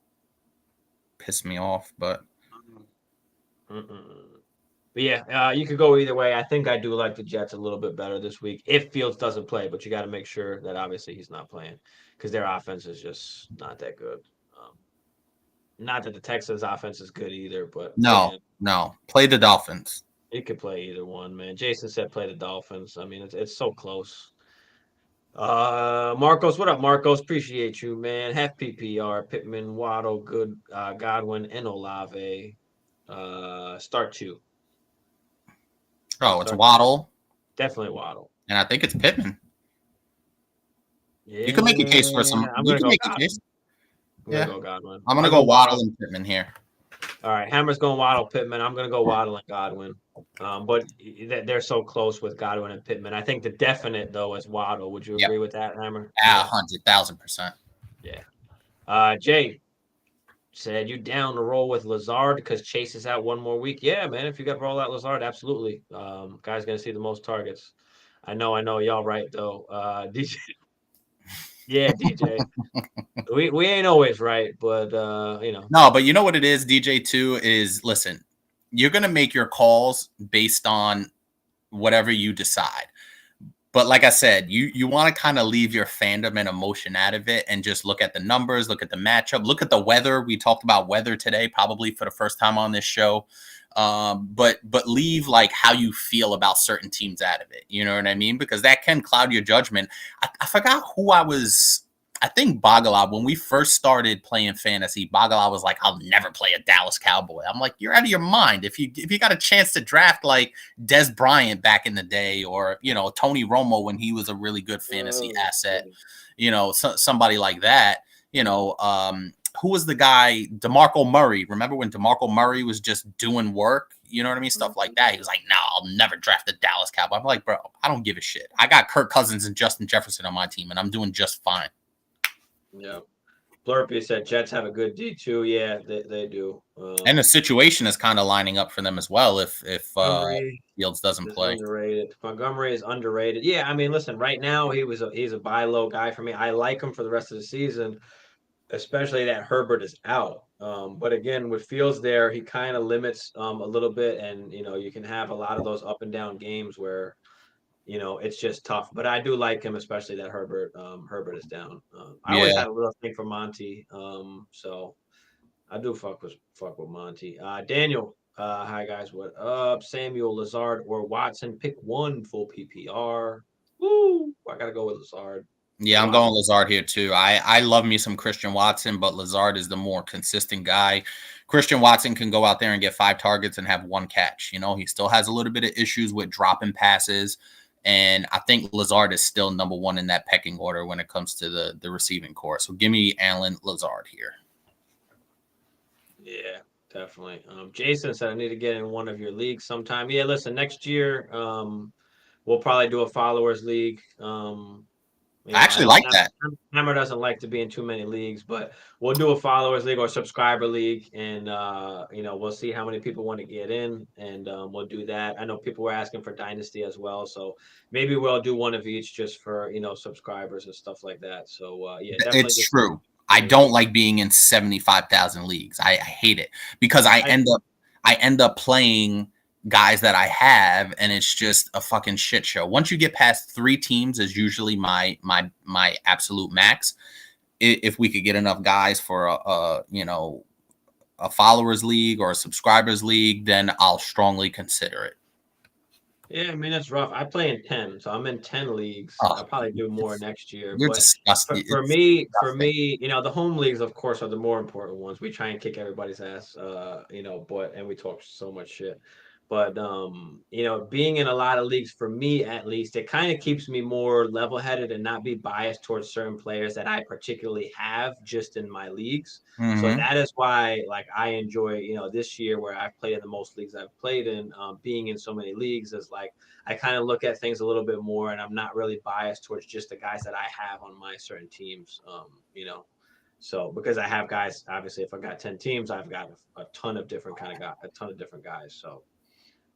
pissed me off. But yeah, you could go either way. I think I do like the Jets a little bit better this week if Fields doesn't play, but you got to make sure that obviously he's not playing because their offense is just not that good. Not that the Texans' offense is good either, but no, play the Dolphins. You could play either one, man. Jason said play the Dolphins. I mean, it's so close. Marcos, what up, Marcos? Appreciate you, man. Half PPR, Pittman, Waddle, good, Godwin, and Olave. Start two. It's Waddle. Definitely Waddle. And I think it's Pittman. Yeah, you can make a case for some. I'm you gonna can go make Godwin. a case. I'm gonna go Godwin. I'm gonna go Waddle and Pittman here. All right, Hammer's going Waddle, Pittman. I'm going to go Waddle and Godwin. But they're so close with Godwin and Pittman. I think the definite though is Waddle. Would you Yep. agree with that, Hammer? Ah, Yeah, 100,000%. yeah. Jay said you down to roll with Lazard because Chase is out one more week. Yeah, man. If you got to roll out Lazard, absolutely. Guy's going to see the most targets. I know. Y'all right though. DJ. Yeah, DJ. We ain't always right, but you know. No, but you know what it is, DJ, too, is listen, you're going to make your calls based on whatever you decide. But like I said, you want to kind of leave your fandom and emotion out of it and just look at the numbers, look at the matchup, look at the weather. We talked about weather today, probably for the first time on this show. But leave like how you feel about certain teams out of it. You know what I mean? Because that can cloud your judgment. I forgot who I was. I think Bagala, when we first started playing fantasy, Bagala was like, I'll never play a Dallas Cowboy. I'm like, you're out of your mind. If you got a chance to draft like Des Bryant back in the day, or, you know, Tony Romo when he was a really good fantasy asset, you know, somebody like that, you know, who was the guy? DeMarco Murray. Remember when DeMarco Murray was just doing work? You know what I mean? Stuff like that. He was like, no, I'll never draft the Dallas Cowboy. I'm like, bro, I don't give a shit. I got Kirk Cousins and Justin Jefferson on my team, and I'm doing just fine. Yeah. Blurpy said Jets have a good D2. Yeah, they do. And the situation is kind of lining up for them as well if Fields doesn't play. Underrated. Montgomery is underrated. Yeah, I mean, listen, right now he's a buy low guy for me. I like him for the rest of the season, especially that Herbert is out. But again, with Fields there, he kind of limits a little bit, and you know, you can have a lot of those up and down games where you know it's just tough. But I do like him, especially that Herbert is down. I always Yeah. had a little thing for Monty, so I do fuck with Monty. Daniel, hi guys, what up? Samuel, Lazard, or Watson? Pick one full PPR. Woo! I gotta go with Lazard. Yeah, I'm going Lazard here too. I love me some Christian Watson, but Lazard is the more consistent guy. Christian Watson can go out there and get 5 targets and have 1 catch. You know, he still has a little bit of issues with dropping passes. And I think Lazard is still number 1 in that pecking order when it comes to the receiving core. So give me Allen Lazard here. Yeah, definitely. Jason said I need to get in one of your leagues sometime. Yeah, listen, next year, we'll probably do a followers league. You I know, actually like that. Hammer doesn't like to be in too many leagues, but we'll do a followers league or subscriber league, and you know, we'll see how many people want to get in, and we'll do that. I know people were asking for Dynasty as well, so maybe we'll do one of each just for, you know, subscribers and stuff like that. So yeah, definitely. It's true. I don't like being in 75,000 leagues. I hate it because I end up playing guys that I have, and it's just a fucking shit show. Once you get past 3 teams is usually my absolute max. If we could get enough guys for a you know, a followers league or a subscribers league, then I'll strongly consider it. Yeah, I mean that's rough. I play in 10, so I'm in 10 leagues. Oh, I'll probably do more next year. you're But disgusting. for me, you know, the home leagues, of course, are the more important ones. We try and kick everybody's ass, you know, but and we talk so much shit. But you know, being in a lot of leagues for me at least, it kind of keeps me more level-headed and not be biased towards certain players that I particularly have just in my leagues. So that is why, like, I enjoy, you know, this year where I've played in the most leagues I've played in, being in so many leagues is like I kind of look at things a little bit more, and I'm not really biased towards just the guys that I have on my certain teams. You know, so because I have guys, obviously, if I got 10 teams, I've got a ton of different kind of guys, a ton of different guys. So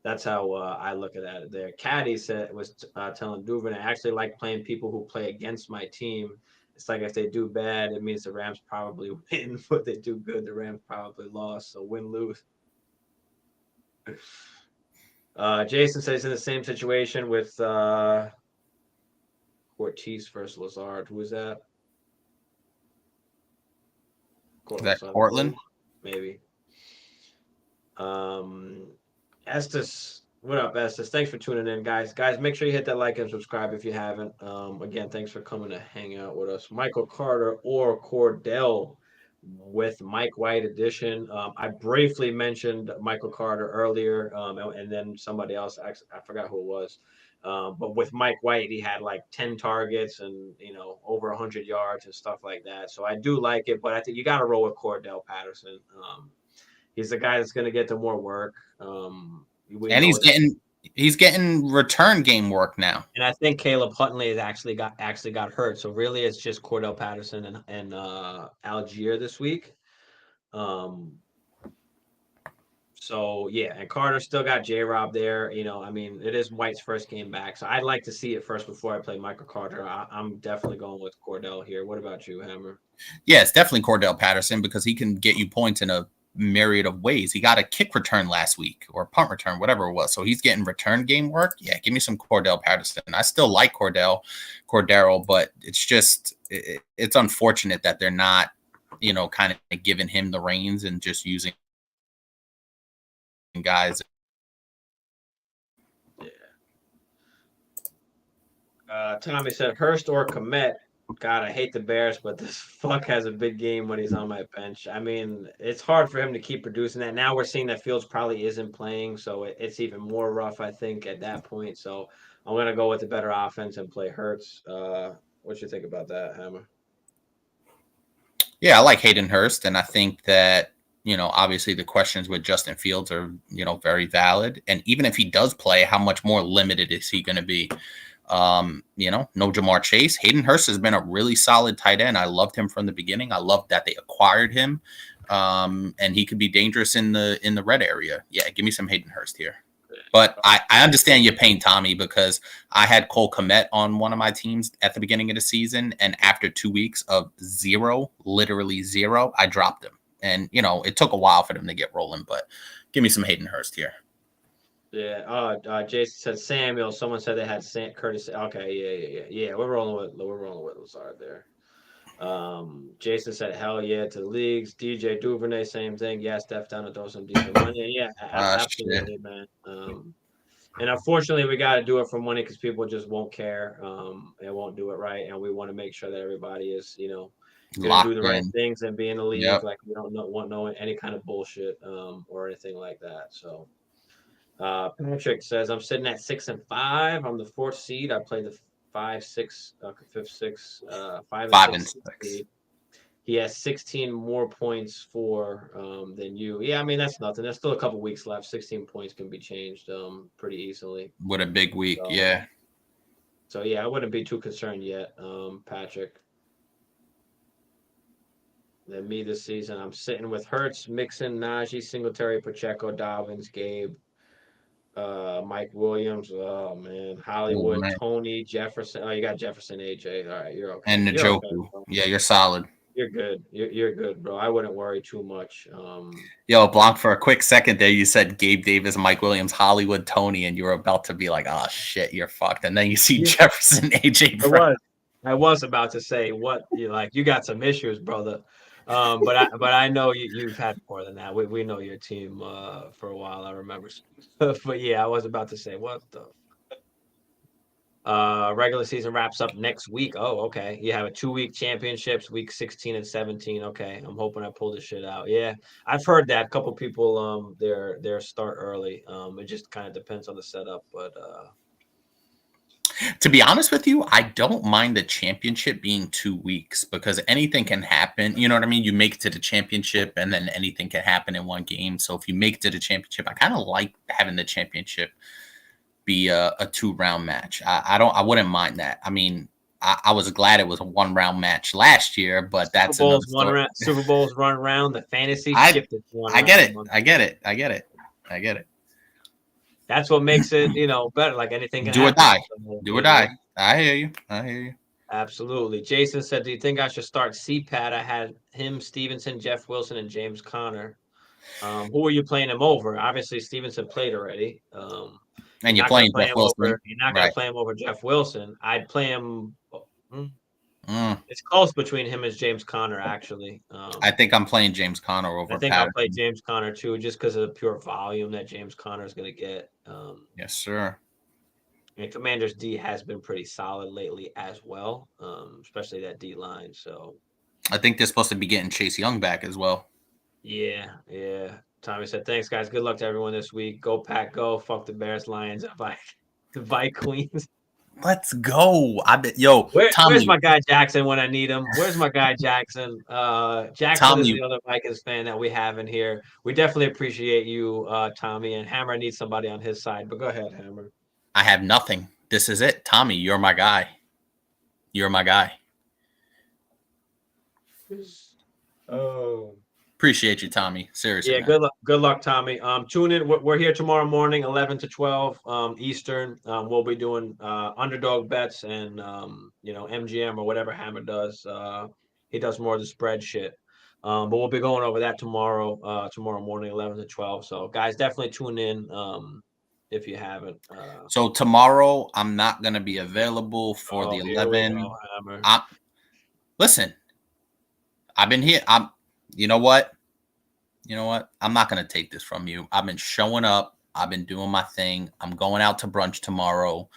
that's how I look at it there. Caddy was telling Duvern, I actually like playing people who play against my team. It's like if they do bad, it means the Rams probably win. But they do good, the Rams probably lost. So win lose. Jason says in the same situation with Ortiz versus Lazard. Who is that? Is that Cortland? Maybe. Estes, what up, Estes? Thanks for tuning in, guys. Guys, make sure you hit that like and subscribe if you haven't. Again, thanks for coming to hang out with us. Michael Carter or Cordell with Mike White edition. I briefly mentioned Michael Carter earlier, and then somebody else, I forgot who it was. But with Mike White, he had like 10 targets and, you know, over 100 yards and stuff like that. So I do like it, but I think you got to roll with Cordell Patterson. He's the guy that's going to get to more work. We And know that. he's getting return game work now. And I think Caleb Huntley has actually got hurt. So really, it's just Cordell Patterson and Algier this week. Um, so yeah, and Carter still got J Rob there. I mean, it is White's first game back, so I'd like to see it first before I play Michael Carter. I'm definitely going with Cordell here. What about you, Hammer? Yeah, it's definitely Cordell Patterson because he can get you points in a myriad of ways. He got a kick return last week or punt return, whatever it was. So he's getting return game work. Yeah, give me some Cordell Patterson. I still like Cordero, but it's just it's unfortunate that they're not, kind of giving him the reins and just using guys. Tommy said Hurst or Komet. God, I hate the Bears, but this fuck has a big game when he's on my bench. I mean, it's hard for him to keep producing that. Now we're seeing that Fields probably isn't playing, so it's even more rough, I think, at that point. So I'm gonna go with the better offense and play Hurts. What you think about that, Hammer? Yeah, I like Hayden Hurst, and I think that obviously the questions with Justin Fields are very valid. And even if he does play, how much more limited is he going to be? No Jamar Chase. Hayden Hurst has been a really solid tight end. I loved him from the beginning. I loved that they acquired him. And he could be dangerous in the red area. Yeah, give me some Hayden Hurst here. But I understand your pain, Tommy, because I had Cole Kmet on one of my teams at the beginning of the season, and after 2 weeks of zero, literally zero, I dropped him. And it took a while for them to get rolling, but give me some Hayden Hurst here. Yeah. Jason said Samuel. Someone said they had Curtis. Okay. Yeah. We're rolling with Lazard there. Jason said hell yeah to the leagues. DJ Duvernay, same thing. Yeah, Steph down to throw some decent money. Yeah, absolutely, Shit. man. And unfortunately, we got to do it for money because people just won't care. They won't do it right, and we want to make sure that everybody is, going to do Locked the right in. things and be in the league. Yep. Like we don't want no any kind of bullshit or anything like that. So. Patrick says I'm sitting at 6-5. I'm the 4th seed. I play the 5-6, 5-6, 5 and 6 5 and 6. seed. He has 16 more points for than you. Yeah, I mean that's nothing. There's still a couple weeks left. 16 points can be changed pretty easily. What a big week, So, yeah. So yeah, I wouldn't be too concerned yet, Patrick. Then me this season, I'm sitting with Hurts, Mixon, Najee, Singletary, Pacheco, Dobbins, Gabe, Mike Williams. Oh man, Oh, Hollywood, man. Tony, Jefferson. Oh, you got Jefferson, AJ. All right, you're okay. And You're okay, Njoku. bro. Yeah, you're solid. You're good. You're good, bro. I wouldn't worry too much. Yo, Blanc, for a quick second there, you said Gabe Davis, Mike Williams, Hollywood, Tony, and you were about to be like, oh, shit, you're fucked. And then you see Jefferson, AJ I Brown. was. I was about to say what you like. You got some issues, brother. But I know you've had more than that. We know your team for a while. I remember. But yeah, I was about to say what the regular season wraps up next week. Oh, okay. You have a 2-week championships, week 16 and 17. Okay. I'm hoping I pull this shit out. Yeah. I've heard that a couple people their start early. It just kind of depends on the setup, but To be honest with you, I don't mind the championship being 2 weeks because anything can happen. You know what I mean? You make it to the championship and then anything can happen in one game. So if you make it to the championship, I kind of like having the championship be a 2-round match. I wouldn't mind that. I mean, I was glad it was a 1-round match last year, but that's another story. Super Bowls run around. The fantasy I shifted to one I get it. round. I get it. I get it. I get it. That's what makes it, better. Like anything can Do or happen. die. So, Do or die. I hear you. I hear you. Absolutely. Jason said, "Do you think I should start CPAT? I had him, Stevenson, Jeff Wilson, and James Conner. Who are you playing him over? Obviously, Stevenson played already. And you're playing Jeff Wilson. You're not going Right. to play him over Jeff Wilson. I'd play him. Mm. It's close between him and James Conner, actually. I think I'm playing James Conner over I think I'll Patterson. play James Conner too, just because of the pure volume that James Conner is going to get. Yes, sir. And Commanders D has been pretty solid lately as well, especially that D line. So I think they're supposed to be getting Chase Young back as well. yeah. Tommy said, "Thanks, guys. Good luck to everyone this week. Go Pack, go. Fuck the Bears, Lions, Vi Queens." Let's go. I bet. Yo, Where's Tommy, my guy Jackson when I need him? Where's my guy Jackson? Jackson is Tommy, the other Vikings fan that we have in here. We definitely appreciate you, Tommy, and Hammer needs somebody on his side. But go ahead, Hammer. I have nothing. This is it. Tommy, you're my guy. You're my guy. Oh. Appreciate you, Tommy. Seriously, Yeah, man. good luck, Tommy. Tune in. We're here tomorrow morning, 11 to 12 Eastern. We'll be doing underdog bets and MGM or whatever Hammer does. He does more of the spread shit. But we'll be going over that tomorrow morning, 11 to 12. So guys, definitely tune in if you haven't. So tomorrow, I'm not gonna be available for the Oh, here we go, 11. Hammer. Listen, I've been here. You know what? You know what? I'm not gonna take this from you. I've been showing up. I've been doing my thing. I'm going out to brunch tomorrow.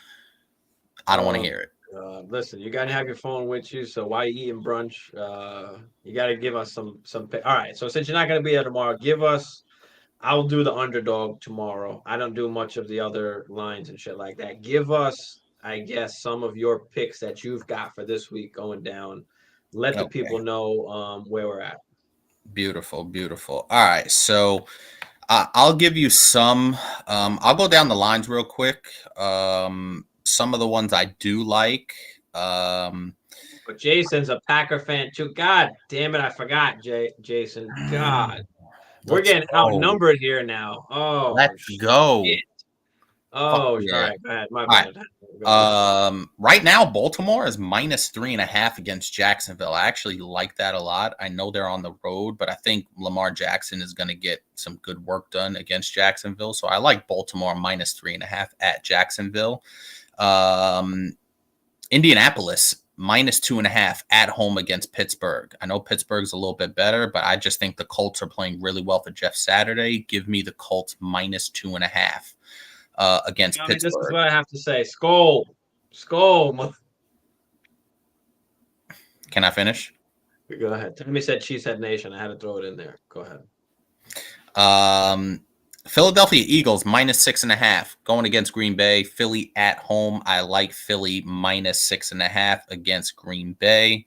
I don't want to hear it. Listen, you gotta have your phone with you. So while you eating brunch, you gotta give us some. All right. So since you're not gonna be there tomorrow, give us. I'll do the underdog tomorrow. I don't do much of the other lines and shit like that. Give us, I guess, some of your picks that you've got for this week going down. Let the Okay. people know where we're at. Beautiful, beautiful. All right, so I'll give you some. I'll go down the lines real quick. Some of the ones I do like. But Jason's a Packer fan too. God damn it, I forgot, Jason. God, we're Let's getting go. outnumbered here now. Oh Let's go. shit. Fuck Oh, all yeah. right. Go ahead. My All right. bad. Go ahead. Right now, Baltimore is -3.5 against Jacksonville. I actually like that a lot. I know they're on the road, but I think Lamar Jackson is going to get some good work done against Jacksonville. So I like Baltimore -3.5 at Jacksonville. Indianapolis -2.5 at home against Pittsburgh. I know Pittsburgh's a little bit better, but I just think the Colts are playing really well for Jeff Saturday. Give me the Colts -2.5 against I mean, this is Pittsburgh. what I have to say. Skull. Skull. Can I finish? Go ahead. Tommy said Cheesehead Nation. I had to throw it in there. Go ahead. Philadelphia Eagles -6.5 going against Green Bay. Philly at home. I like Philly -6.5 against Green Bay.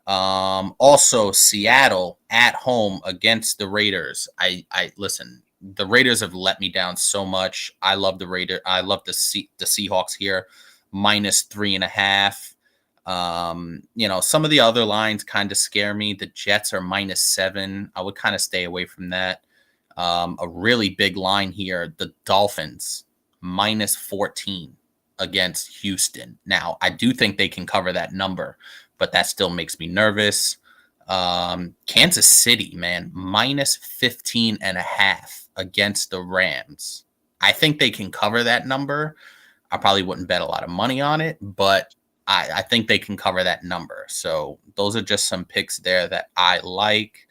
Also Seattle at home against the Raiders. I listen. The Raiders have let me down so much. I love the Raider. I love the Seahawks here -3.5. Some of the other lines kind of scare me. The Jets are -7. I would kind of stay away from that. A really big line here. The Dolphins -14 against Houston. Now, I do think they can cover that number, but that still makes me nervous. Kansas City, man, -15.5 against the Rams. I think they can cover that number. I probably wouldn't bet a lot of money on it, but I think they can cover that number. So those are just some picks there that I like.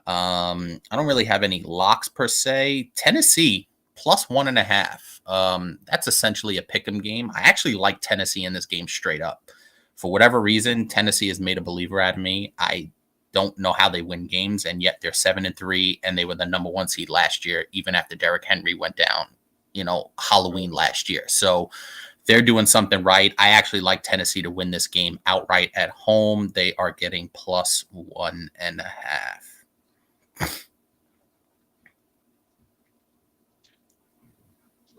I don't really have any locks per se. Tennessee +1.5. That's essentially a pick'em game. I actually like Tennessee in this game straight up. For whatever reason, Tennessee has made a believer out of me. I don't know how they win games, and yet they're 7-3, and they were the #1 seed last year, even after Derrick Henry went down, Halloween last year. So they're doing something right. I actually like Tennessee to win this game outright at home. They are getting +1.5.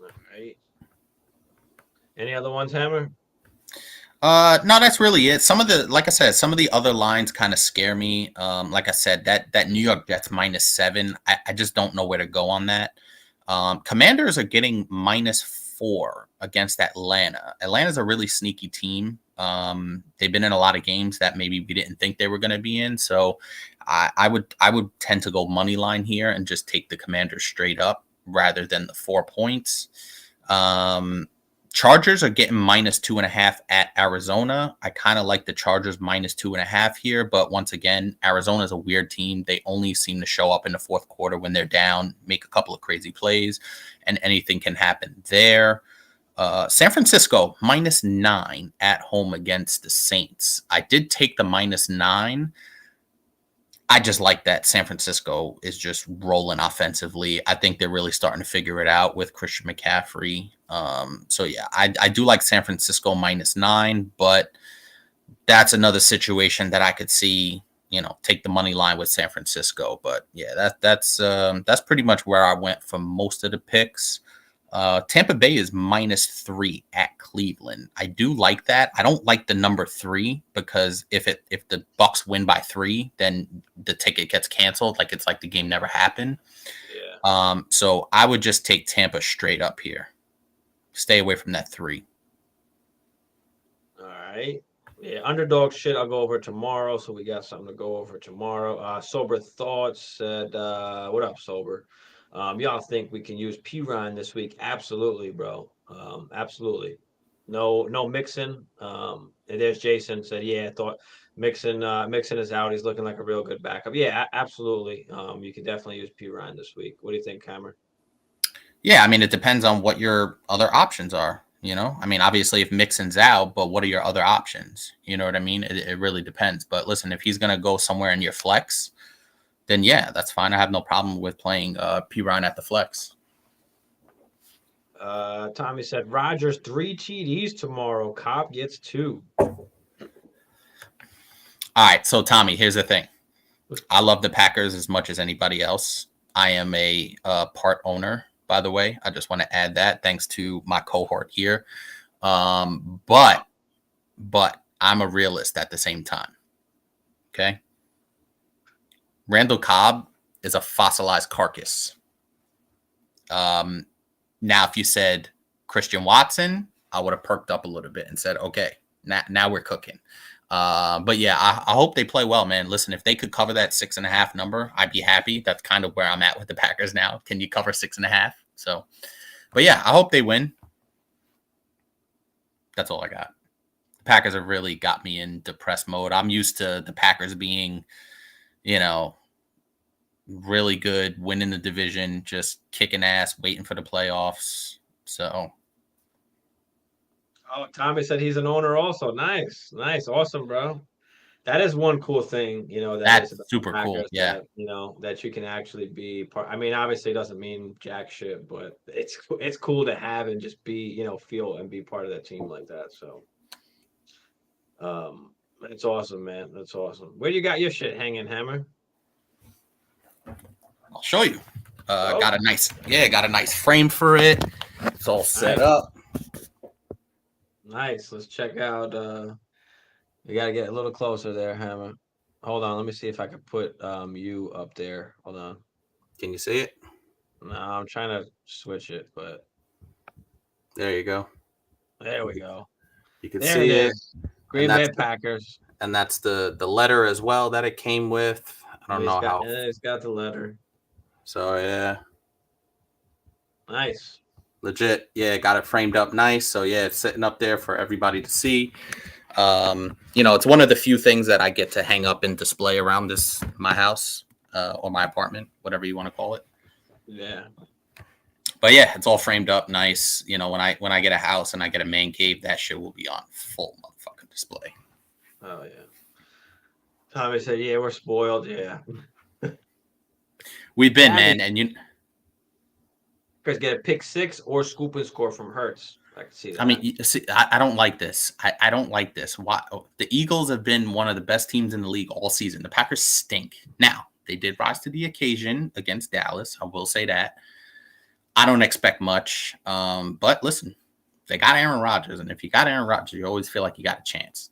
All right. Any other ones, Hammer? No, that's really it. Like I said, some of the other lines kind of scare me. Like I said, that New York Jets -7, I just don't know where to go on that. Commanders are getting -4 against Atlanta. Atlanta's a really sneaky team. They've been in a lot of games that maybe we didn't think they were going to be in. So I would tend to go money line here and just take the Commanders straight up rather than the 4 points. Chargers are getting -2.5 at Arizona. I kind of like the Chargers -2.5 here, but once again, Arizona is a weird team. They only seem to show up in the fourth quarter when they're down, make a couple of crazy plays, and anything can happen there. San Francisco -9 at home against the Saints. I did take the -9. I just like that San Francisco is just rolling offensively. I think they're really starting to figure it out with Christian McCaffrey. So yeah, I do like San Francisco -9, but that's another situation that I could see, take the money line with San Francisco. But yeah, that's pretty much where I went for most of the picks. Tampa Bay is -3 at Cleveland. I do like that. I don't like the number 3 because if the Bucks win by 3, then the ticket gets canceled. Like it's like the game never happened. Yeah. So I would just take Tampa straight up here. Stay away from that 3. All right. Yeah, underdog shit I'll go over tomorrow. So we got something to go over tomorrow. Sober Thoughts said, what up, Sober? Y'all think we can use P Ryan this week? Absolutely, bro. Absolutely. No Mixon. And there's Jason said, yeah, I thought Mixon is out. He's looking like a real good backup. Yeah, absolutely. You can definitely use P Ryan this week. What do you think, Cameron? Yeah, I mean, it depends on what your other options are. I mean, obviously, if Mixon's out, but what are your other options? You know what I mean? It really depends. But listen, if he's going to go somewhere in your flex, then yeah, that's fine. I have no problem with playing P. Ryan at the flex. Tommy said, Rodgers 3 TDs tomorrow. Cobb gets 2. All right. So, Tommy, here's the thing. I love the Packers as much as anybody else. I am a part owner, by the way. I just want to add that thanks to my cohort here. But I'm a realist at the same time. Okay. Randall Cobb is a fossilized carcass. Now, if you said Christian Watson, I would have perked up a little bit and said, okay, now we're cooking. But yeah, I hope they play well, man. Listen, if they could cover that 6.5 number, I'd be happy. That's kind of where I'm at with the Packers now. Can you cover 6.5? So, but yeah, I hope they win. That's all I got. The Packers have really got me in depressed mode. I'm used to the Packers being, really good, winning the division, just kicking ass, waiting for the playoffs. So. Oh, Tommy said he's an owner also. Nice. Awesome, bro. That is one cool thing, That's about super cool. Packers Yeah. that you can actually be part. I mean, obviously it doesn't mean jack shit, but it's cool to have and just be, feel and be part of that team like that. So, it's awesome, man. That's awesome. Where you got your shit hanging, Hammer? I'll show you. Got a nice frame for it. It's all set up. Nice. Let's check out. We got to get a little closer there, Hammer. Hold on. Let me see if I can put you up there. Hold on. Can you see it? No, I'm trying to switch it, but there you go. There we go. You can see it. Green Bay Packers. And that's the letter as well that it came with. I don't know how. It's got the letter. So yeah. Nice. Legit. Yeah, got it framed up nice. So yeah, it's sitting up there for everybody to see. It's one of the few things that I get to hang up and display around my house or my apartment, whatever you want to call it. Yeah. But yeah, it's all framed up nice. When I get a house and I get a man cave, that shit will be on full motherfucking display. Oh yeah. Tommy said, "Yeah, we're spoiled." Yeah. We've been, man, and you guys get a pick 6 or scoop and score from Hurts. I can see that. I mean, I don't like this. I don't like this. Why? The Eagles have been one of the best teams in the league all season. The Packers stink. Now, they did rise to the occasion against Dallas. I will say that. I don't expect much. But listen, they got Aaron Rodgers. And if you got Aaron Rodgers, you always feel like you got a chance.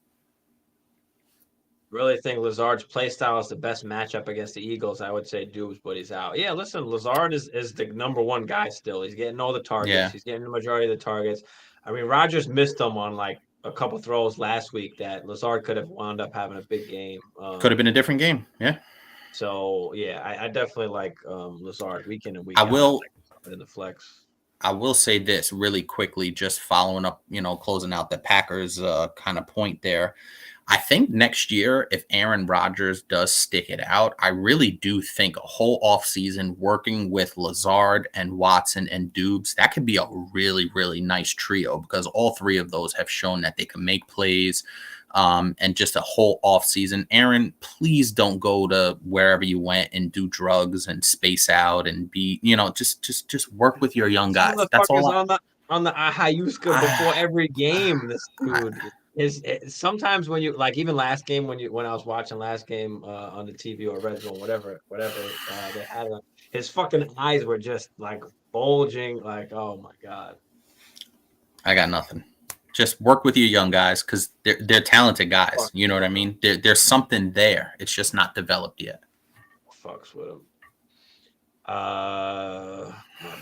Really think Lazard's play style is the best matchup against the Eagles. I would say Dubes, but he's out. Yeah, listen, Lazard is the number one guy still. He's getting all the targets. Yeah. He's getting the majority of the targets. I mean, Rodgers missed them on like a couple throws last week that Lazard could have wound up having a big game. Could have been a different game. Yeah. So, yeah, I definitely like Lazard week in and week out. I will in the flex. I will say this really quickly, just following up, closing out the Packers kind of point there. I think next year, if Aaron Rodgers does stick it out, I really do think a whole offseason working with Lazard and Watson and Dubes, that could be a really, really nice trio because all three of those have shown that they can make plays. And just a whole offseason. Aaron, please don't go to wherever you went and do drugs and space out and be, just work with your young This guys. That's motherfucker's all. on the Hayuska before every game. This dude is sometimes when you like even last game when I was watching last game on the TV or Red Zone, whatever they had his fucking eyes were just like bulging, like oh my god. I got nothing. Just work with your young guys because they're talented guys. Fuck You know what I mean? There's something there. It's just not developed yet. Fucks with him. My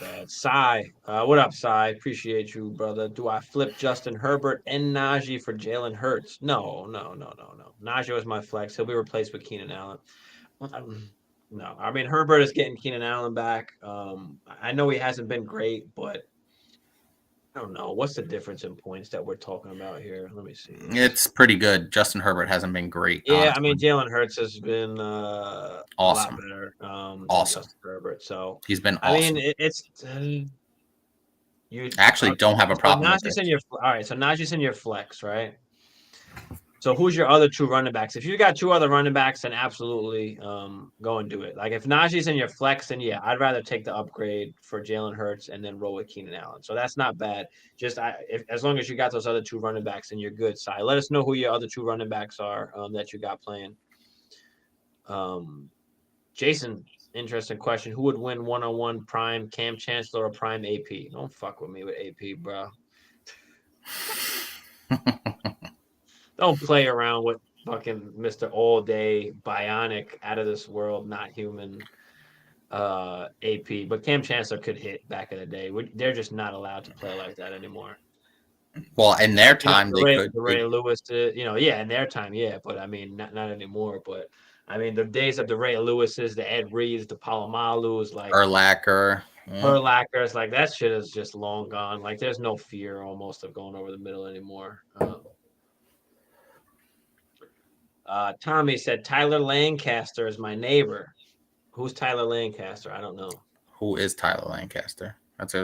bad. Cy. What up, Cy? Appreciate you, brother. Do I flip Justin Herbert and Najee for Jalen Hurts? No. Najee was my flex. He'll be replaced with Keenan Allen. No, I mean Herbert is getting Keenan Allen back. I know he hasn't been great, but I don't know. What's the difference in points that we're talking about here? Let me see. It's pretty good. Justin Herbert hasn't been great. Yeah, honestly. I mean Jalen Hurts has been awesome. a lot better than Justin Herbert. So he's been I awesome. mean it's you actually don't have a problem with Najee's in your all right. So Najee's in your flex, right? So who's your other two running backs? If you got two other running backs, then absolutely go and do it. Like if Najee's in your flex, then yeah, I'd rather take the upgrade for Jalen Hurts and then roll with Keenan Allen. So that's not bad. Just as long as you got those other two running backs, then you're good. Si, let us know who your other two running backs are that you got playing. Jason, interesting question. Who would win one-on-one prime Cam Chancellor or prime AP? Don't fuck with me with AP, bro. Don't play around with fucking Mr. All Day Bionic out of this world, not human AP. But Cam Chancellor could hit back in the day. They're just not allowed to play like that anymore. Well, in their time, they could. Ray Lewis, yeah, in their time, yeah. But I mean, not anymore. But I mean, the days of the Ray Lewises, the Ed Reeds, the Palomalus, like Urlacher. Urlachers, like that shit is just long gone. Like there's no fear almost of going over the middle anymore. Tommy said Tyler Lancaster is my neighbor. Who's Tyler Lancaster? I don't know. Who is Tyler Lancaster? Let's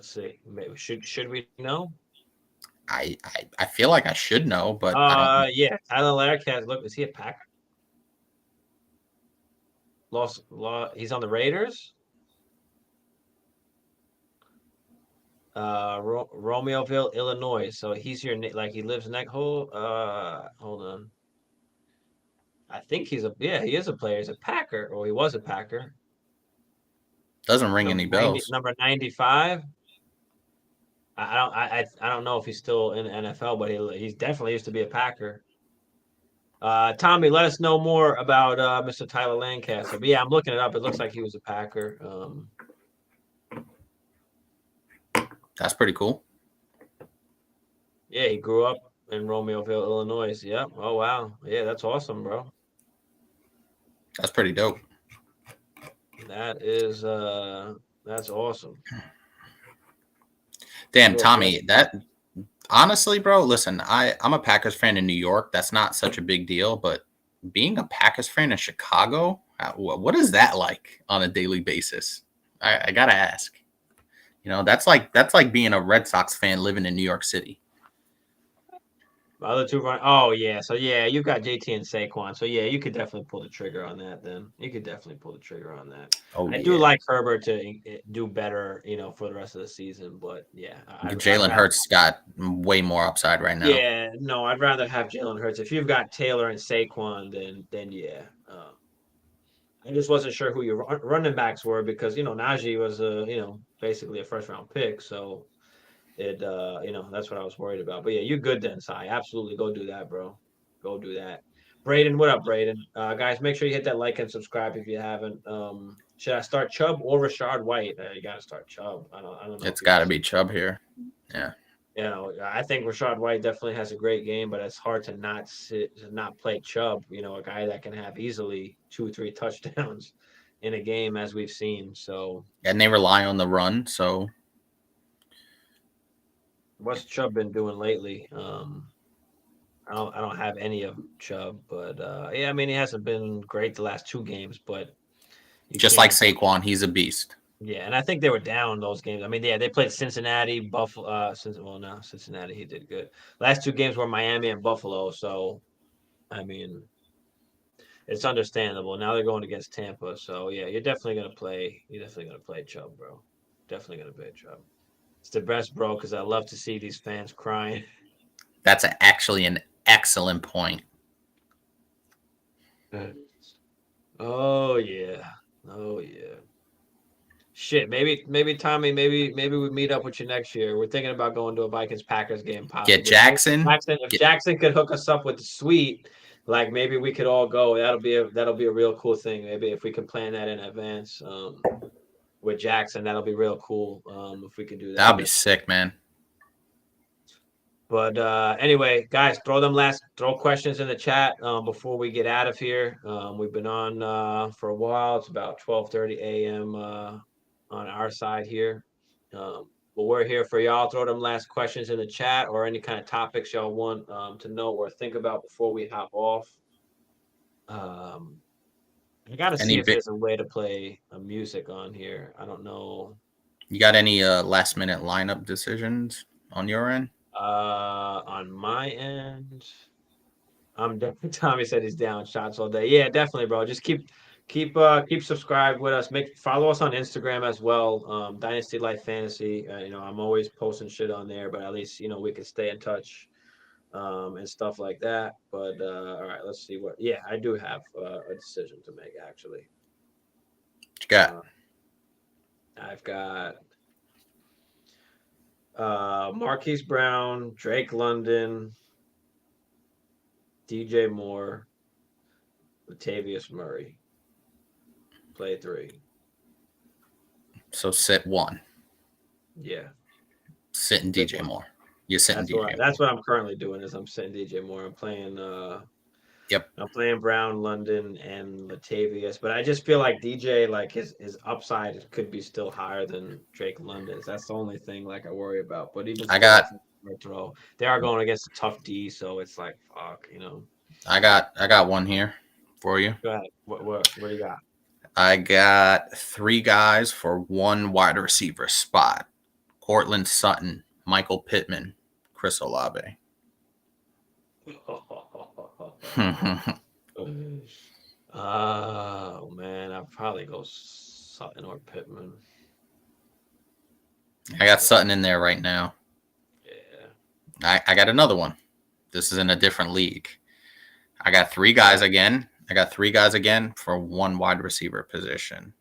see. Maybe should we know? I feel like I should know, but yeah, Tyler Lancaster. Look, is he a Packer? He's on the Raiders. Romeoville, Illinois. So he's here, like he lives next. Hold on. I think he is a player. He's a Packer, or he was a Packer. Doesn't ring any bells. Number 95. I don't know if he's still in the NFL, but he's definitely used to be a Packer. Tommy, let us know more about Mr. Tyler Lancaster. But yeah, I'm looking it up. It looks like he was a Packer. That's pretty cool. Yeah, he grew up in Romeoville, Illinois. Yep. Oh wow. Yeah, that's awesome, bro. That's pretty dope. That is that's awesome. Damn, Tommy, that honestly, bro, listen, I'm a Packers fan in New York. That's not such a big deal, but being a Packers fan in Chicago, what is that like on a daily basis? I gotta ask. That's like being a Red Sox fan living in New York City. My other two run. Oh yeah, so yeah, you got JT and Saquon. So yeah, you could definitely pull the trigger on that. Then you could definitely pull the trigger on that. Oh, I do like Herbert to do better, for the rest of the season. But yeah, Jalen Hurts got way more upside right now. Yeah, no, I'd rather have Jalen Hurts. If you've got Taylor and Saquon, then yeah. I just wasn't sure who your running backs were because Najee was basically a first round pick, so. That's what I was worried about. But yeah, you're good then, Cy. Absolutely. Go do that, bro. Go do that. Braden, what up, Braden? Guys, make sure you hit that like and subscribe if you haven't. Should I start Chubb or Rashard White? You got to start Chubb. I don't know. It's got to be Chubb here. Yeah. I think Rashard White definitely has a great game, but it's hard to not play Chubb. A guy that can have easily 2-3 touchdowns in a game, as we've seen. So. And they rely on the run, so. What's Chubb been doing lately? I don't have any of Chubb, but yeah, I mean he hasn't been great the last 2 games, but you Just like can't. Saquon, he's a beast. Yeah, and I think they were down those games. I mean, yeah, they played Cincinnati, Buffalo. Well, no, Cincinnati he did good. Last 2 games were Miami and Buffalo, so I mean it's understandable. Now they're going against Tampa, so yeah, you're definitely gonna play. You're definitely gonna play Chubb, bro. Definitely gonna play Chubb. It's the best, bro, because I love to see these fans crying. That's actually an excellent point. Oh yeah, oh yeah. Shit, maybe Tommy, maybe we meet up with you next year. We're thinking about going to a Vikings Packers game, Get possibly. Maybe Jackson. Jackson, if Jackson could hook us up with the suite, like maybe we could all go. That'll be a real cool thing. Maybe if we can plan that in advance, with Jackson, that'll be real cool. If we could do that. That'll be sick, man. But anyway, guys, throw questions in the chat before we get out of here. We've been on for a while. It's about 12:30 a.m. On our side here. But we're here for y'all. Throw them last questions in the chat or any kind of topics y'all want to know or think about before we hop off. I gotta see if there's a way to play a music on here. I don't know. You got any last minute lineup decisions on your end? On my end, I'm definitely. Tommy said he's down shots all day. Yeah, definitely, bro. Just keep subscribed with us. Follow us on Instagram as well. Dynasty Life Fantasy. I'm always posting shit on there, but at least we can stay in touch, and stuff like that. But all right, let's see what. Yeah, I do have a decision to make actually. What you got? I've got Marquise Brown, Drake London, DJ Moore, Latavius Murray. Play 3. So sit 1. Yeah. Sitting DJ Moore. You're sitting DJ Moore. That's what I'm currently doing is I'm sitting DJ Moore. I'm playing Yep. I'm playing Brown, London, and Latavius, but I just feel like DJ, like his upside could be still higher than Drake London's. That's the only thing like I worry about. But even throw, they are going against a tough D, so it's like fuck. I got one here for you. Go ahead. What do you got? I got 3 guys for 1 wide receiver spot. Cortland Sutton, Michael Pittman, Chris Olave. Oh man, I'd probably go Sutton or Pittman. I got Sutton in there right now. Yeah. I got another one. This is in a different league. I got 3 guys again. For 1 wide receiver position.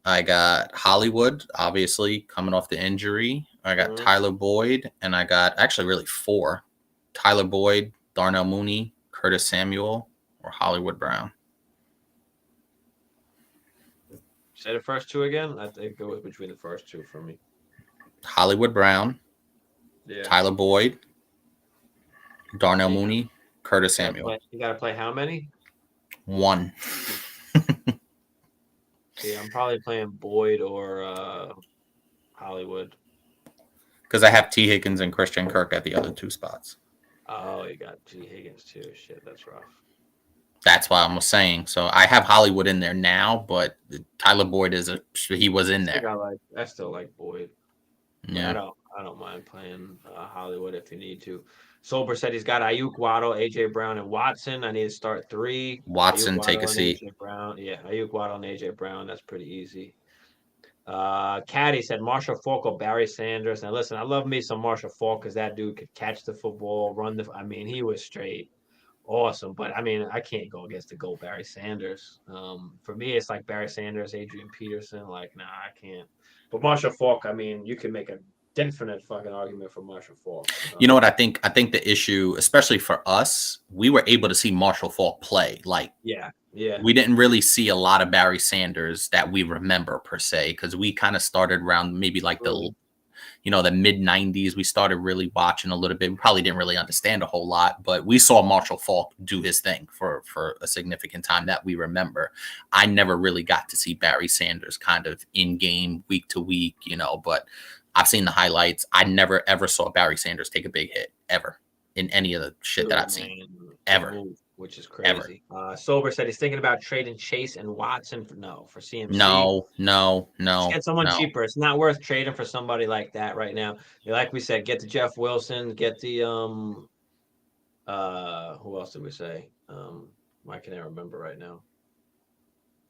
I got Hollywood, obviously, coming off the injury. I got Tyler Boyd, and I got actually really 4. Tyler Boyd, Darnell Mooney, Curtis Samuel, or Hollywood Brown. Say the first 2 again. I think it was between the first 2 for me. Hollywood Brown, Tyler Boyd, Darnell Mooney, Curtis Samuel. You got to play how many? 1. See, I'm probably playing Boyd or Hollywood. Because I have T. Higgins and Christian Kirk at the other 2 spots. Oh, you got T. Higgins too. Shit, that's rough. That's why I was saying. So I have Hollywood in there now, but Tyler Boyd he was in there. I still like Boyd. Yeah, I don't mind playing Hollywood if you need to. Sober said he's got Ayuk, Waddle, AJ Brown, and Watson. I need to start 3. Watson, Ayuk, take a seat. AJ Brown. Yeah, Ayuk, Waddle, and AJ Brown. That's pretty easy. Caddy said Marshall Faulk or Barry Sanders. Now listen, I love me some Marshall Faulk because that dude could catch the football, he was straight awesome. But I can't go against the GOAT Barry Sanders. For me, it's like Barry Sanders, Adrian Peterson. Like, nah, I can't. But Marshall Faulk, you can make a definite fucking argument for Marshall Faulk. You know what I think? I think the issue, especially for us, we were able to see Marshall Faulk play. Like, yeah. We didn't really see a lot of Barry Sanders that we remember per se, because we kind of started around maybe like the mid 90s. We started really watching a little bit. We probably didn't really understand a whole lot, but we saw Marshall Faulk do his thing for a significant time that we remember. I never really got to see Barry Sanders kind of in game week to week, but I've seen the highlights. I never ever saw Barry Sanders take a big hit ever. in any of the shit that Good, I've seen man. Good ever, move, which is ever. crazy. Sober said he's thinking about trading Chase and Watson for CMC. No, no, Just no, get someone no. cheaper. It's not worth trading for somebody like that right now. Like we said, get the Jeff Wilson, get the who else did we say? Why can't I remember right now?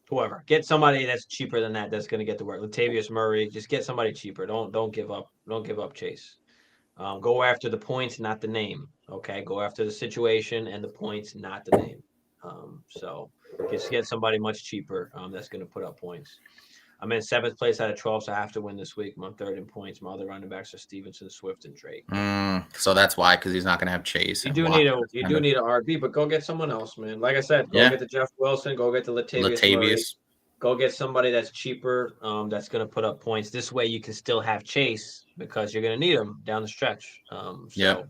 Whoever. Get somebody that's cheaper than that that's gonna get the work. Latavius Murray, just get somebody cheaper. Don't give up. Don't give up Chase. Go after the points, not the name. Okay, go after the situation and the points, not the name. So just get somebody much cheaper that's going to put up points. I'm in seventh place out of 12, so I have to win this week. I'm third in points. My other running backs are Stevenson, Swift, and Drake. So that's why, because he's not going to have Chase You and do need Watson. a RB, but go get someone else, man. Like I said, go Yeah, get the Jeff Wilson, go get the Latavius Murray, Latavius. go get somebody that's cheaper, that's going to put up points. This way, you can still have Chase because you're going to need him down the stretch. Yeah.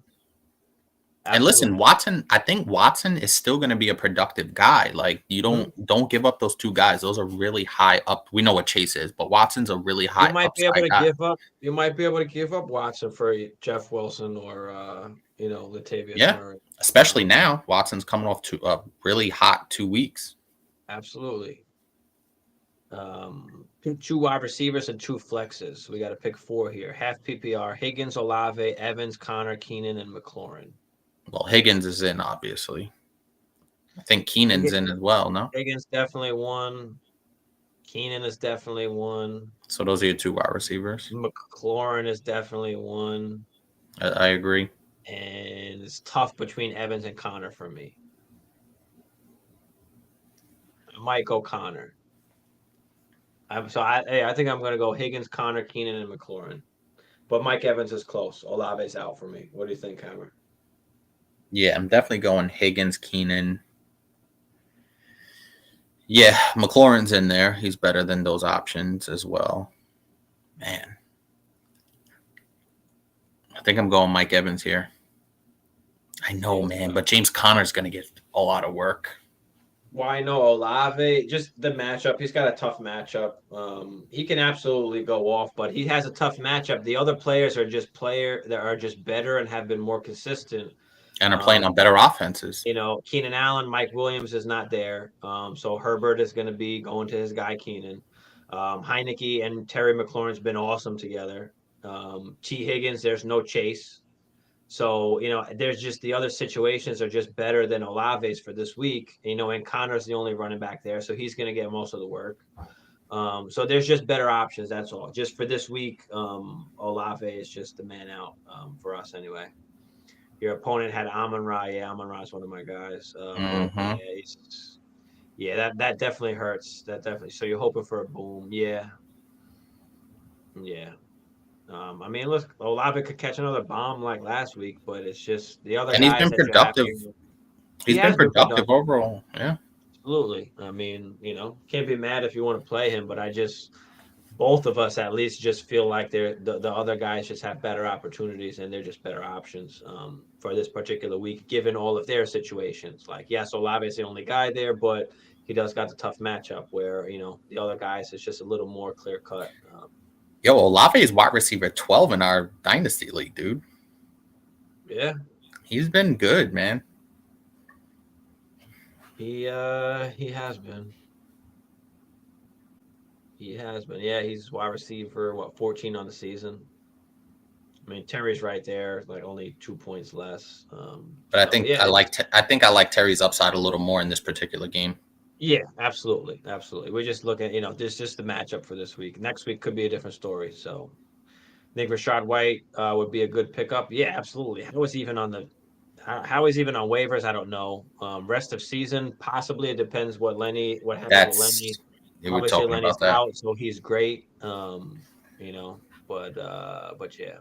And listen, Absolutely. Watson, I think Watson is still going to be a productive guy. Like you don't give up those two guys. Those are really high up. We know what Chase is, but Watson's a really You high might be able upside to guy. give up. You might be able to give up Watson for Jeff Wilson or Latavius Yeah, Murray. especially now. Watson's coming off a really hot 2 weeks. Absolutely. Pick two wide receivers and two flexes. We got to pick four here. Half PPR: Higgins, Olave, Evans, Connor, Keenan, and McLaurin. Well, Higgins is in, obviously. I think Keenan's in as well. No, Higgins definitely one. Keenan is definitely one. so those are your two wide receivers. McLaurin is definitely one. I agree. And it's tough between Evans and Connor for me. I might go Connor. I think I'm going to go Higgins, Connor, Keenan, and McLaurin. But Mike Evans is close. Olave's out for me. What do you think, Hammer? Yeah, I'm definitely going Higgins, Keenan. Yeah, McLaurin's in there. He's better than those options as well. Man, I think I'm going Mike Evans here. I know, man, but James Conner's going to get a lot of work. Why no Olave? Just the matchup. He's got a tough matchup. He can absolutely go off, but he has a tough matchup. The other players are just better and have been more consistent. And are playing on better offenses. Keenan Allen, Mike Williams is not there. So Herbert is going to be going to his guy Keenan. Heineke and Terry McLaurin's been awesome together. T. Higgins, there's no Chase. So, there's just the other situations are just better than Olave's for this week. And Connor's the only running back there, so he's going to get most of the work. So there's just better options. That's all. Just for this week, Olave is just the man out for us anyway. Your opponent had Amon-Ra. Yeah, Amon-Ra is one of my guys. That definitely hurts. That definitely. So you're hoping for a boom. Yeah. Look, Olave could catch another bomb like last week, but it's just the other And he's guys been that you have productive. here. He He's been has been productive productive. overall. Yeah. Absolutely. Can't be mad if you want to play him, but both of us at least just feel like the other guys just have better opportunities and they're just better options for this particular week, given all of their situations. Like, yes, Olave is the only guy there, but he does got the tough matchup where, the other guys is just a little more clear cut. Yo, Olave is wide receiver 12 in our Dynasty League, dude. Yeah. He's been good, man. He has been. He has been. Yeah, he's wide receiver, 14 on the season. Terry's right there, like only 2 points less. But I think I like Terry's upside a little more in this particular game. Yeah, absolutely. Absolutely. We're just looking, this just the matchup for this week. Next week could be a different story. So I think Rachaad White would be a good pickup. Yeah, absolutely. How is even on waivers? I don't know. Rest of season, possibly. It depends what happens with Lenny. We're Obviously, talking Lenny's about that. out, so he's great. But yeah.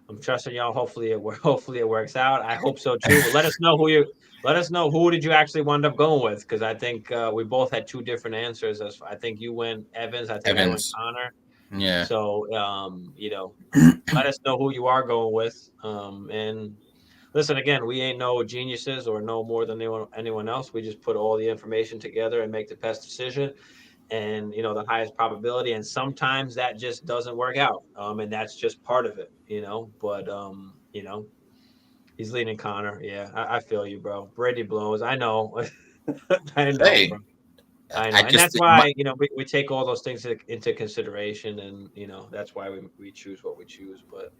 I'm trusting y'all. Hopefully it works out. I hope so too. Let us know who did you actually wind up going with, because I think we both had two different answers. I think you went Evans. I think I went Connor. Yeah. So let us know who you are going with. And listen, again, we ain't no geniuses or no more than anyone else. We just put all the information together and make the best decision. And the highest probability, and sometimes that just doesn't work out, and that's just part of it, but He's leaning Connor. Yeah, I feel you, bro. Brady blows. I know. I know, Hey, bro. I know. I And that's just why, we take all those things into consideration, and, that's why we choose what we choose. But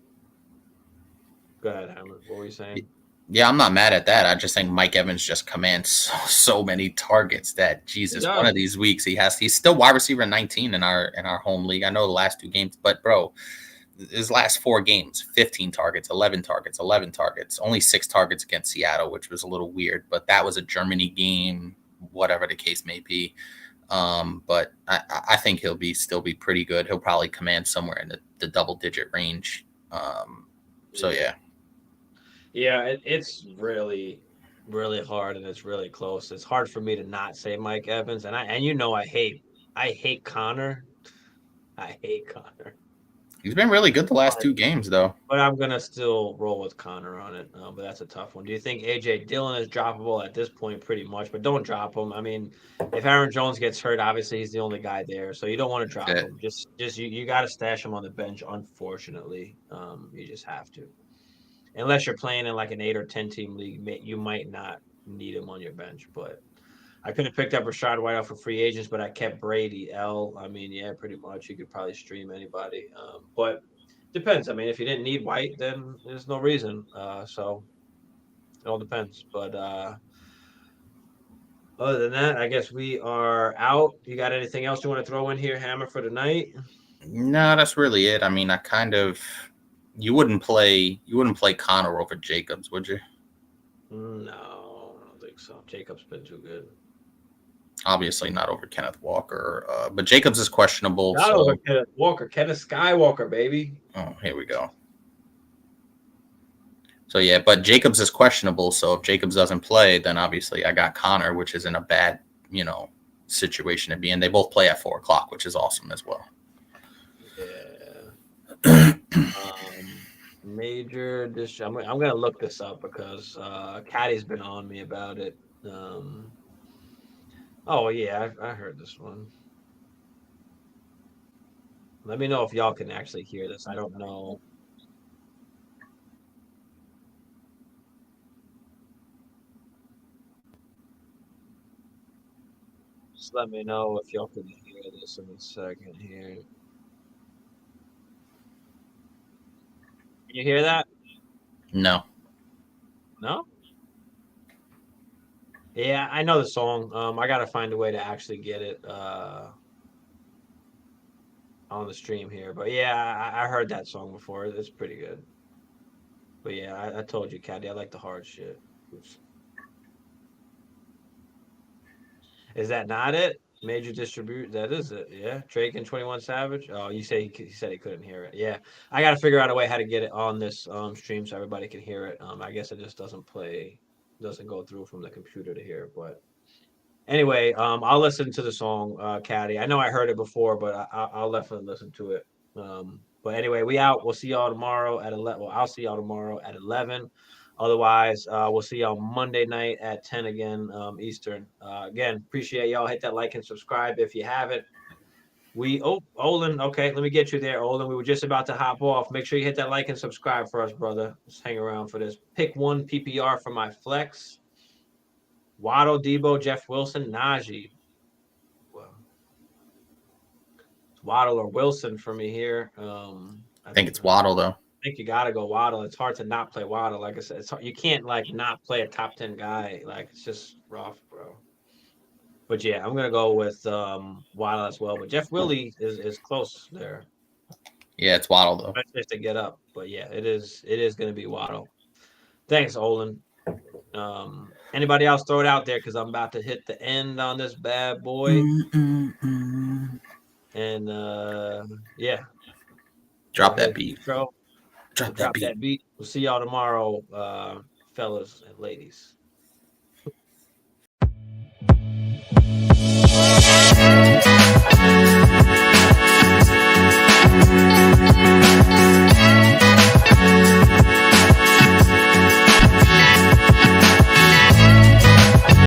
go ahead, Hammer. What were you saying? yeah, I'm not mad at that. I just think Mike Evans just commands so many targets that He Jesus, one of does. these weeks he's still wide receiver 19 in our home league. I know the last 2 games, but bro, his last 4 games, 15 targets, 11 targets, 11 targets, only 6 targets against Seattle, which was a little weird, but that was a Germany game, whatever the case may be. But I think he'll still be pretty good. He'll probably command somewhere in the double digit range. So Yeah. yeah. Yeah, it's really, really hard, and it's really close. It's hard for me to not say Mike Evans, and I hate Connor. I hate Connor. He's been really good the last But 2 games though. but I'm gonna still roll with Connor on it. But that's a tough one. Do you think AJ Dillon is droppable at this point? Pretty much, but don't drop him. I mean, if Aaron Jones gets hurt, obviously he's the only guy there, so you don't want to drop That him. Just you got to stash him on the bench. Unfortunately, you just have to. Unless you're playing in like an 8 or 10 team league, you might not need him on your bench. But I could have picked up Rashad White off for free agents, but I kept Brady. I mean, yeah, pretty much. You could probably stream anybody. But depends. I mean, if you didn't need White, then there's no reason. So it all depends. But other than that, I guess we are out. You got anything else you want to throw in here, Hammer, for tonight? No, that's really it. I mean, you wouldn't play Connor over Jacobs, would you? No, I don't think so. Jacob's been too good. Obviously not over Kenneth Walker, but Jacobs is questionable. Not over So, Kenneth Walker. Kenneth Skywalker, baby. oh, here we go. So yeah, but Jacobs is questionable. So if Jacobs doesn't play, then obviously I got Connor, which is in a bad, situation to be in. They both play at 4 o'clock, which is awesome as well. Yeah. Major I'm gonna look this up because Caddy's been on me about it. Oh yeah, I heard this one. Let me know if y'all can actually hear this. I don't know. Just let me know if y'all can hear this in a second here. Can you hear that? No. No? Yeah, I know the song. I gotta find a way to actually get it on the stream here. But yeah, I heard that song before. It's pretty good. But yeah, I told you, Caddy, I like the hard shit. Oops. Is that not it? Major distribute. That is it. Yeah. Drake and 21 Savage. Oh, you say he said he couldn't hear it. Yeah. I got to figure out a way how to get it on this stream so everybody can hear it. I guess it just doesn't go through from the computer to hear it. But anyway, I'll listen to the song, Caddy. I know I heard it before, but I'll definitely listen to it. But anyway, we out. We'll see y'all tomorrow at 11. Well, I'll see y'all tomorrow at 11. Otherwise, we'll see y'all Monday night at 10 again, Eastern. Again, appreciate y'all. Hit that like and subscribe if you haven't. Olin, okay, let me get you there, Olin. We were just about to hop off. Make sure you hit that like and subscribe for us, brother. Just hang around for this. Pick one PPR for my flex. Waddle, Debo, Jeff Wilson, Najee. Well, it's Waddle or Wilson for me here. I think it's Waddle though. I think you got to go Waddle. It's hard to not play Waddle. Like I said, it's hard. You can't not play a top 10 guy. Like it's just rough, bro. But yeah, I'm gonna go with Waddle as well. But Jeff Willie is close there. Yeah, it's Waddle though. That's just to get up. But yeah, it is gonna be Waddle. Thanks, Olin. Anybody else throw it out there because I'm about to hit the end on this bad boy. And yeah. Drop that beat. Drop that beat. We'll see y'all tomorrow, fellas and ladies.